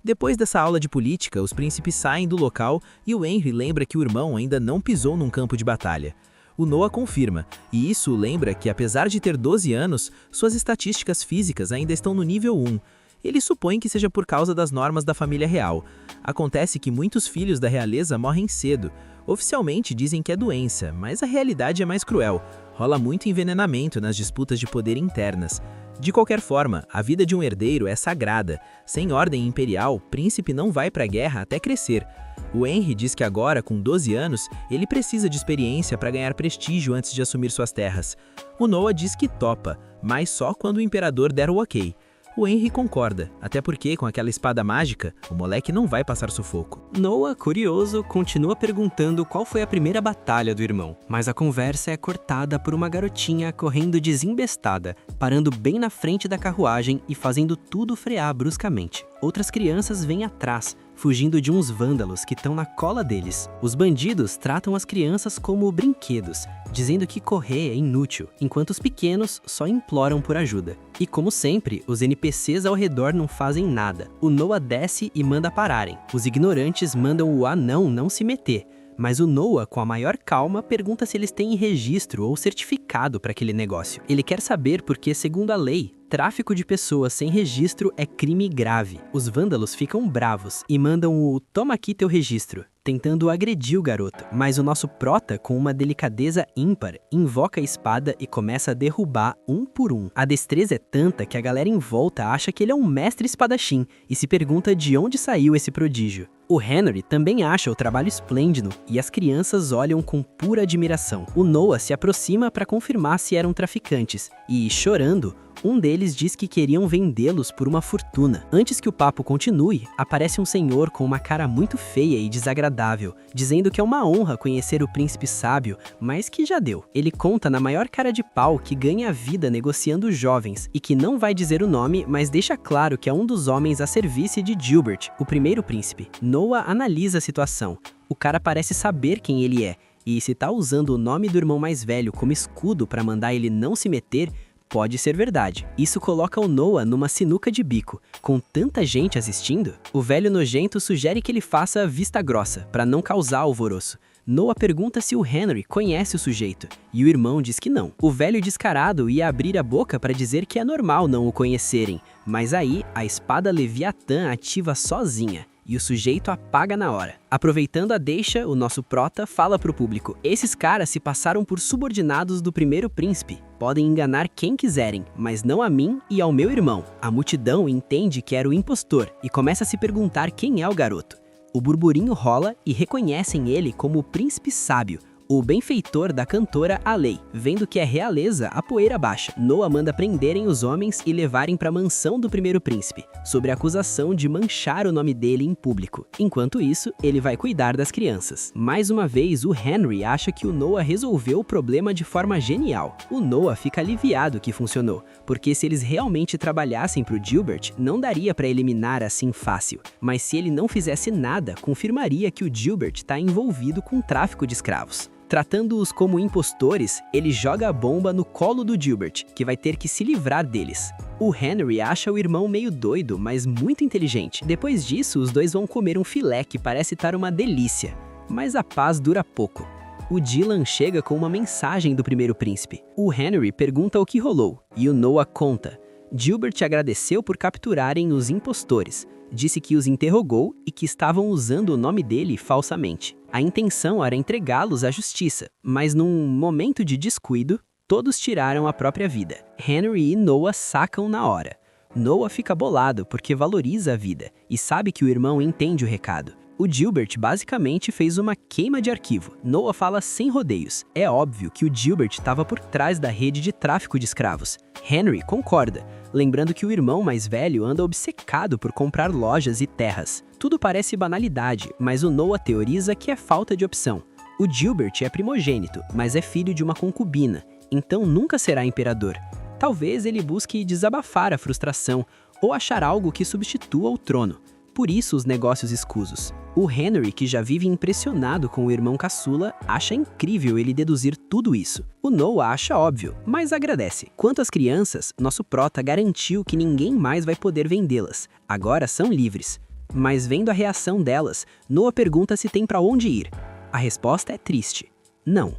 Speaker 2: Depois dessa aula de política, os príncipes saem do local e o Henry lembra que o irmão ainda não pisou num campo de batalha. O Noah confirma, e isso lembra que apesar de ter 12 anos, suas estatísticas físicas ainda estão no nível 1. Ele supõe que seja por causa das normas da família real. Acontece que muitos filhos da realeza morrem cedo. Oficialmente dizem que é doença, mas a realidade é mais cruel. Rola muito envenenamento nas disputas de poder internas. De qualquer forma, a vida de um herdeiro é sagrada. Sem ordem imperial, príncipe não vai para a guerra até crescer. O Henry diz que agora, com 12 anos, ele precisa de experiência para ganhar prestígio antes de assumir suas terras. O Noah diz que topa, mas só quando o imperador der o ok. O Henry concorda, até porque com aquela espada mágica, o moleque não vai passar sufoco.
Speaker 5: Noah, curioso, continua perguntando qual foi a primeira batalha do irmão, mas a conversa é cortada por uma garotinha correndo desembestada, parando bem na frente da carruagem e fazendo tudo frear bruscamente. Outras crianças vêm atrás, fugindo de uns vândalos que estão na cola deles. Os bandidos tratam as crianças como brinquedos, dizendo que correr é inútil, enquanto os pequenos só imploram por ajuda. E como sempre, os NPCs ao redor não fazem nada. O Noah desce e manda pararem. Os ignorantes mandam o anão não se meter. Mas o Noah, com a maior calma, pergunta se eles têm registro ou certificado para aquele negócio. Ele quer saber porque, segundo a lei, tráfico de pessoas sem registro é crime grave. Os vândalos ficam bravos e mandam o "toma aqui teu registro", tentando agredir o garoto. Mas o nosso prota, com uma delicadeza ímpar, invoca a espada e começa a derrubar um por um. A destreza é tanta que a galera em volta acha que ele é um mestre espadachim e se pergunta de onde saiu esse prodígio. O Henry também acha o trabalho esplêndido e as crianças olham com pura admiração. O Noah se aproxima para confirmar se eram traficantes e, chorando, um deles diz que queriam vendê-los por uma fortuna. Antes que o papo continue, aparece um senhor com uma cara muito feia e desagradável, dizendo que é uma honra conhecer o príncipe sábio, mas que já deu. Ele conta na maior cara de pau que ganha a vida negociando jovens e que não vai dizer o nome, mas deixa claro que é um dos homens a serviço de Gilbert, o primeiro príncipe. Noah analisa a situação. O cara parece saber quem ele é, E se tá usando o nome do irmão mais velho como escudo para mandar ele não se meter, pode ser verdade. Isso coloca o Noah numa sinuca de bico. Com tanta gente assistindo, o velho nojento sugere que ele faça vista grossa, para não causar alvoroço. Noah pergunta se o Henry conhece o sujeito, e o irmão diz que não. O velho descarado ia abrir a boca para dizer que é normal não o conhecerem, mas aí a espada Leviatã ativa sozinha, e o sujeito apaga na hora. Aproveitando a deixa, o nosso prota fala pro público: esses caras se passaram por subordinados do primeiro príncipe. Podem enganar quem quiserem, mas não a mim e ao meu irmão. A multidão entende que era o impostor e começa a se perguntar quem é o garoto. O burburinho rola e reconhecem ele como o príncipe sábio, o benfeitor da cantora Alei. Vendo que é realeza, a poeira baixa. Noah manda prenderem os homens e levarem para a mansão do primeiro príncipe, sob a acusação de manchar o nome dele em público. Enquanto isso, ele vai cuidar das crianças. Mais uma vez, o Henry acha que o Noah resolveu o problema de forma genial. O Noah fica aliviado que funcionou, porque se eles realmente trabalhassem para o Gilbert, não daria para eliminar assim fácil. Mas se ele não fizesse nada, confirmaria que o Gilbert está envolvido com tráfico de escravos. Tratando-os como impostores, ele joga a bomba no colo do Gilbert, que vai ter que se livrar deles. O Henry acha o irmão meio doido, mas muito inteligente. Depois disso, os dois vão comer um filé que parece estar uma delícia. Mas a paz dura pouco. O Dylan chega com uma mensagem do primeiro príncipe. O Henry pergunta o que rolou, e o Noah conta. Gilbert agradeceu por capturarem os impostores. Disse que os interrogou e que estavam usando o nome dele falsamente. A intenção era entregá-los à justiça, mas num momento de descuido, todos tiraram a própria vida. Henry e Noah sacam na hora. Noah fica bolado porque valoriza a vida e sabe que o irmão entende o recado. O Gilbert basicamente fez uma queima de arquivo. Noah fala sem rodeios. É óbvio que o Gilbert estava por trás da rede de tráfico de escravos. Henry concorda, lembrando que o irmão mais velho anda obcecado por comprar lojas e terras. Tudo parece banalidade, mas o Noah teoriza que é falta de opção. O Gilbert é primogênito, mas é filho de uma concubina, então nunca será imperador. Talvez ele busque desabafar a frustração ou achar algo que substitua o trono. Por isso os negócios escusos. O Henry, que já vive impressionado com o irmão caçula, acha incrível ele deduzir tudo isso. O Noah acha óbvio, mas agradece. Quanto às crianças, nosso prota garantiu que ninguém mais vai poder vendê-las. Agora são livres. Mas vendo a reação delas, Noah pergunta se tem para onde ir. A resposta é triste. Não.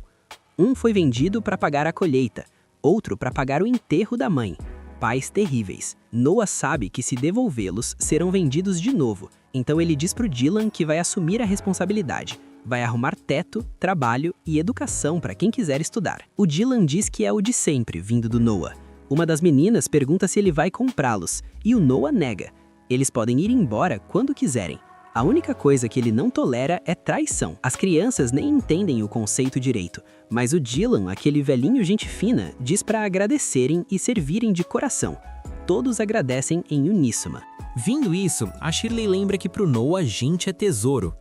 Speaker 5: Um foi vendido para pagar a colheita, outro para pagar o enterro da mãe. Pais terríveis. Noah sabe que se devolvê-los, serão vendidos de novo, então ele diz pro Dylan que vai assumir a responsabilidade. Vai arrumar teto, trabalho e educação para quem quiser estudar. O Dylan diz que é o de sempre, vindo do Noah. Uma das meninas pergunta se ele vai comprá-los, e o Noah nega. Eles podem ir embora quando quiserem. A única coisa que ele não tolera é traição. As crianças nem entendem o conceito direito, mas o Dylan, aquele velhinho gente fina, diz para agradecerem e servirem de coração. Todos agradecem em uníssono.
Speaker 2: Vindo isso, a Shirley lembra que pro Noah gente é tesouro.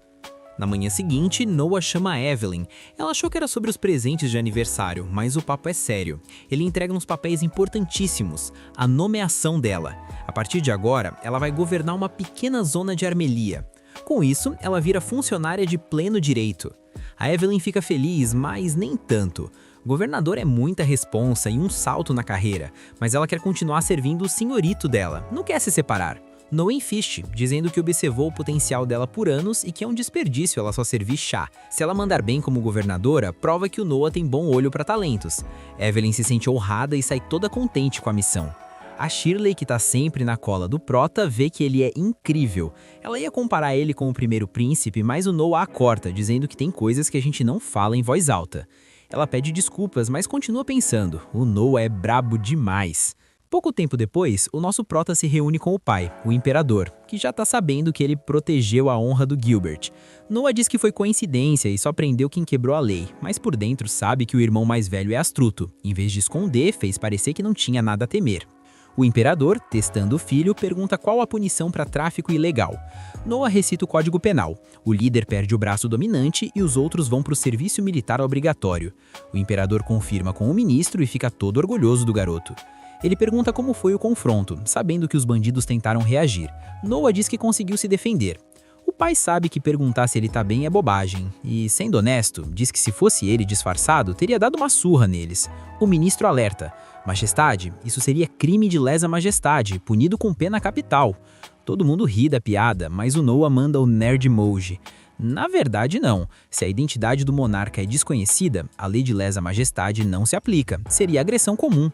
Speaker 2: Na manhã seguinte, Noah chama a Evelyn. Ela achou que era sobre os presentes de aniversário, mas o papo é sério. Ele entrega uns papéis importantíssimos, a nomeação dela. A partir de agora, ela vai governar uma pequena zona de Armelia. Com isso, ela vira funcionária de pleno direito. A Evelyn fica feliz, mas nem tanto. O governador é muita responsa e um salto na carreira, mas ela quer continuar servindo o senhorito dela, não quer se separar. Noah insiste, dizendo que observou o potencial dela por anos e que é um desperdício ela só servir chá. Se ela mandar bem como governadora, prova que o Noah tem bom olho para talentos. Evelyn se sente honrada e sai toda contente com a missão. A Shirley, que tá sempre na cola do prota, vê que ele é incrível. Ela ia comparar ele com o primeiro príncipe, mas o Noah a corta, dizendo que tem coisas que a gente não fala em voz alta. Ela pede desculpas, mas continua pensando, o Noah é brabo demais. Pouco tempo depois, o nosso prota se reúne com o pai, o imperador, que já tá sabendo que ele protegeu a honra do Gilbert. Noah diz que foi coincidência e só prendeu quem quebrou a lei, mas por dentro sabe que o irmão mais velho é astuto. Em vez de esconder, fez parecer que não tinha nada a temer. O imperador, testando o filho, pergunta qual a punição para tráfico ilegal. Noah recita o Código Penal. O líder perde o braço dominante e os outros vão para o serviço militar obrigatório. O imperador confirma com o ministro e fica todo orgulhoso do garoto. Ele pergunta como foi o confronto, sabendo que os bandidos tentaram reagir. Noah diz que conseguiu se defender. O
Speaker 4: pai sabe que perguntar se ele tá bem é bobagem, e, sendo honesto, diz que se fosse ele disfarçado, teria dado uma surra neles. O ministro alerta: Majestade, isso seria crime de lesa majestade, punido com pena capital. Todo mundo ri da piada, mas o Noah manda o nerd emoji. Na verdade, não. Se a identidade do monarca é desconhecida, a lei de lesa majestade não se aplica. Seria agressão comum.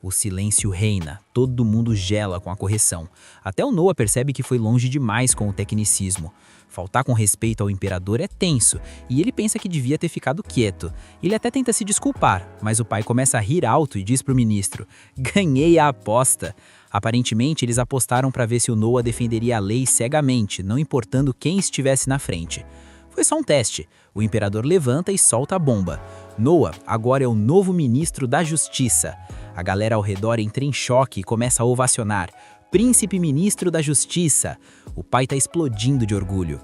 Speaker 4: O silêncio reina, todo mundo gela com a correção. Até o Noah percebe que foi longe demais com o tecnicismo. Faltar com respeito ao imperador é tenso, e ele pensa que devia ter ficado quieto. Ele até tenta se desculpar, mas o pai começa a rir alto e diz pro ministro: ganhei a aposta. Aparentemente, eles apostaram para ver se o Noah defenderia a lei cegamente, não importando quem estivesse na frente. Foi só um teste. O imperador levanta e solta a bomba. Noah agora é o novo ministro da Justiça. A galera ao redor entra em choque e começa a ovacionar. Príncipe Ministro da Justiça. O pai tá explodindo de orgulho.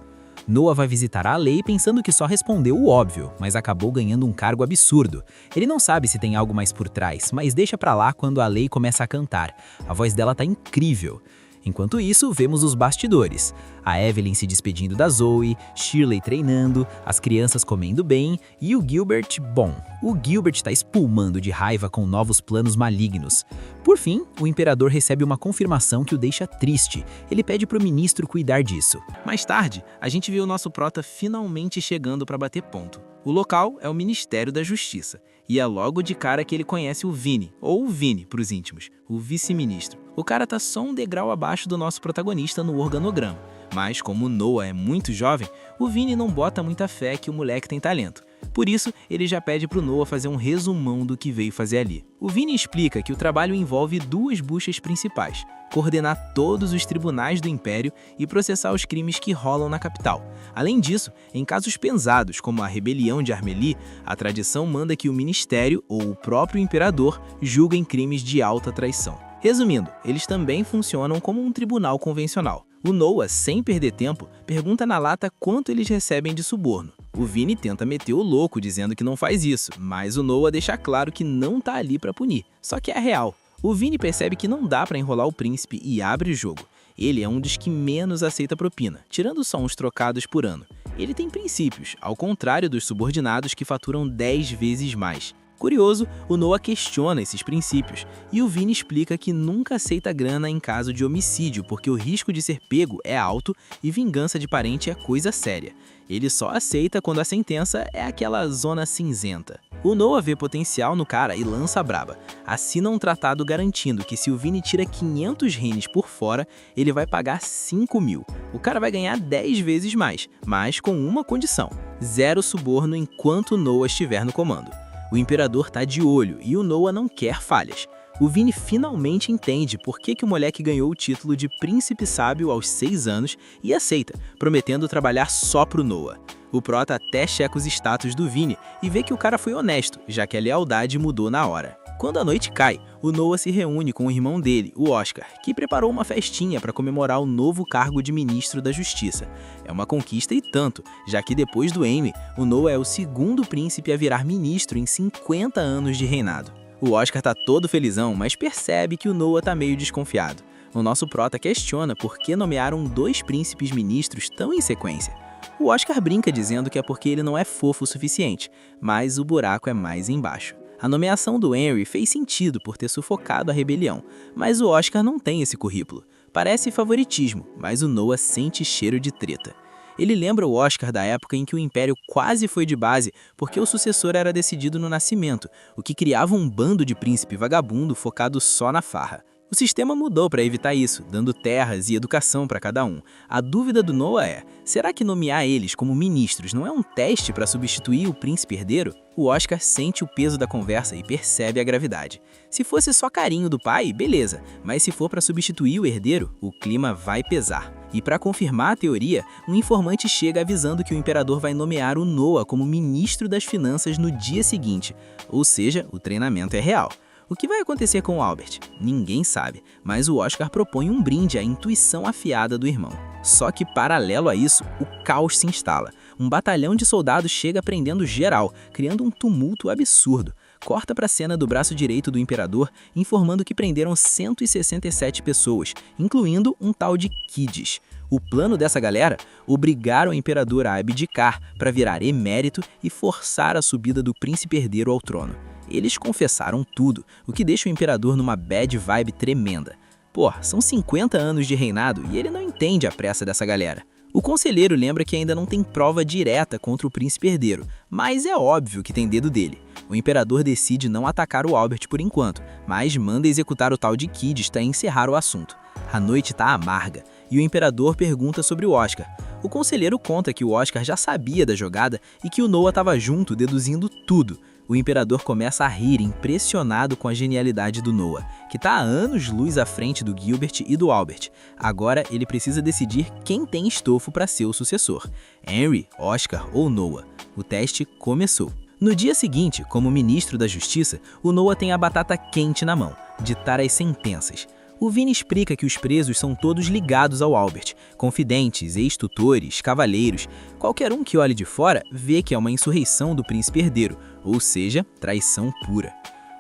Speaker 4: Noah vai visitar a lei pensando que só respondeu o óbvio, mas acabou ganhando um cargo absurdo. Ele não sabe se tem algo mais por trás, mas deixa pra lá quando a lei começa a cantar. A voz dela tá incrível. Enquanto isso, vemos os bastidores. A Evelyn se despedindo da Zoe, Shirley treinando, as crianças comendo bem e o Gilbert, bom, o Gilbert está espumando de raiva com novos planos malignos. Por fim, o imperador recebe uma confirmação que o deixa triste. Ele pede pro ministro cuidar disso.
Speaker 1: Mais tarde, a gente vê o nosso prota finalmente chegando para bater ponto. O local é o Ministério da Justiça, e é logo de cara que ele conhece o Vini, ou o Vini para os íntimos, o vice-ministro. O cara tá só um degrau abaixo do nosso protagonista no organograma, mas como o Noah é muito jovem, o Vini não bota muita fé que o moleque tem talento. Por isso, ele já pede pro Noah fazer um resumão do que veio fazer ali. O Vini explica que o trabalho envolve duas buchas principais: coordenar todos os tribunais do Império e processar os crimes que rolam na capital. Além disso, em casos pesados como a rebelião de Armeli, a tradição manda que o ministério ou o próprio imperador julguem crimes de alta traição. Resumindo, eles também funcionam como um tribunal convencional. O Noah, sem perder tempo, pergunta na lata quanto eles recebem de suborno. O Vini tenta meter o louco dizendo que não faz isso, mas o Noah deixa claro que não tá ali pra punir, só que é real. O Vini percebe que não dá pra enrolar o príncipe e abre o jogo. Ele é um dos que menos aceita propina, tirando só uns trocados por ano. Ele tem princípios, ao contrário dos subordinados que faturam 10 vezes mais. Curioso, o Noah questiona esses princípios, e o Vini explica que nunca aceita grana em caso de homicídio porque o risco de ser pego é alto e vingança de parente é coisa séria. Ele só aceita quando a sentença é aquela zona cinzenta. O Noah vê potencial no cara e lança a braba. Assina um tratado garantindo que se o Vini tira 500 renes por fora, ele vai pagar 5 mil. O cara vai ganhar 10 vezes mais, mas com uma condição: 0 suborno enquanto o Noah estiver no comando. O imperador tá de olho e o Noah não quer falhas. O Vini finalmente entende por que o moleque ganhou o título de príncipe sábio aos 6 anos e aceita, prometendo trabalhar só pro Noah. O prota até checa os status do Vini e vê que o cara foi honesto, já que a lealdade mudou na hora. Quando a noite cai, o Noah se reúne com o irmão dele, o Oscar, que preparou uma festinha para comemorar o novo cargo de ministro da Justiça. É uma conquista e tanto, já que depois do Aimee, o Noah é o segundo príncipe a virar ministro em 50 anos de reinado. O Oscar tá todo felizão, mas percebe que o Noah tá meio desconfiado. O nosso prota questiona por que nomearam 2 príncipes ministros tão em sequência. O Oscar brinca dizendo que é porque ele não é fofo o suficiente, mas o buraco é mais embaixo. A nomeação do Henry fez sentido por ter sufocado a rebelião, mas o Oscar não tem esse currículo. Parece favoritismo, mas o Noah sente cheiro de treta. Ele lembra o Oscar da época em que o Império quase foi de base porque o sucessor era decidido no nascimento, o que criava um bando de príncipe vagabundo focado só na farra. O sistema mudou para evitar isso, dando terras e educação para cada um. A dúvida do Noah é: será que nomear eles como ministros não é um teste para substituir o príncipe herdeiro? O Oscar sente o peso da conversa e percebe a gravidade. Se fosse só carinho do pai, beleza, mas se for para substituir o herdeiro, o clima vai pesar. E para confirmar a teoria, um informante chega avisando que o imperador vai nomear o Noah como ministro das finanças no dia seguinte, ou seja, o treinamento é real. O que vai acontecer com o Albert? Ninguém sabe, mas o Oscar propõe um brinde à intuição afiada do irmão. Só que, paralelo a isso, o caos se instala. Um batalhão de soldados chega prendendo geral, criando um tumulto absurdo. Corta para a cena do braço direito do imperador, informando que prenderam 167 pessoas, incluindo um tal de Kids.
Speaker 4: O plano dessa galera? Obrigar o imperador a abdicar para virar emérito e forçar a subida do príncipe herdeiro ao trono. Eles confessaram tudo, o que deixa o imperador numa bad vibe tremenda. Pô, são 50 anos de reinado e ele não entende a pressa dessa galera. O conselheiro lembra que ainda não tem prova direta contra o príncipe herdeiro, mas é óbvio que tem dedo dele. O imperador decide não atacar o Albert por enquanto, mas manda executar o tal de Kidis para encerrar o assunto. A noite tá amarga e o imperador pergunta sobre o Oscar. O conselheiro conta que o Oscar já sabia da jogada e que o Noah estava junto, deduzindo tudo. O imperador começa a rir, impressionado com a genialidade do Noah, que está há anos-luz à frente do Gilbert e do Albert. Agora ele precisa decidir quem tem estofo para ser o sucessor: Henry, Oscar ou Noah. O teste começou. No dia seguinte, como ministro da Justiça, o Noah tem a batata quente na mão: ditar as sentenças. O Vini explica que os presos são todos ligados ao Albert, confidentes, ex-tutores, cavaleiros. Qualquer um que olhe de fora vê que é uma insurreição do príncipe herdeiro, ou seja, traição pura.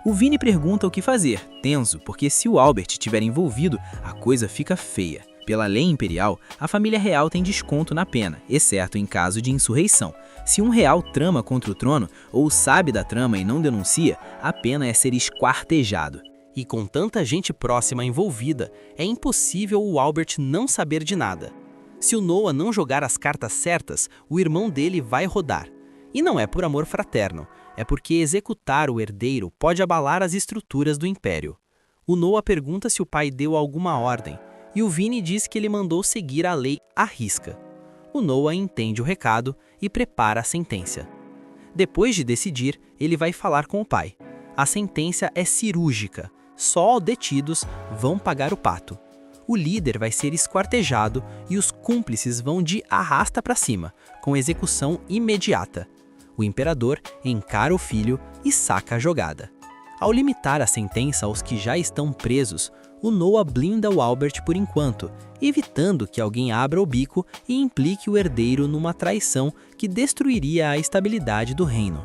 Speaker 4: O Vini pergunta o que fazer, tenso, porque se o Albert estiver envolvido, a coisa fica feia. Pela lei imperial, a família real tem desconto na pena, exceto em caso de insurreição. Se um real trama contra o trono, ou sabe da trama e não denuncia, a pena é ser esquartejado.
Speaker 2: E com tanta gente próxima envolvida, é impossível o Albert não saber de nada. Se o Noah não jogar as cartas certas, o irmão dele vai rodar. E não é por amor fraterno, é porque executar o herdeiro pode abalar as estruturas do império. O Noah pergunta se o pai deu alguma ordem, e o Vini diz que ele mandou seguir a lei à risca. O Noah entende o recado e prepara a sentença. Depois de decidir, ele vai falar com o pai. A sentença é cirúrgica. Só detidos vão pagar o pato. O líder vai ser esquartejado e os cúmplices vão de arrasta para cima, com execução imediata. O imperador encara o filho e saca a jogada. Ao limitar a sentença aos que já estão presos, o Noah blinda o Albert por enquanto, evitando que alguém abra o bico e implique o herdeiro numa traição que destruiria a estabilidade do reino.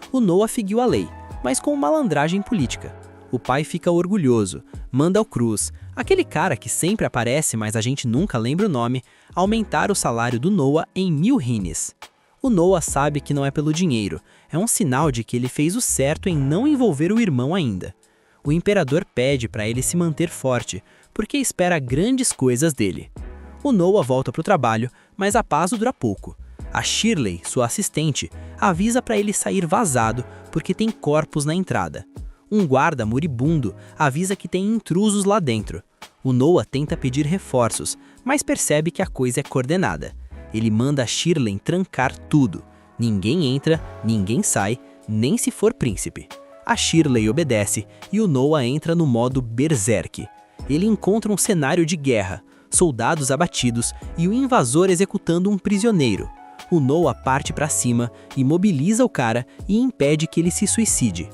Speaker 2: O Noah seguiu a lei, mas com malandragem política. O pai fica orgulhoso, manda ao Cruz, aquele cara que sempre aparece mas a gente nunca lembra o nome, aumentar o salário do Noah em 1000 rines. O Noah sabe que não é pelo dinheiro, é um sinal de que ele fez o certo em não envolver o irmão ainda. O imperador pede para ele se manter forte, porque espera grandes coisas dele. O Noah volta para o trabalho, mas a paz dura pouco. A Shirley, sua assistente, avisa para ele sair vazado porque tem corpos na entrada. Um guarda moribundo avisa que tem intrusos lá dentro. O Noah tenta pedir reforços, mas percebe que a coisa é coordenada. Ele manda a Shirley trancar tudo. Ninguém entra, ninguém sai, nem se for príncipe. A Shirley obedece e o Noah entra no modo berserk. Ele encontra um cenário de guerra, soldados abatidos e o invasor executando um prisioneiro. O Noah parte para cima, imobiliza o cara e impede que ele se suicide.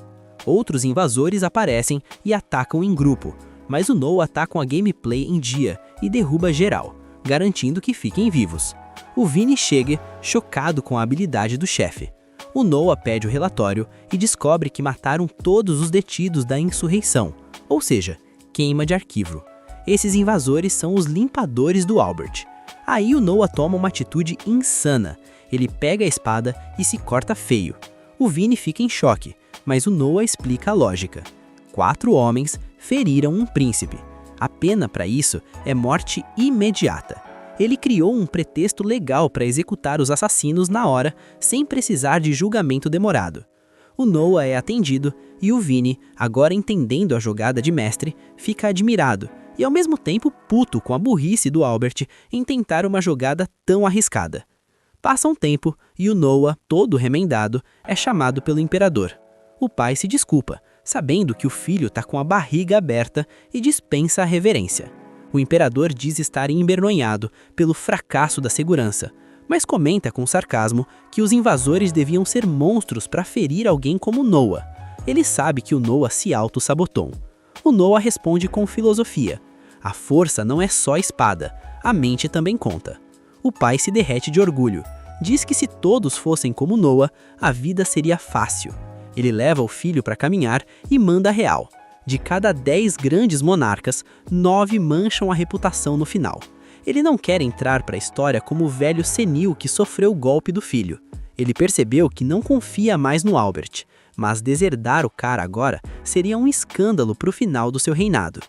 Speaker 2: Outros invasores aparecem e atacam em grupo, mas o Noah tá com a gameplay em dia e derruba geral, garantindo que fiquem vivos. O Vini chega, chocado com a habilidade do chefe. O Noah pede o relatório e descobre que mataram todos os detidos da insurreição, ou seja, queima de arquivo. Esses invasores são os limpadores do Albert. Aí o Noah toma uma atitude insana. Ele pega a espada e se corta feio. O Vini fica em choque, mas o Noah explica a lógica. 4 homens feriram um príncipe. A pena para isso é morte imediata. Ele criou um pretexto legal para executar os assassinos na hora, sem precisar de julgamento demorado. O Noah é atendido e o Vini, agora entendendo a jogada de mestre, fica admirado e ao mesmo tempo puto com a burrice do Albert em tentar uma jogada tão arriscada. Passa um tempo e o Noah, todo remendado, é chamado pelo imperador. O pai se desculpa, sabendo que o filho está com a barriga aberta e dispensa a reverência. O imperador diz estar envergonhado pelo fracasso da segurança, mas comenta com sarcasmo que os invasores deviam ser monstros para ferir alguém como Noah. Ele sabe que o Noah se auto-sabotou. O Noah responde com filosofia. A força não é só espada, a mente também conta. O pai se derrete de orgulho. Diz que se todos fossem como Noah, a vida seria fácil. Ele leva o filho para caminhar e manda a real. De cada 10 grandes monarcas, 9 mancham a reputação no final.
Speaker 5: Ele não quer entrar para a história como o velho senil que sofreu o golpe do filho. Ele percebeu que não confia mais no Albert, mas deserdar o cara agora seria um escândalo para o final do seu reinado.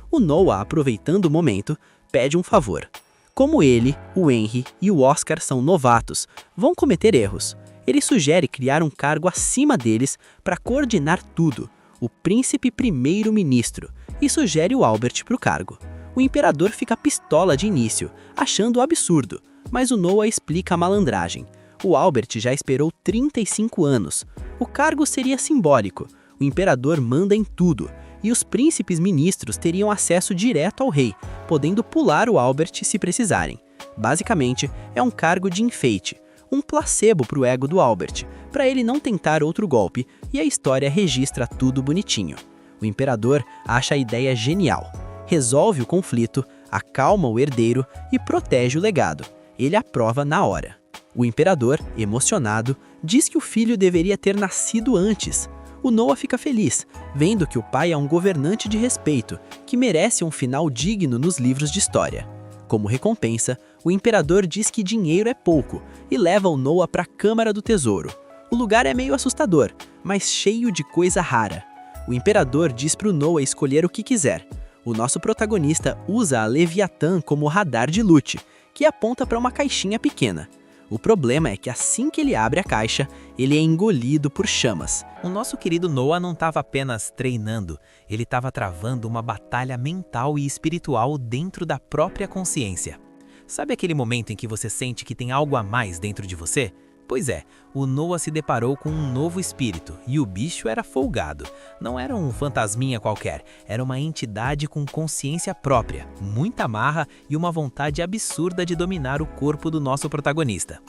Speaker 5: O Noah, aproveitando o momento, pede um favor. Como ele, o Henry e o Oscar são novatos, vão cometer erros. Ele sugere criar um cargo acima deles para coordenar tudo, o príncipe primeiro-ministro, e sugere o Albert para o cargo. O imperador fica pistola de início, achando absurdo, mas o Noah explica a malandragem. O Albert já esperou 35 anos. O cargo seria simbólico. O imperador manda em tudo, e os príncipes ministros teriam acesso direto ao rei, podendo pular o Albert se precisarem. Basicamente, é um cargo de enfeite, um placebo para o ego do Albert, para ele não tentar outro golpe, e a história registra tudo bonitinho. O imperador acha a ideia genial. Resolve o conflito, acalma o herdeiro e protege o legado. Ele aprova na hora. O imperador, emocionado, diz que o filho deveria ter nascido antes. O Noah fica feliz, vendo que o pai é um governante de respeito, que merece um final digno nos livros de história. Como recompensa, o imperador diz que dinheiro é pouco e leva o Noah para a Câmara do Tesouro. O lugar é meio assustador, mas cheio de coisa rara. O imperador diz para o Noah escolher o que quiser. O nosso protagonista usa a Leviatã como radar de loot, que aponta para uma caixinha pequena. O problema é que assim que ele abre a caixa, ele é engolido por chamas.
Speaker 2: O nosso querido Noah não estava apenas treinando, ele estava travando uma batalha mental e espiritual dentro da própria consciência. Sabe aquele momento em que você sente que tem algo a mais dentro de você? Pois é, o Noah se deparou com um novo espírito e o bicho era folgado. Não era um fantasminha qualquer, era uma entidade com consciência própria, muita marra e uma vontade absurda de dominar o corpo do nosso protagonista.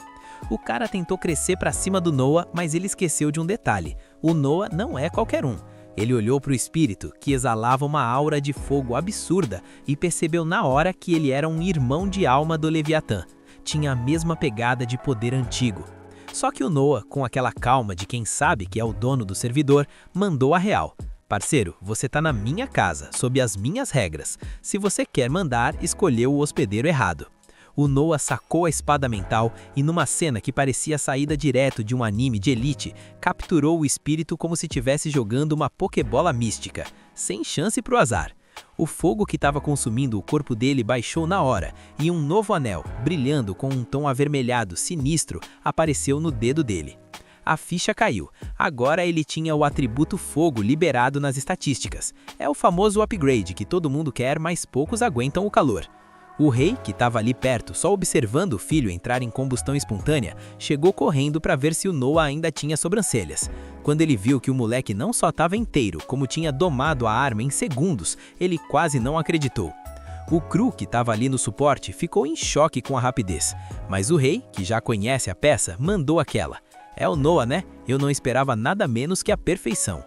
Speaker 2: O cara tentou crescer para cima do Noah, mas ele esqueceu de um detalhe: o Noah não é qualquer um. Ele olhou para o espírito, que exalava uma aura de fogo absurda, e percebeu na hora que ele era um irmão de alma do Leviatã. Tinha a mesma pegada de poder antigo. Só que o Noah, com aquela calma de quem sabe que é o dono do servidor, mandou a real. Parceiro, você tá na minha casa, sob as minhas regras. Se você quer mandar, escolheu o hospedeiro errado. O Noah sacou a espada mental e, numa cena que parecia saída direto de um anime de elite, capturou o espírito como se estivesse jogando uma pokebola mística, sem chance pro azar. O fogo que estava consumindo o corpo dele baixou na hora, e um novo anel, brilhando com um tom avermelhado sinistro, apareceu no dedo dele. A ficha caiu. Agora ele tinha o atributo fogo liberado nas estatísticas. É o famoso upgrade que todo mundo quer, mas poucos aguentam o calor. O rei, que estava ali perto, só observando o filho entrar em combustão espontânea, chegou correndo para ver se o Noah ainda tinha sobrancelhas. Quando ele viu que o moleque não só estava inteiro, como tinha domado a arma em segundos, ele quase não acreditou. O Cru, que estava ali no suporte, ficou em choque com a rapidez. Mas o rei, que já conhece a peça, mandou aquela. É o Noah, né? Eu não esperava nada menos que a perfeição.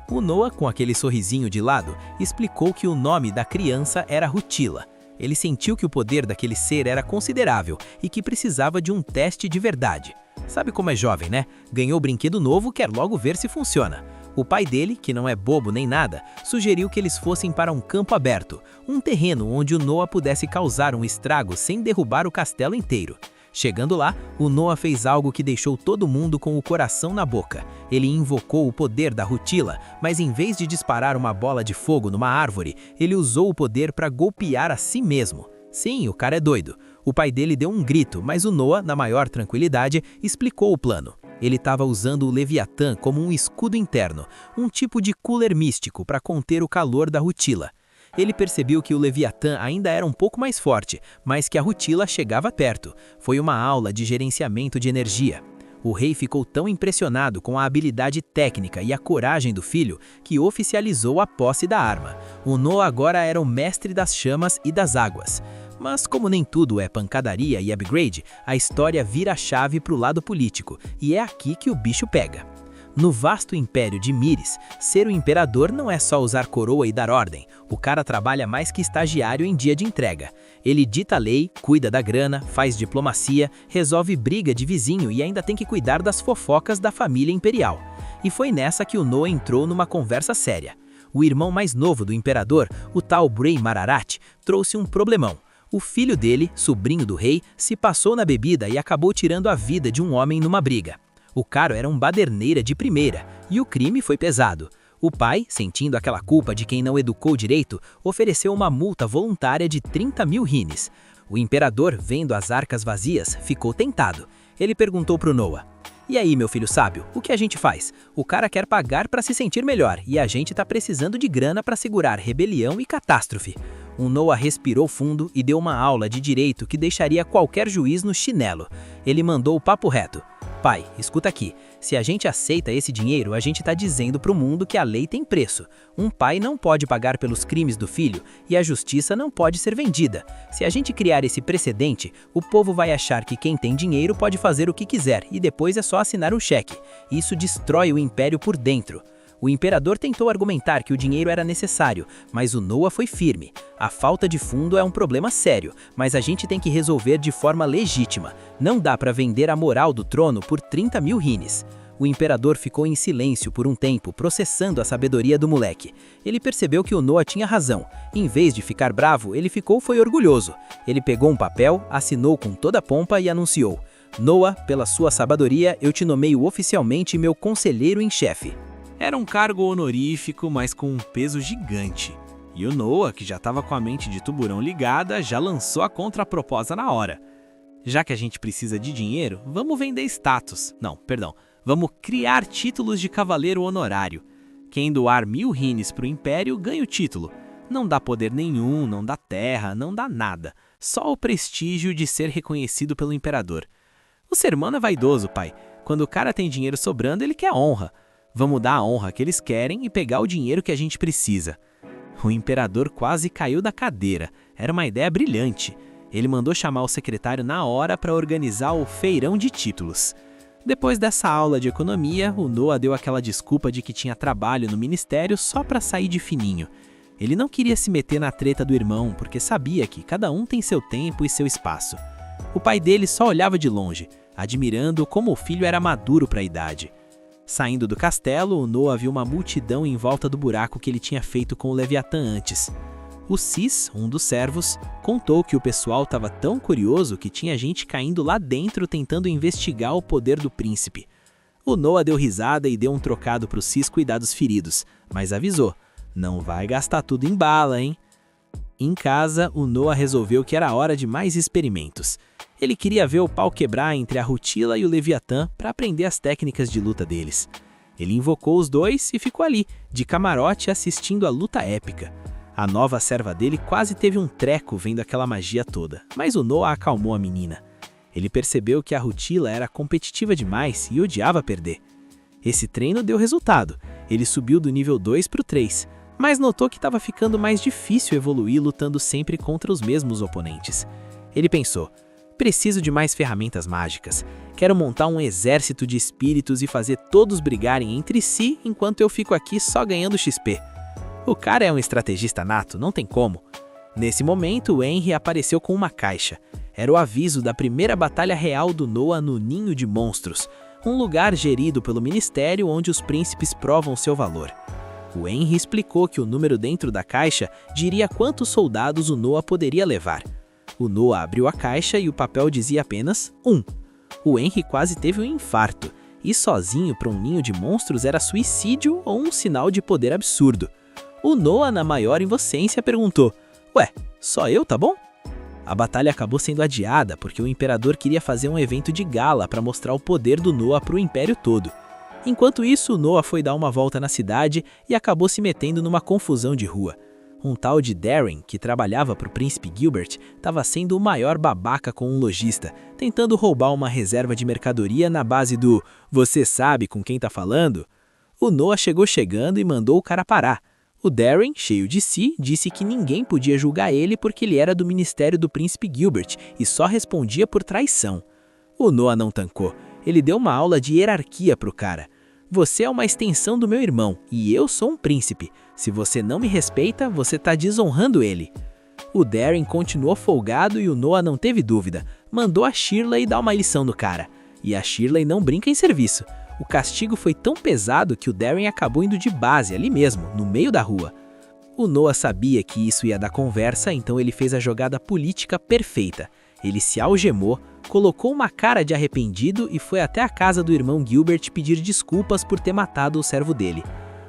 Speaker 2: O Noah, com aquele sorrisinho de lado, explicou que o nome da criança era Rutila. Ele sentiu que o poder daquele ser era considerável e que precisava de um teste de verdade. Sabe como é jovem, né? Ganhou brinquedo novo, quer logo ver se funciona. O pai dele, que não é bobo nem nada, sugeriu que eles fossem para um campo aberto, um terreno onde o Noah pudesse causar um estrago sem derrubar o castelo inteiro. Chegando lá, o Noah fez algo que deixou todo mundo com o coração na boca. Ele invocou o poder da Rutila, mas em vez de disparar uma bola de fogo numa árvore, ele usou o poder para golpear a si mesmo. Sim, o cara é doido. O pai dele deu um grito, mas o Noah, na maior tranquilidade, explicou o plano. Ele estava usando o Leviatã como um escudo interno, um tipo de cooler místico para conter o calor da Rutila. Ele percebeu que o Leviatã ainda era um pouco mais forte, mas que a Rutila chegava perto. Foi uma aula de gerenciamento de energia. O rei ficou tão impressionado com a habilidade técnica e a coragem do filho que oficializou a posse da arma. O Noah agora era o mestre das chamas e das águas. Mas como nem tudo é pancadaria e upgrade, a história vira a chave para o lado político, e é aqui que o bicho pega. No vasto império de Myris, ser o imperador não é só usar coroa e dar ordem. O cara trabalha mais que estagiário em dia de entrega. Ele dita a lei, cuida da grana, faz diplomacia, resolve briga de vizinho e ainda tem que cuidar das fofocas da família imperial. E foi nessa que o Noah entrou numa conversa séria. O irmão mais novo do imperador, o tal Bray Mararat, trouxe um problemão.
Speaker 4: O filho dele, sobrinho do rei, se passou na bebida e acabou tirando a vida de um homem numa briga. O cara era um baderneira de primeira, e o crime foi pesado. O pai, sentindo aquela culpa de quem não educou direito, ofereceu uma multa voluntária de 30 mil rines. O imperador, vendo as arcas vazias, ficou tentado. Ele perguntou para o Noah: "E aí, meu filho sábio, o que a gente faz? O cara quer pagar para se sentir melhor, e a gente tá precisando de grana para segurar rebelião e catástrofe." O Noah respirou fundo e deu uma aula de direito que deixaria qualquer juiz no chinelo. Ele mandou o papo reto: "Pai, escuta aqui. Se a gente aceita esse dinheiro, a gente está dizendo para o mundo que a lei tem preço. Um pai não pode pagar pelos crimes do filho e a justiça não pode ser vendida. Se a gente criar esse precedente, o povo vai achar que quem tem dinheiro pode fazer o que quiser e depois é só assinar um cheque. Isso destrói o império por dentro." O imperador tentou argumentar que o dinheiro era necessário, mas o Noah foi firme. A falta de fundo é um problema sério, mas a gente tem que resolver de forma legítima. Não dá para vender a moral do trono por 30 mil rines. O imperador ficou em silêncio por um tempo, processando a sabedoria do moleque. Ele percebeu que o Noah tinha razão. Em vez de ficar bravo, ele foi orgulhoso. Ele pegou um papel, assinou com toda a pompa e anunciou: "Noah, pela sua sabedoria, eu te nomeio oficialmente meu conselheiro em chefe."
Speaker 3: Era um cargo honorífico, mas com um peso gigante. E o Noah, que já estava com a mente de tubarão ligada, já lançou a contraproposta na hora. Já que a gente precisa de dinheiro, vamos vender status. Não, perdão. Vamos criar títulos de cavaleiro honorário. Quem doar 1000 rines para o Império ganha o título. Não dá poder nenhum, não dá terra, não dá nada. Só o prestígio de ser reconhecido pelo Imperador. O ser humano é vaidoso, pai. Quando o cara tem dinheiro sobrando, ele quer honra. Vamos dar a honra que eles querem e pegar o dinheiro que a gente precisa. O imperador quase caiu da cadeira. Era uma ideia brilhante. Ele mandou chamar o secretário na hora para organizar o feirão de títulos. Depois dessa aula de economia, o Noah deu aquela desculpa de que tinha trabalho no ministério só para sair de fininho. Ele não queria se meter na treta do irmão, porque sabia que cada um tem seu tempo e seu espaço. O pai dele só olhava de longe, admirando como o filho era maduro para a idade. Saindo do castelo, o Noah viu uma multidão em volta do buraco que ele tinha feito com o Leviatã antes. O Cis, um dos servos, contou que o pessoal estava tão curioso que tinha gente caindo lá dentro tentando investigar o poder do príncipe. O Noah deu risada e deu um trocado para o Cis cuidar dos feridos, mas avisou: "Não vai gastar tudo em bala, hein?" Em casa, o Noah resolveu que era hora de mais experimentos. Ele queria ver o pau quebrar entre a Rutila e o Leviatã para aprender as técnicas de luta deles. Ele invocou os dois e ficou ali, de camarote, assistindo a luta épica. A nova serva dele quase teve um treco vendo aquela magia toda, mas o Noah acalmou a menina. Ele percebeu que a Rutila era competitiva demais e odiava perder. Esse treino deu resultado. Ele subiu do nível 2 para o 3, mas notou que estava ficando mais difícil evoluir lutando sempre contra os mesmos oponentes. Ele pensou: "Preciso de mais ferramentas mágicas. Quero montar um exército de espíritos e fazer todos brigarem entre si enquanto eu fico aqui só ganhando XP." O cara é um estrategista nato, não tem como. Nesse momento, o Henry apareceu com uma caixa. Era o aviso da primeira batalha real do Noah no Ninho de Monstros, um lugar gerido pelo Ministério onde os príncipes provam seu valor. O Henry explicou que o número dentro da caixa diria quantos soldados o Noah poderia levar. O Noah abriu a caixa e o papel dizia apenas 1. O Henry quase teve um infarto. Ir sozinho para um ninho de monstros era suicídio ou um sinal de poder absurdo. O Noah, na maior inocência, perguntou: "Ué, só eu, tá bom?" A batalha acabou sendo adiada porque o imperador queria fazer um evento de gala para mostrar o poder do Noah para o império todo. Enquanto isso, o Noah foi dar uma volta na cidade e acabou se metendo numa confusão de rua. Um tal de Darren, que trabalhava para o príncipe Gilbert, estava sendo o maior babaca com um lojista, tentando roubar uma reserva de mercadoria na base do "você sabe com quem tá falando?" O Noah chegou chegando e mandou o cara parar. O Darren, cheio de si, disse que ninguém podia julgar ele porque ele era do ministério do príncipe Gilbert e só respondia por traição. O Noah não tancou. Ele deu uma aula de hierarquia pro cara. "Você é uma extensão do meu irmão e eu sou um príncipe. Se você não me respeita, você tá desonrando ele." O Darren continuou folgado e o Noah não teve dúvida. Mandou a Shirley dar uma lição no cara. E a Shirley não brinca em serviço. O castigo foi tão pesado que o Darren acabou indo de base ali mesmo, no meio da rua.
Speaker 2: O Noah sabia que isso ia dar conversa, então ele fez a jogada política perfeita. Ele se algemou, colocou uma cara de arrependido e foi até a casa do irmão Gilbert pedir desculpas por ter matado o servo dele.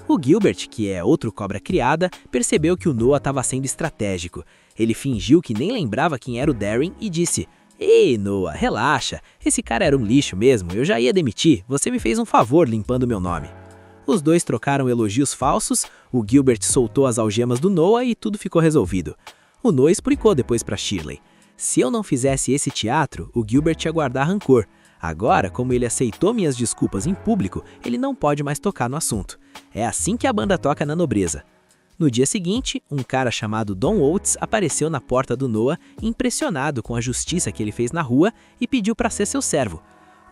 Speaker 2: O Gilbert, que é outro cobra criada, percebeu que o Noah estava sendo estratégico. Ele fingiu que nem lembrava quem era o Darren e disse: "Ei, Noah, relaxa, esse cara era um lixo mesmo, eu já ia demitir, você me fez um favor limpando meu nome." Os dois trocaram elogios falsos, o Gilbert soltou as algemas do Noah e tudo ficou resolvido. O Noah explicou depois para Shirley: "Se eu não fizesse esse teatro, o Gilbert ia guardar rancor. Agora, como ele aceitou minhas desculpas em público, ele não pode mais tocar no assunto. É assim que a banda toca na nobreza." No dia seguinte, um cara chamado Don Oates apareceu na porta do Noah, impressionado com a justiça que ele fez na rua, e pediu para ser seu servo.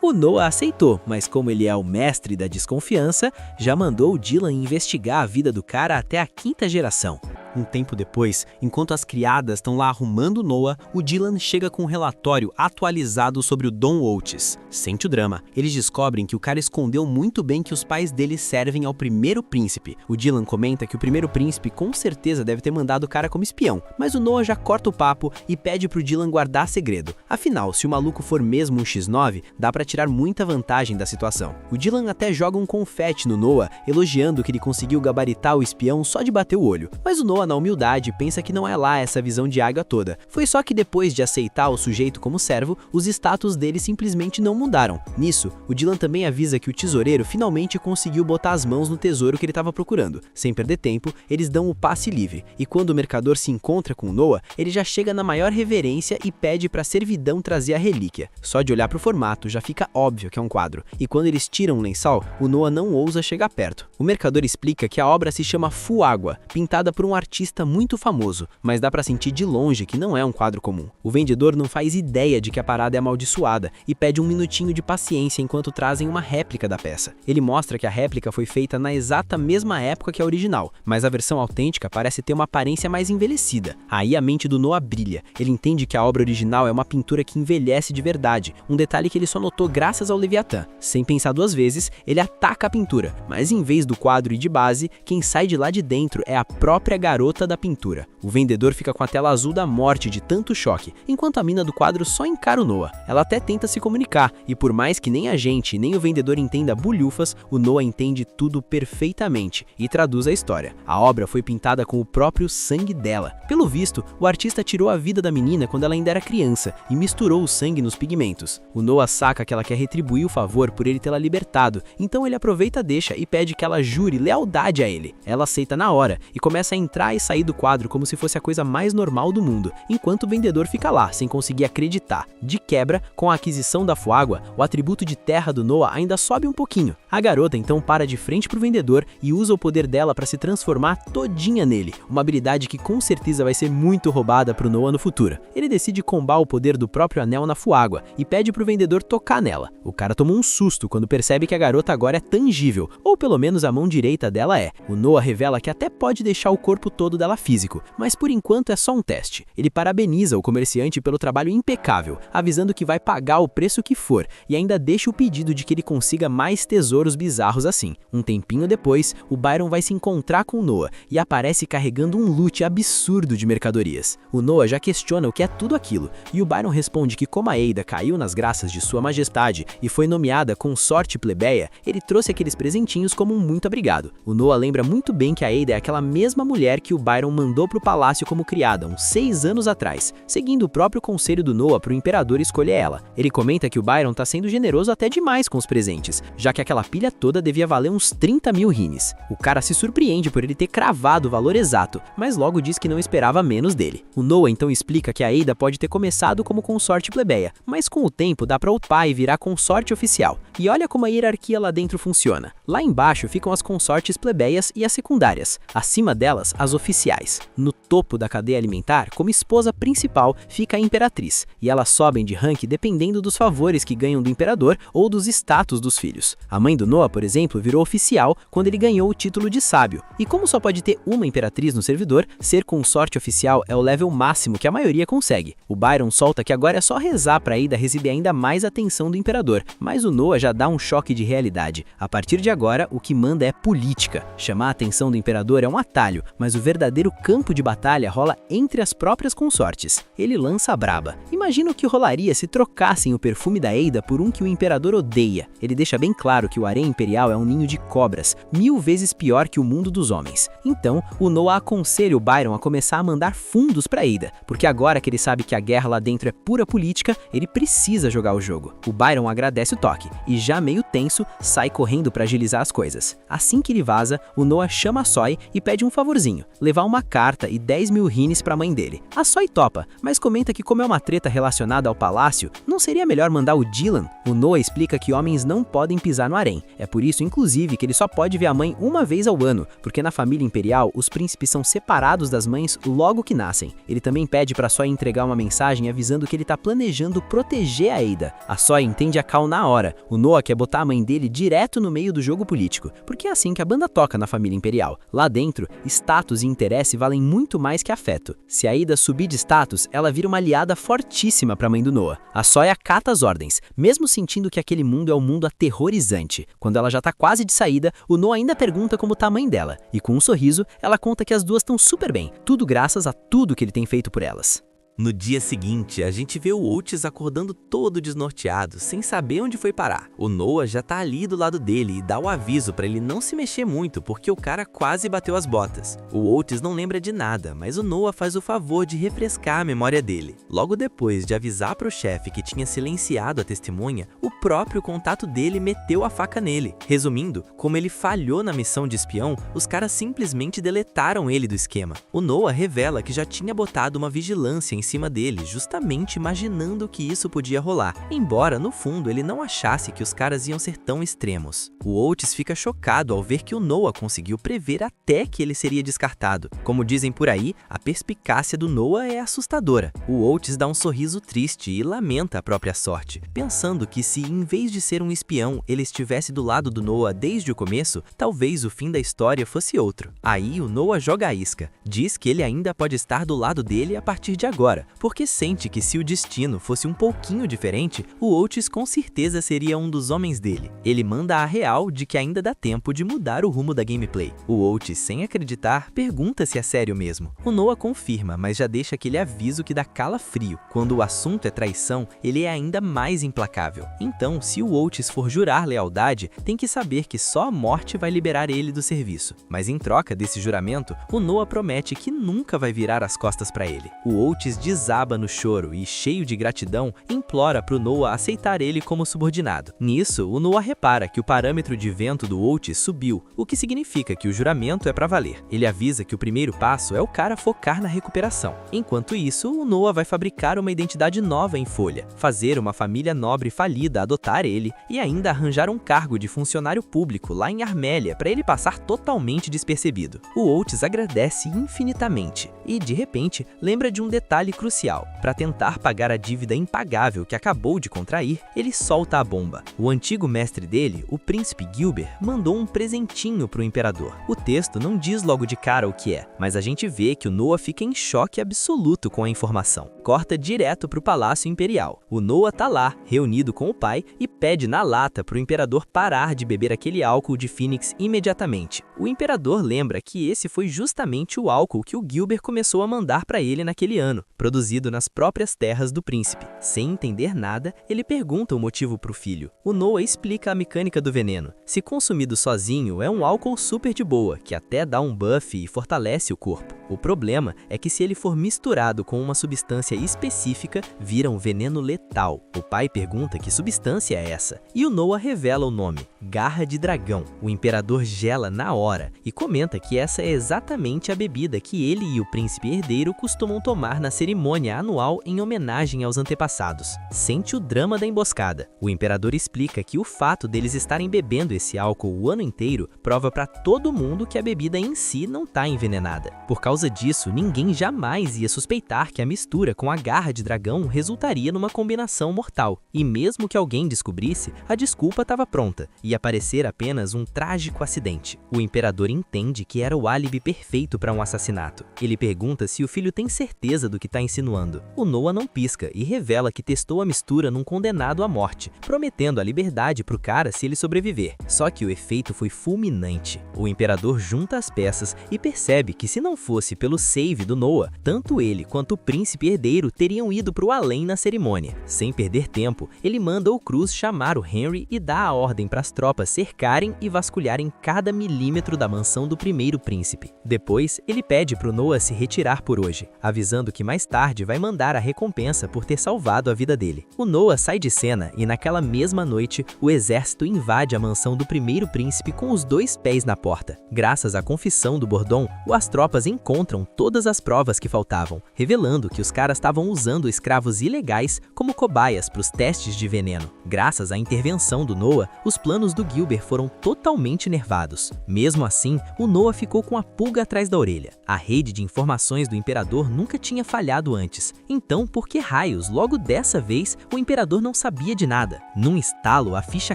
Speaker 2: O Noah aceitou, mas como ele é o mestre da desconfiança, já mandou o Dylan investigar a vida do cara até a 5ª geração.
Speaker 1: Um tempo depois, enquanto as criadas estão lá arrumando Noah, o Dylan chega com um relatório atualizado sobre o Don Oates. Sente o drama. Eles descobrem que o cara escondeu muito bem que os pais dele servem ao primeiro príncipe. O Dylan comenta que o primeiro príncipe com certeza deve ter mandado o cara como espião, mas o Noah já corta o papo e pede pro Dylan guardar segredo. Afinal, se o maluco for mesmo um X9, dá pra tirar muita vantagem da situação. O Dylan até joga um confete no Noah, elogiando que ele conseguiu gabaritar o espião só de bater o olho. Mas o Noah, na humildade, pensa que não é lá essa visão de água toda. Foi só que depois de aceitar o sujeito como servo, os status dele simplesmente não mudaram. Nisso, o Dylan também avisa que o tesoureiro finalmente conseguiu botar as mãos no tesouro que ele estava procurando. Sem perder tempo, eles dão o passe livre, e quando o mercador se encontra com o Noah, ele já chega na maior reverência e pede para a servidão trazer a relíquia. Só de olhar para o formato, já fica óbvio que é um quadro, e quando eles tiram um lençol, o Noah não ousa chegar perto. O mercador explica que a obra se chama Fuágua, pintada por um artista muito famoso, mas dá pra sentir de longe que não é um quadro comum. O vendedor não faz ideia de que a parada é amaldiçoada e pede um minutinho de paciência enquanto trazem uma réplica da peça. Ele mostra que a réplica foi feita na exata mesma época que a original, mas a versão autêntica parece ter uma aparência mais envelhecida. Aí a mente do Noah brilha. Ele entende que a obra original é uma pintura que envelhece de verdade, um detalhe que ele só notou graças ao Leviatã. Sem pensar duas vezes, ele ataca a pintura, mas em vez do quadro e de base, quem sai de lá de dentro é a própria garota da pintura. O vendedor fica com a tela azul da morte de tanto choque, enquanto a mina do quadro só encara o Noah. Ela até tenta se comunicar, e por mais que nem a gente nem o vendedor entenda bulhufas, o Noah entende tudo perfeitamente e traduz a história. A obra foi pintada com o próprio sangue dela. Pelo visto, o artista tirou a vida da menina quando ela ainda era criança e misturou o sangue nos pigmentos. O Noah saca que ela quer retribuir o favor por ele tê-la libertado, então ele aproveita a deixa e pede que ela jure lealdade a ele. Ela aceita na hora e começa a entrar e sair do quadro como se fosse a coisa mais normal do mundo, enquanto o vendedor fica lá, sem conseguir acreditar. De quebra, com a aquisição da Fuágua, o atributo de terra do Noah ainda sobe um pouquinho. A garota então para de frente pro vendedor e usa o poder dela para se transformar todinha nele, uma habilidade que com certeza vai ser muito roubada pro Noah no futuro. Ele decide combar o poder do próprio anel na Fuágua e pede pro vendedor tocar nela. O cara toma um susto quando percebe que a garota agora é tangível, ou pelo menos a mão direita dela é. O Noah revela que até pode deixar o corpo todo dela físico, mas por enquanto é só um teste. Ele parabeniza o comerciante pelo trabalho impecável, avisando que vai pagar o preço que for, e ainda deixa o pedido de que ele consiga mais tesouros bizarros assim. Um tempinho depois, o Byron vai se encontrar com o Noah e aparece carregando um loot absurdo de mercadorias. O Noah já questiona o que é tudo aquilo, e o Byron responde que como a Ada caiu nas graças de sua majestade e foi nomeada consorte plebeia, ele trouxe aqueles presentinhos como um muito obrigado. O Noah lembra muito bem que a Ada é aquela mesma mulher que o Byron mandou pro palácio como criada uns 6 anos atrás, seguindo o próprio conselho do Noah pro imperador escolher ela. Ele comenta que o Byron tá sendo generoso até demais com os presentes, já que aquela pilha toda devia valer uns 30 mil rines. O cara se surpreende por ele ter cravado o valor exato, mas logo diz que não esperava menos dele. O Noah então explica que a Ada pode ter começado como consorte plebeia, mas com o tempo dá pra upar e virar consorte oficial. E olha como a hierarquia lá dentro funciona. Lá embaixo ficam as consortes plebeias e as secundárias, acima delas as oficiais. No topo da cadeia alimentar, como esposa principal, fica a imperatriz, e elas sobem de rank dependendo dos favores que ganham do imperador ou dos status dos filhos. A mãe do Noah, por exemplo, virou oficial quando ele ganhou o título de sábio. E como só pode ter uma imperatriz no servidor, ser consorte oficial é o level máximo que a maioria consegue. O Byron solta que agora é só rezar pra Ada receber ainda mais atenção do imperador, mas o Noah já dá um choque de realidade. A partir de agora, o que manda é política. Chamar a atenção do imperador é um atalho, mas o
Speaker 4: verdadeiro campo de batalha rola entre as próprias consortes. Ele lança a braba. Imagina o que rolaria se trocassem o perfume da Eida por um que o imperador odeia. Ele deixa bem claro que o harém imperial é um ninho de cobras, 1000 vezes pior que o mundo dos homens. Então, o Noah aconselha o Byron a começar a mandar fundos para Eida, porque agora que ele sabe que a guerra lá dentro é pura política, ele precisa jogar o jogo. O Byron agradece o toque e, já meio tenso, sai correndo para agilizar as coisas. Assim que ele vaza, o Noah chama a Soy e pede um favorzinho, levar uma carta e 10.000 rines para a mãe dele. A Soy topa, mas comenta que como é uma treta relacionada ao palácio, não seria melhor mandar o Dylan? O Noah explica que homens não podem pisar no harém. É por isso, inclusive, que ele só pode ver a mãe uma vez ao ano, porque na família imperial, os príncipes são separados das mães logo que nascem. Ele também pede para Soy entregar uma mensagem avisando que ele tá planejando proteger a Eida. A Soy entende a cal na hora. O Noah quer botar a mãe dele direto no meio do jogo político, porque é assim que a banda toca na família imperial. Lá dentro, status e interesse valem muito mais que afeto. Se a Eida subir de status, ela vira uma aliada fortíssima para a mãe do Noah. A Soy acata as ordens, mesmo sentindo que aquele mundo é um mundo aterrorizante. Quando ela já tá quase de saída, o Noah ainda pergunta como tá a mãe dela, e com um sorriso, ela conta que as duas estão super bem, tudo graças a tudo que ele tem feito por elas.
Speaker 2: No dia seguinte, a gente vê o Oates acordando todo desnorteado, sem saber onde foi parar. O Noah já tá ali do lado dele e dá o aviso pra ele não se mexer muito, porque o cara quase bateu as botas. O Oates não lembra de nada, mas o Noah faz o favor de refrescar a memória dele. Logo depois de avisar pro chefe que tinha silenciado a testemunha, o próprio contato dele meteu a faca nele. Resumindo, como ele falhou na missão de espião, os caras simplesmente deletaram ele do esquema. O Noah revela que já tinha botado uma vigilância em cima dele, justamente imaginando que isso podia rolar, embora no fundo ele não achasse que os caras iam ser tão extremos. O Oates fica chocado ao ver que o Noah conseguiu prever até que ele seria descartado. Como dizem por aí, a perspicácia do Noah é assustadora. O Oates dá um sorriso triste e lamenta a própria sorte, pensando que se em vez de ser um espião, ele estivesse do lado do Noah desde o começo, talvez o fim da história fosse outro. Aí o Noah joga a isca, diz que ele ainda pode estar do lado dele a partir de agora, porque sente que se o destino fosse um pouquinho diferente, o Oates com certeza seria um dos homens dele. Ele manda a real de que ainda dá tempo de mudar o rumo da gameplay. O Oates, sem acreditar, pergunta se é sério mesmo. O Noah confirma, mas já deixa aquele aviso que dá calafrio. Quando o assunto é traição, ele é ainda mais implacável. Então, se o Oates for jurar lealdade, tem que saber que só a morte vai liberar ele do serviço. Mas em troca desse juramento, o Noah promete que nunca vai virar as costas para ele. O Oates desaba no choro e, cheio de gratidão, implora pro Noah aceitar ele como subordinado. Nisso, o Noah repara que o parâmetro de vento do Oates subiu, o que significa que o juramento é pra valer. Ele avisa que o primeiro passo é o cara focar na recuperação. Enquanto isso, o Noah vai fabricar uma identidade nova em folha, fazer uma família nobre falida adotar ele e ainda arranjar um cargo de funcionário público lá em Armélia para ele passar totalmente despercebido. O Oates agradece infinitamente e, de repente, lembra de um detalhe crucial. Para tentar pagar a dívida impagável que acabou de contrair, ele solta a bomba. O antigo mestre dele, o príncipe Gilbert, mandou um presentinho pro imperador. O texto não diz logo de cara o que é, mas a gente vê que o Noah fica em choque absoluto com a informação. Corta direto pro Palácio Imperial. O Noah tá lá, reunido com o pai, e pede na lata pro imperador parar de beber aquele álcool de Phoenix imediatamente. O imperador lembra que esse foi justamente o álcool que o Gilbert começou a mandar para ele naquele ano, produzido nas próprias terras do príncipe. Sem entender nada, ele pergunta o motivo pro filho. O Noah explica a mecânica do veneno. Se consumido sozinho, é um álcool super de boa, que até dá um buff e fortalece o corpo. O problema é que se ele for misturado com uma substância específica, vira um veneno letal. O pai pergunta que substância é essa, e o Noah revela o nome, Garra de Dragão. O imperador gela na hora e comenta que essa é exatamente a bebida que ele e o príncipe herdeiro costumam tomar na cerimônia anual em homenagem aos antepassados. Sente o drama da emboscada. O imperador explica que o fato deles estarem bebendo esse álcool o ano inteiro prova para todo mundo que a bebida em si não está envenenada. Por causa disso, ninguém jamais ia suspeitar que a mistura com a garra de dragão resultaria numa combinação mortal, e mesmo que alguém descobrisse, a desculpa estava pronta, ia parecer apenas um trágico acidente. O imperador entende que era o álibi perfeito para um assassinato. Ele pergunta se o filho tem certeza do que está insinuando. O Noah não pisca e revela que testou a mistura num condenado à morte, prometendo a liberdade pro cara se ele sobreviver. Só que o efeito foi fulminante. O imperador junta as peças e percebe que se não fosse pelo save do Noah, tanto ele quanto o príncipe herdeiro teriam ido pro além na cerimônia. Sem perder tempo, ele manda o Cruz chamar o Henry e dá a ordem para as tropas cercarem e vasculharem cada milímetro da mansão do primeiro príncipe. Depois, ele pede pro Noah se retirar por hoje, avisando que mais tarde vai mandar a recompensa por ter salvado a vida dele. O Noah sai de cena e naquela mesma noite, o exército invade a mansão do primeiro príncipe com os 2 pés na porta. Graças à confissão do Bordon, as tropas encontram todas as provas que faltavam, revelando que os caras estavam usando escravos ilegais como cobaias para os testes de veneno. Graças à intervenção do Noah, os planos do Gilbert foram totalmente nervados. Mesmo assim, o Noah ficou com a pulga atrás da orelha. A rede de informações do imperador nunca tinha falhado antes. Então, por que raios, logo dessa vez, o imperador não sabia de nada? Num estalo, a ficha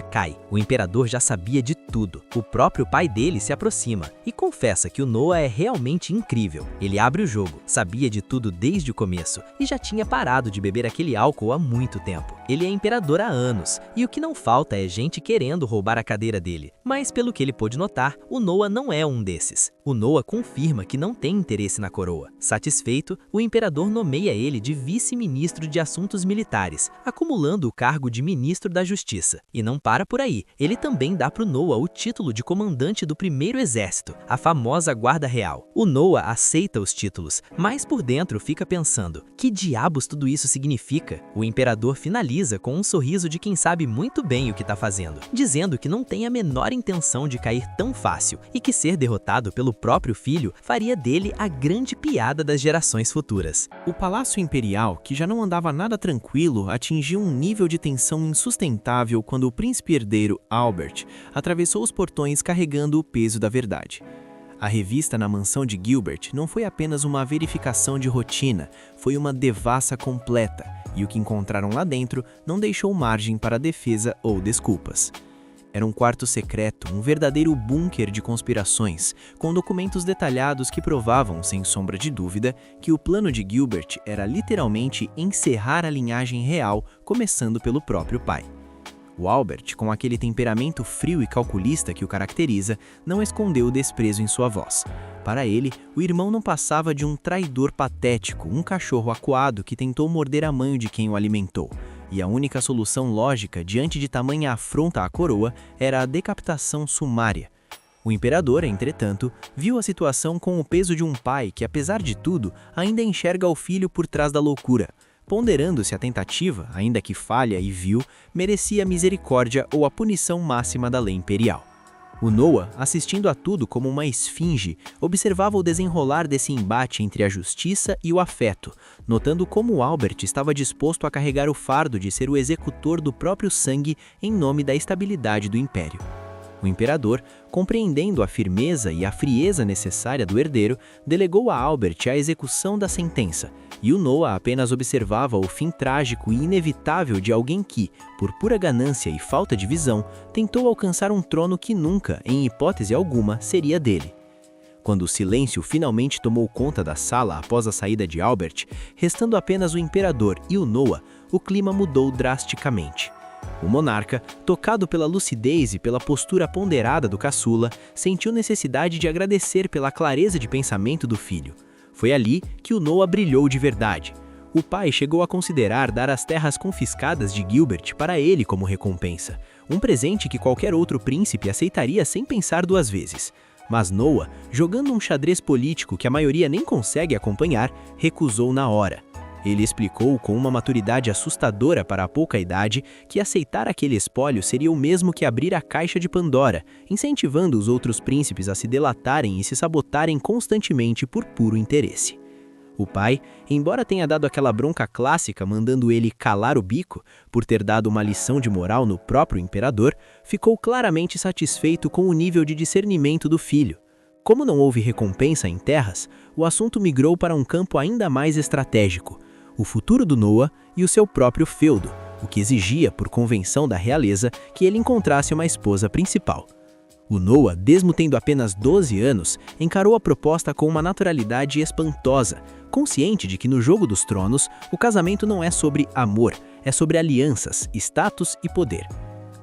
Speaker 2: cai. O imperador já sabia de tudo. O próprio pai dele se aproxima e confessa que o Noah é realmente incrível. Ele abre o jogo, sabia de tudo desde o começo e já tinha parado de beber aquele álcool há muito tempo. Ele é imperador há anos e o que não falta é gente querendo roubar a cadeira dele. Mas pelo que ele pôde notar, o Noah não é um desses. O Noah confirma que não tem interesse na coroa. Satisfeito, o imperador nomeia ele de vice-ministro de assuntos militares, acumulando o cargo de ministro da justiça. E não para por aí, ele também dá pro Noah o título de comandante do primeiro exército, a famosa guarda real. O Noah aceita os títulos, mas por dentro fica pensando, que diabos tudo isso significa? O imperador finaliza com um sorriso de quem sabe muito bem o que está fazendo, dizendo que não tem a menor intenção de cair tão fácil e que ser derrotado pelo próprio filho faria dele a grande piada das gerações futuras.
Speaker 1: O Palácio Imperial, que já não andava nada tranquilo, atingiu um nível de tensão insustentável quando o príncipe herdeiro Albert atravessou os portões carregando o peso da verdade. A revista na mansão de Gilbert não foi apenas uma verificação de rotina, foi uma devassa completa, e o que encontraram lá dentro não deixou margem para defesa ou desculpas. Era um quarto secreto, um verdadeiro bunker de conspirações, com documentos detalhados que provavam, sem sombra de dúvida, que o plano de Gilbert era literalmente encerrar a linhagem real, começando pelo próprio pai. O Albert, com aquele temperamento frio e calculista que o caracteriza, não escondeu o desprezo em sua voz. Para ele, o irmão não passava de um traidor patético, um cachorro acuado que tentou morder a mãe de quem o alimentou. E a única solução lógica diante de tamanha afronta à coroa era a decapitação sumária. O imperador, entretanto, viu a situação com o peso de um pai que, apesar de tudo, ainda enxerga o filho por trás da loucura, ponderando se a tentativa, ainda que falha e vil, merecia a misericórdia ou a punição máxima da lei imperial. O Noah, assistindo a tudo como uma esfinge, observava o desenrolar desse embate entre a justiça e o afeto, notando como Albert estava disposto a carregar o fardo de ser o executor do próprio sangue em nome da estabilidade do império. O imperador, compreendendo a firmeza e a frieza necessária do herdeiro, delegou a Albert a execução da sentença, e o Noah apenas observava o fim trágico e inevitável de alguém que, por pura ganância e falta de visão, tentou alcançar um trono que nunca, em hipótese alguma, seria dele. Quando o silêncio finalmente tomou conta da sala após a saída de Albert, restando apenas o imperador e o Noah, o clima mudou drasticamente. O monarca, tocado pela lucidez e pela postura ponderada do caçula, sentiu necessidade de agradecer pela clareza de pensamento do filho. Foi ali que o Noah brilhou de verdade. O pai chegou a considerar dar as terras confiscadas de Gilbert para ele como recompensa, um presente que qualquer outro príncipe aceitaria sem pensar 2 vezes. Mas Noah, jogando um xadrez político que a maioria nem consegue acompanhar, recusou na hora. Ele explicou com uma maturidade assustadora para a pouca idade que aceitar aquele espólio seria o mesmo que abrir a caixa de Pandora, incentivando os outros príncipes a se delatarem e se sabotarem constantemente por puro interesse. O pai, embora tenha dado aquela bronca clássica mandando ele calar o bico por ter dado uma lição de moral no próprio imperador, ficou claramente satisfeito com o nível de discernimento do filho. Como não houve recompensa em terras, o assunto migrou para um campo ainda mais estratégico.
Speaker 4: o futuro do Noah e o seu próprio feudo, o que exigia, por convenção da realeza, que ele encontrasse uma esposa principal. O Noah, mesmo tendo apenas 12 anos, encarou a proposta com uma naturalidade espantosa, consciente de que no jogo dos tronos, o casamento não é sobre amor, é sobre alianças, status e poder.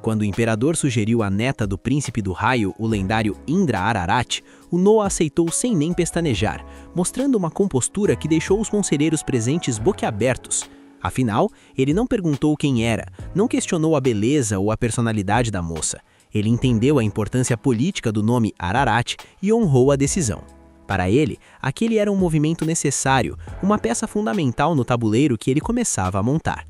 Speaker 4: Quando o imperador sugeriu a neta do príncipe do raio, o lendário Indra Ararat, o Noah aceitou sem nem pestanejar, mostrando uma compostura que deixou os conselheiros presentes boquiabertos. Afinal, ele não perguntou quem era, não questionou a beleza ou a personalidade da moça. Ele entendeu a importância política do nome Ararat e honrou a decisão. Para ele, aquele era um movimento necessário, uma peça fundamental no tabuleiro que ele começava a montar.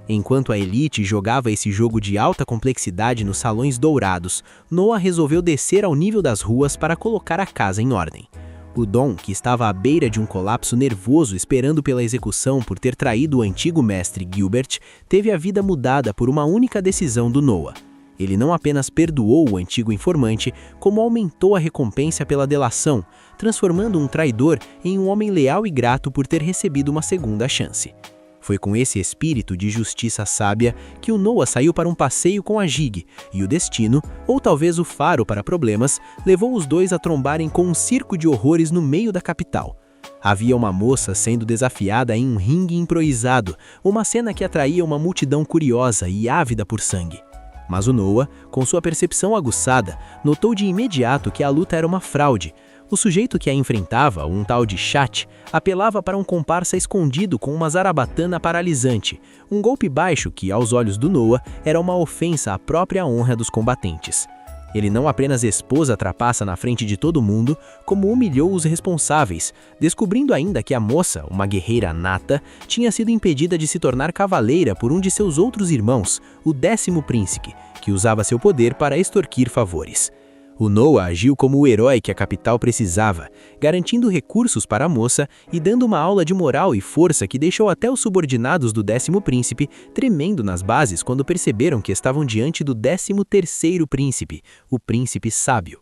Speaker 4: Enquanto a elite jogava esse jogo de alta complexidade nos salões dourados, Noah resolveu descer ao nível das ruas para colocar a casa em ordem. O Dom, que estava à beira de um colapso nervoso esperando pela execução por ter traído o antigo mestre Gilbert, teve a vida mudada por uma única decisão do Noah. Ele não apenas perdoou o antigo informante, como aumentou a recompensa pela delação, transformando um traidor em um homem leal e grato por ter recebido uma segunda chance. Foi com esse espírito de justiça sábia que o Noah saiu para um passeio com a Gig, e o destino, ou talvez o faro para problemas, levou os dois a trombarem com um circo de horrores no meio da capital. Havia uma moça sendo desafiada em um ringue improvisado, uma cena que atraía uma multidão curiosa e ávida por sangue. Mas o Noah, com sua percepção aguçada, notou de imediato que a luta era uma fraude. O sujeito que a enfrentava, um tal de Chat, apelava para um comparsa escondido com uma zarabatana paralisante, um golpe baixo que, aos olhos do Noah, era uma ofensa à própria honra dos combatentes. Ele não apenas expôs a trapaça na frente de todo mundo, como humilhou os responsáveis, descobrindo ainda que a moça, uma guerreira nata, tinha sido impedida de se tornar cavaleira por um de seus outros irmãos, o 10º príncipe, que usava seu poder para extorquir favores. O Noah agiu como o herói que a capital precisava, garantindo recursos para a moça e dando uma aula de moral e força que deixou até os subordinados do 10º príncipe tremendo nas bases quando perceberam que estavam diante do 13º príncipe, o príncipe sábio.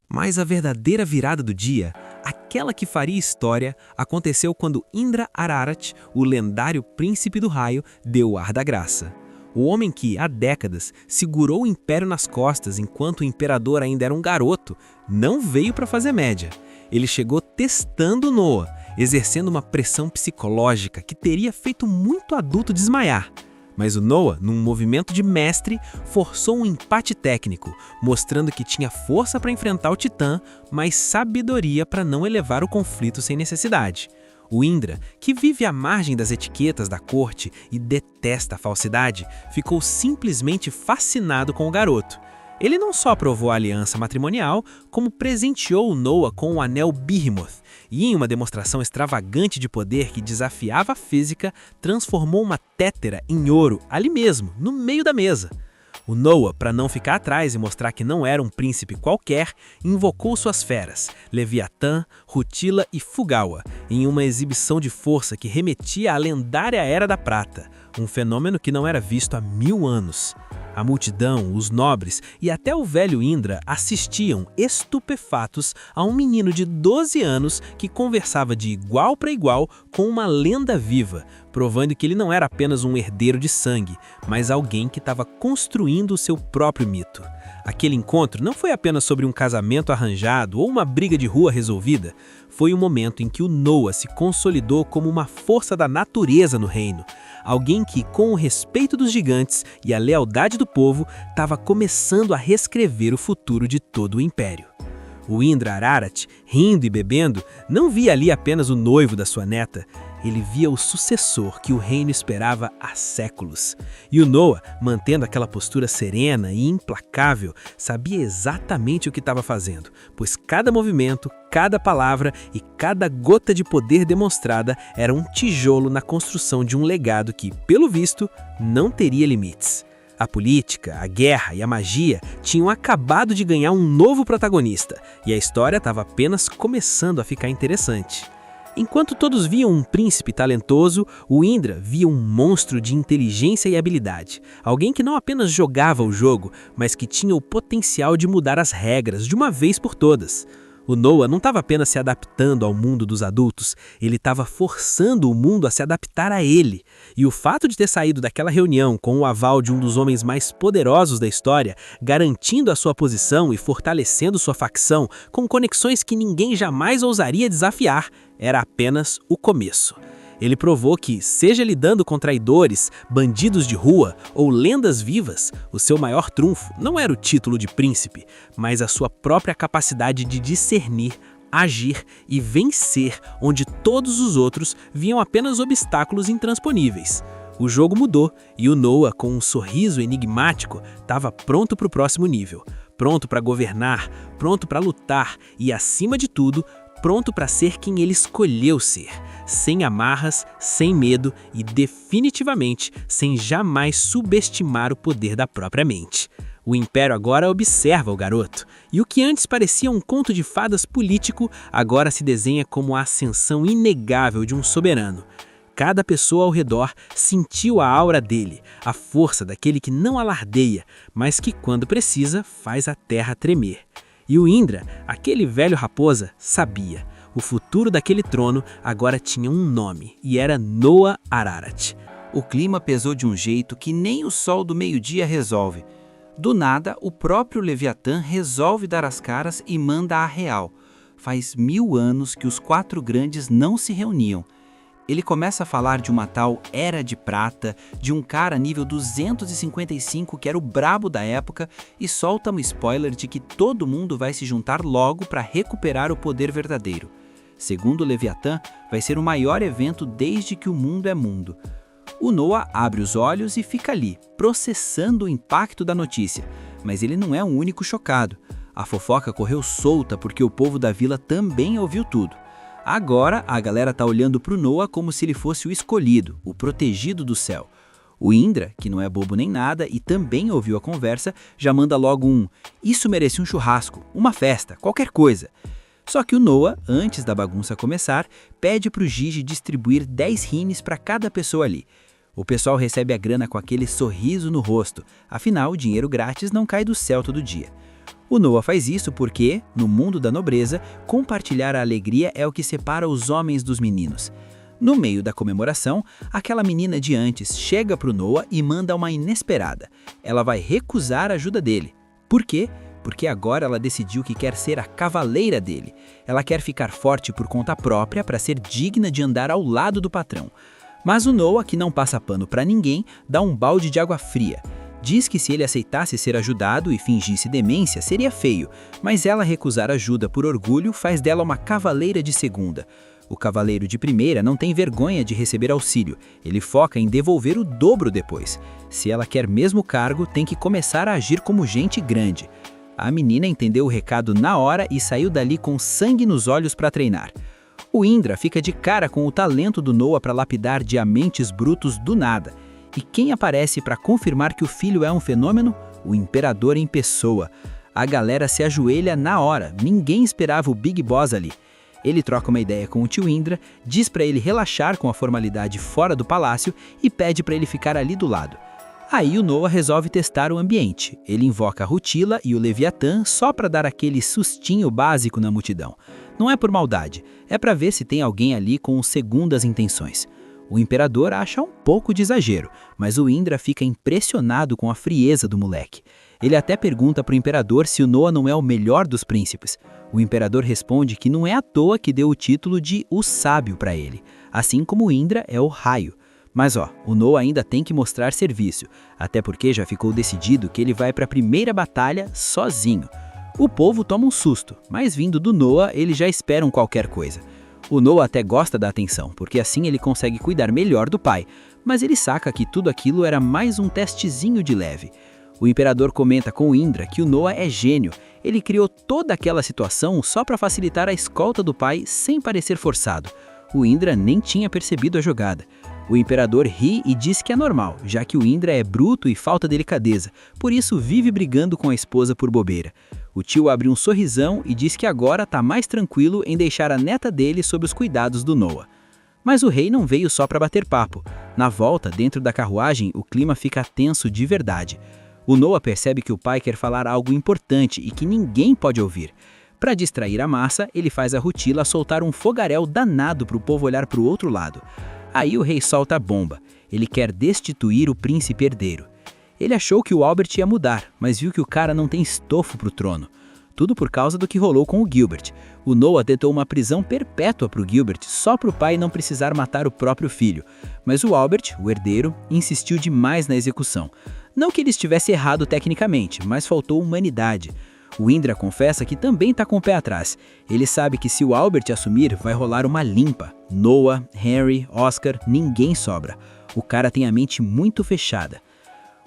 Speaker 2: Mas a verdadeira virada do dia, aquela que faria história, aconteceu quando Indra Ararat, o lendário príncipe do raio, deu o ar da graça. O homem que, há décadas, segurou o império nas costas enquanto o imperador ainda era um garoto, não veio para fazer média. Ele chegou testando Noah, exercendo uma pressão psicológica que teria feito muito adulto desmaiar. Mas o Noah, num movimento de mestre, forçou um empate técnico, mostrando que tinha força para enfrentar o Titã, mas sabedoria para não elevar o conflito sem necessidade. O Indra, que vive à margem das etiquetas da corte e detesta a falsidade, ficou simplesmente fascinado com o garoto. Ele não só aprovou a aliança matrimonial, como presenteou o Noah com o anel Behemoth, e em uma demonstração extravagante de poder que desafiava a física, transformou uma tétera em ouro ali mesmo, no meio da mesa. O Noah, para não ficar atrás e mostrar que não era um príncipe qualquer, invocou suas feras, Leviatã, Rutila e Fugawa, em uma exibição de força que remetia à lendária Era da Prata, um fenômeno que não era visto há 1000 anos. A multidão, os nobres e até o velho Indra assistiam estupefatos a um menino de 12 anos que conversava de igual para igual com uma lenda viva, provando que ele não era apenas um herdeiro de sangue, mas alguém que estava construindo o seu próprio mito. Aquele encontro não foi apenas sobre um casamento arranjado ou uma briga de rua resolvida, foi o momento em que o Noah se consolidou como uma força da natureza no reino, alguém que, com o respeito dos gigantes e a lealdade do povo, estava começando a reescrever o futuro de todo o império. O Indra Ararat, rindo e bebendo, não via ali apenas o noivo da sua neta, ele via o sucessor que o reino esperava há séculos. E o Noah, mantendo aquela postura serena e implacável, sabia exatamente o que estava fazendo, pois cada movimento, cada palavra e cada gota de poder demonstrada era um tijolo na construção de um legado que, pelo visto, não teria limites. A política, a guerra e a magia tinham acabado de ganhar um novo protagonista, e a história estava apenas começando a ficar interessante. Enquanto todos viam um príncipe talentoso, o Indra via um monstro de inteligência e habilidade, alguém que não apenas jogava o jogo, mas que tinha o potencial de mudar as regras de uma vez por todas. O Noah não estava apenas se adaptando ao mundo dos adultos, ele estava forçando o mundo a se adaptar a ele. E o fato de ter saído daquela reunião com o aval de um dos homens mais poderosos da história, garantindo a sua posição e fortalecendo sua facção com conexões que ninguém jamais ousaria desafiar, era apenas o começo. Ele provou que, seja lidando com traidores, bandidos de rua ou lendas vivas, o seu maior trunfo não era o título de príncipe, mas a sua própria capacidade de discernir, agir e vencer onde todos os outros viam apenas obstáculos intransponíveis. O jogo mudou e o Noah, com um sorriso enigmático, estava pronto para o próximo nível. Pronto para governar, pronto para lutar e, acima de tudo, pronto para ser quem ele escolheu ser, sem amarras, sem medo e definitivamente sem jamais subestimar o poder da própria mente. O Império agora observa o garoto, e o que antes parecia um conto de fadas político, agora se desenha como a ascensão inegável de um soberano. Cada pessoa ao redor sentiu a aura dele, a força daquele que não alardeia, mas que, quando precisa, faz a terra tremer. E o Indra, aquele velho raposa, sabia. O futuro daquele trono agora tinha um nome, e era Noah Ararat.
Speaker 1: O clima pesou de um jeito que nem o sol do meio-dia resolve. Do nada, o próprio Leviatã resolve dar as caras e manda a real. Faz 1000 anos que os 4 grandes não se reuniam. Ele começa a falar de uma tal Era de Prata, de um cara nível 255 que era o brabo da época e solta um spoiler de que todo mundo vai se juntar logo para recuperar o poder verdadeiro. Segundo o Leviatã, vai ser o maior evento desde que o mundo é mundo. O Noah abre os olhos e fica ali, processando o impacto da notícia, mas ele não é o único chocado. A fofoca correu solta porque o povo da vila também ouviu tudo. Agora, a galera tá olhando pro Noah como se ele fosse o escolhido, o protegido do céu. O Indra, que não é bobo nem nada e também ouviu a conversa, já manda logo um "isso merece um churrasco, uma festa, qualquer coisa". Só que o Noah, antes da bagunça começar, pede pro Gigi distribuir 10 rines para cada pessoa ali. O pessoal recebe a grana com aquele sorriso no rosto, afinal, o dinheiro grátis não cai do céu todo dia. O Noah faz isso porque, no mundo da nobreza, compartilhar a alegria é o que separa os homens dos meninos. No meio da comemoração, aquela menina de antes chega pro Noah e manda uma inesperada. Ela vai recusar a ajuda dele. Por quê? Porque agora ela decidiu que quer ser a cavaleira dele. Ela quer ficar forte por conta própria para ser digna de andar ao lado do patrão. Mas o Noah, que não passa pano para ninguém, dá um balde de água fria. Diz que se ele aceitasse ser ajudado e fingisse demência, seria feio, mas ela recusar ajuda por orgulho faz dela uma cavaleira de segunda. O cavaleiro de primeira não tem vergonha de receber auxílio, ele foca em devolver o dobro depois. Se ela quer mesmo cargo, tem que começar a agir como gente grande. A menina entendeu o recado na hora e saiu dali com sangue nos olhos para treinar. O Indra fica de cara com o talento do Noah para lapidar diamantes brutos do nada. E quem aparece para confirmar que o filho é um fenômeno? O imperador em pessoa. A galera se ajoelha na hora, ninguém esperava o Big Boss ali. Ele troca uma ideia com o tio Indra, diz para ele relaxar com a formalidade fora do palácio e pede para ele ficar ali do lado. Aí o Noah resolve testar o ambiente. Ele invoca a Rutila e o Leviatã só para dar aquele sustinho básico na multidão. Não é por maldade, é para ver se tem alguém ali com segundas intenções. O imperador acha um pouco de exagero, mas o Indra fica impressionado com a frieza do moleque. Ele até pergunta para o imperador se o Noah não é o melhor dos príncipes. O imperador responde que não é à toa que deu o título de o sábio para ele, assim como o Indra é o raio. Mas o Noah ainda tem que mostrar serviço, até porque já ficou decidido que ele vai para a primeira batalha sozinho. O povo toma um susto, mas vindo do Noah, eles já esperam qualquer coisa. O Noah até gosta da atenção, porque assim ele consegue cuidar melhor do pai, mas ele saca que tudo aquilo era mais um testezinho de leve. O imperador comenta com o Indra que o Noah é gênio, ele criou toda aquela situação só para facilitar a escolta do pai sem parecer forçado. O Indra nem tinha percebido a jogada. O imperador ri e diz que é normal, já que o Indra é bruto e falta delicadeza, por isso vive brigando com a esposa por bobeira. O tio abre um sorrisão e diz que agora está mais tranquilo em deixar a neta dele sob os cuidados do Noah. Mas o rei não veio só para bater papo. Na volta, dentro da carruagem, o clima fica tenso de verdade. O Noah percebe que o pai quer falar algo importante e que ninguém pode ouvir.
Speaker 4: Para distrair a massa, ele faz a Rutila soltar um fogaréu danado para o povo olhar para o outro lado. Aí o rei solta a bomba. Ele quer destituir o príncipe herdeiro. Ele achou que o Albert ia mudar, mas viu que o cara não tem estofo para o trono. Tudo por causa do que rolou com o Gilbert. O Noah tentou uma prisão perpétua para o Gilbert só para o pai não precisar matar o próprio filho. Mas o Albert, o herdeiro, insistiu demais na execução. Não que ele estivesse errado tecnicamente, mas faltou humanidade. O Indra confessa que também está com o pé atrás. Ele sabe que se o Albert assumir, vai rolar uma limpa. Noah, Henry, Oscar, ninguém sobra. O cara tem a mente muito fechada.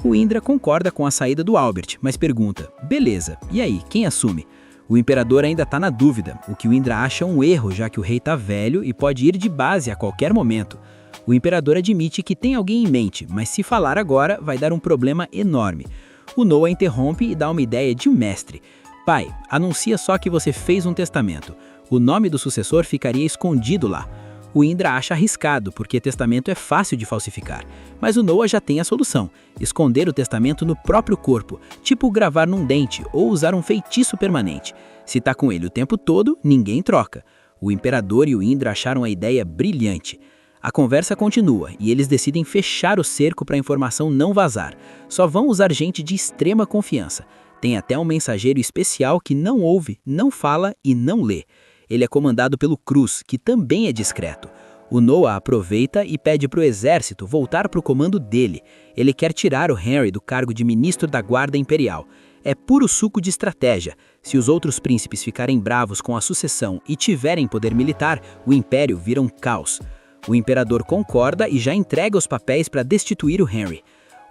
Speaker 4: O Indra concorda com a saída do Albert, mas pergunta, beleza, e aí, quem assume? O imperador ainda está na dúvida, o que o Indra acha um erro, já que o rei está velho e pode ir de base a qualquer momento. O imperador admite que tem alguém em mente, mas se falar agora, vai dar um problema enorme. O Noah interrompe e dá uma ideia de mestre. Pai, anuncia só que você fez um testamento. O nome do sucessor ficaria escondido lá. O Indra acha arriscado, porque testamento é fácil de falsificar. Mas o Noah já tem a solução: esconder o testamento no próprio corpo, tipo gravar num dente ou usar um feitiço permanente. Se tá com ele o tempo todo, ninguém troca. O imperador e o Indra acharam a ideia brilhante. A conversa continua e eles decidem fechar o cerco para a informação não vazar. Só vão usar gente de extrema confiança. Tem até um mensageiro especial que não ouve, não fala e não lê. Ele é comandado pelo Cruz, que também é discreto. O Noah aproveita e pede para o exército voltar para o comando dele. Ele quer tirar o Henry do cargo de ministro da Guarda Imperial. É puro suco de estratégia. Se os outros príncipes ficarem bravos com a sucessão e tiverem poder militar, o império vira um caos. O imperador concorda e já entrega os papéis para destituir o Henry.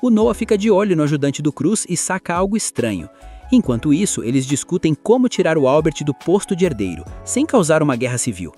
Speaker 4: O Noah fica de olho no ajudante do Cruz e saca algo estranho. Enquanto isso, eles discutem como tirar o Albert do posto de herdeiro, sem causar uma guerra civil.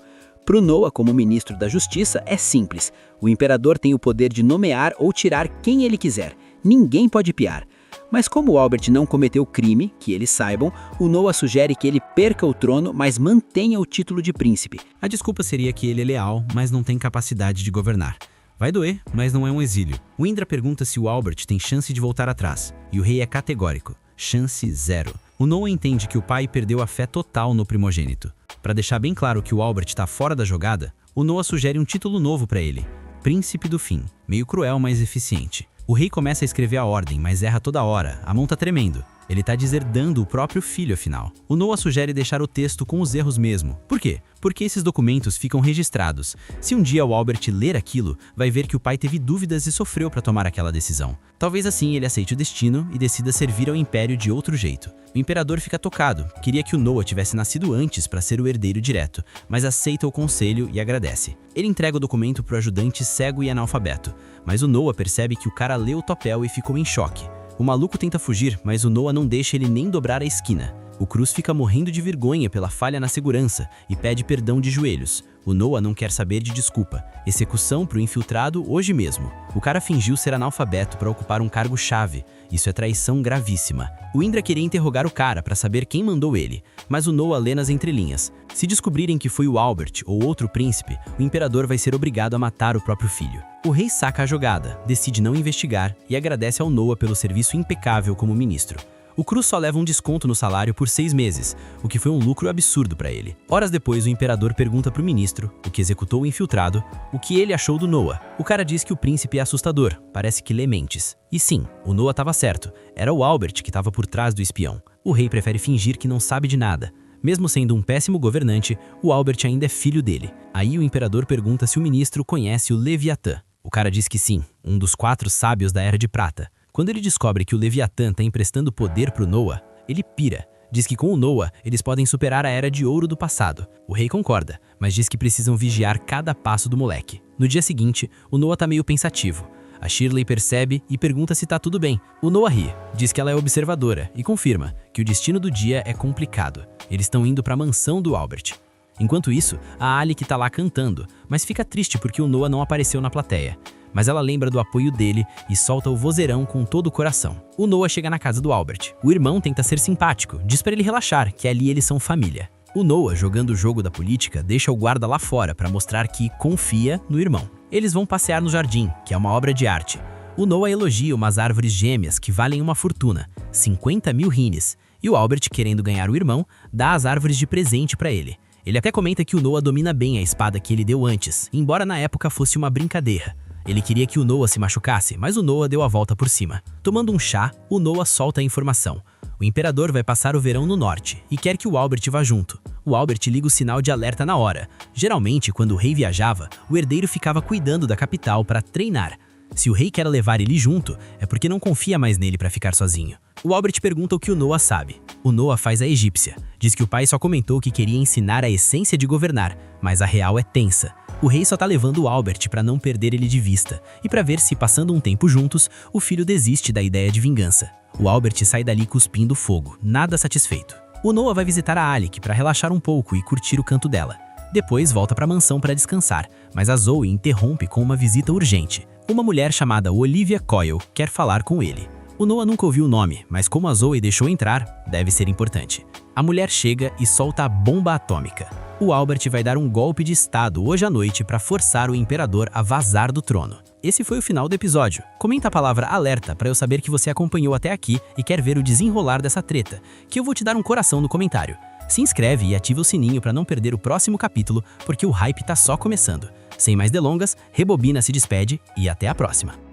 Speaker 4: Para o Noah, como ministro da Justiça, é simples. O imperador tem o poder de nomear ou tirar quem ele quiser. Ninguém pode piar. Mas como o Albert não cometeu crime, que eles saibam, o Noah sugere que ele perca o trono, mas mantenha o título de príncipe.
Speaker 2: A desculpa seria que ele é leal, mas não tem capacidade de governar. Vai doer, mas não é um exílio. O Indra pergunta se o Albert tem chance de voltar atrás, e o rei é categórico. Chance zero. O Noah entende que o pai perdeu a fé total no primogênito. Para deixar bem claro que o Albert está fora da jogada, o Noah sugere um título novo para ele: Príncipe do Fim. Meio cruel, mas eficiente. O rei começa a escrever a ordem, mas erra toda hora, a mão tá tremendo. Ele tá deserdando o próprio filho, afinal. O Noah sugere deixar o texto com os erros mesmo. Por quê? Porque esses documentos ficam registrados. Se um dia o Albert ler aquilo, vai ver que o pai teve dúvidas e sofreu para tomar aquela decisão. Talvez assim ele aceite o destino e decida servir ao império de outro jeito. O imperador fica tocado, queria que o Noah tivesse nascido antes para ser o herdeiro direto, mas aceita o conselho e agradece. Ele entrega o documento pro ajudante cego e analfabeto, mas o Noah percebe que o cara leu o papel e ficou em choque. O maluco tenta fugir, mas o Noah não deixa ele nem dobrar a esquina. O Cruz fica morrendo de vergonha pela falha na segurança e pede perdão de joelhos. O Noah não quer saber de desculpa. Execução pro infiltrado hoje mesmo. O cara fingiu ser analfabeto para ocupar um cargo-chave. Isso é traição gravíssima. O Indra queria interrogar o cara para saber quem mandou ele, mas o Noah lê nas entrelinhas. Se descobrirem que foi o Albert ou outro príncipe, o imperador vai ser obrigado a matar o próprio filho. O rei saca a jogada, decide não investigar e agradece ao Noah pelo serviço impecável como ministro. O Cruz só leva um desconto no salário por 6 meses, o que foi um lucro absurdo para ele. Horas depois, o imperador pergunta para o ministro, o que executou o infiltrado, o que ele achou do Noah. O cara diz que o príncipe é assustador, parece que lê mentes. E sim, o Noah estava certo, era o Albert que estava por trás do espião. O rei prefere fingir que não sabe de nada. Mesmo sendo um péssimo governante, o Albert ainda é filho dele. Aí o imperador pergunta se o ministro conhece o Leviatã. O cara diz que sim, um dos 4 sábios da Era de Prata. Quando ele descobre que o Leviatã está emprestando poder pro Noah, ele pira. Diz que com o Noah, eles podem superar a Era de Ouro do passado. O rei concorda, mas diz que precisam vigiar cada passo do moleque. No dia seguinte, o Noah tá meio pensativo. A Shirley percebe e pergunta se tá tudo bem. O Noah ri, diz que ela é observadora e confirma que o destino do dia é complicado. Eles estão indo para a mansão do Albert. Enquanto isso, a Alec tá lá cantando, mas fica triste porque o Noah não apareceu na plateia. Mas ela lembra do apoio dele e solta o vozeirão com todo o coração. O Noah chega na casa do Albert. O irmão tenta ser simpático, diz pra ele relaxar, que ali eles são família. O Noah, jogando o jogo da política, deixa o guarda lá fora para mostrar que confia no irmão. Eles vão passear no jardim, que é uma obra de arte. O Noah elogia umas árvores gêmeas que valem uma fortuna, 50 mil rines. E o Albert, querendo ganhar o irmão, dá as árvores de presente para ele. Ele até comenta que o Noah domina bem a espada que ele deu antes, embora na época fosse uma brincadeira. Ele queria que o Noah se machucasse, mas o Noah deu a volta por cima. Tomando um chá, o Noah solta a informação. O imperador vai passar o verão no norte e quer que o Albert vá junto. O Albert liga o sinal de alerta na hora. Geralmente, quando o rei viajava, o herdeiro ficava cuidando da capital para treinar. Se o rei quer levar ele junto, é porque não confia mais nele para ficar sozinho. O Albert pergunta o que o Noah sabe. O Noah faz a egípcia. Diz que o pai só comentou que queria ensinar a essência de governar, mas a real é tensa. O rei só tá levando o Albert para não perder ele de vista e para ver se, passando um tempo juntos, o filho desiste da ideia de vingança. O Albert sai dali cuspindo fogo, nada satisfeito. O Noah vai visitar a Alec para relaxar um pouco e curtir o canto dela. Depois volta para a mansão para descansar, mas a Zoe interrompe com uma visita urgente. Uma mulher chamada Olivia Coyle quer falar com ele. O Noah nunca ouviu o nome, mas como a Zoe deixou entrar, deve ser importante. A mulher chega e solta a bomba atômica. O Albert vai dar um golpe de estado hoje à noite para forçar o imperador a vazar do trono. Esse foi o final do episódio. Comenta a palavra alerta para eu saber que você acompanhou até aqui e quer ver o desenrolar dessa treta, que eu vou te dar um coração no comentário. Se inscreve e ativa o sininho para não perder o próximo capítulo, porque o hype tá só começando. Sem mais delongas, Rebobina se despede e até a próxima.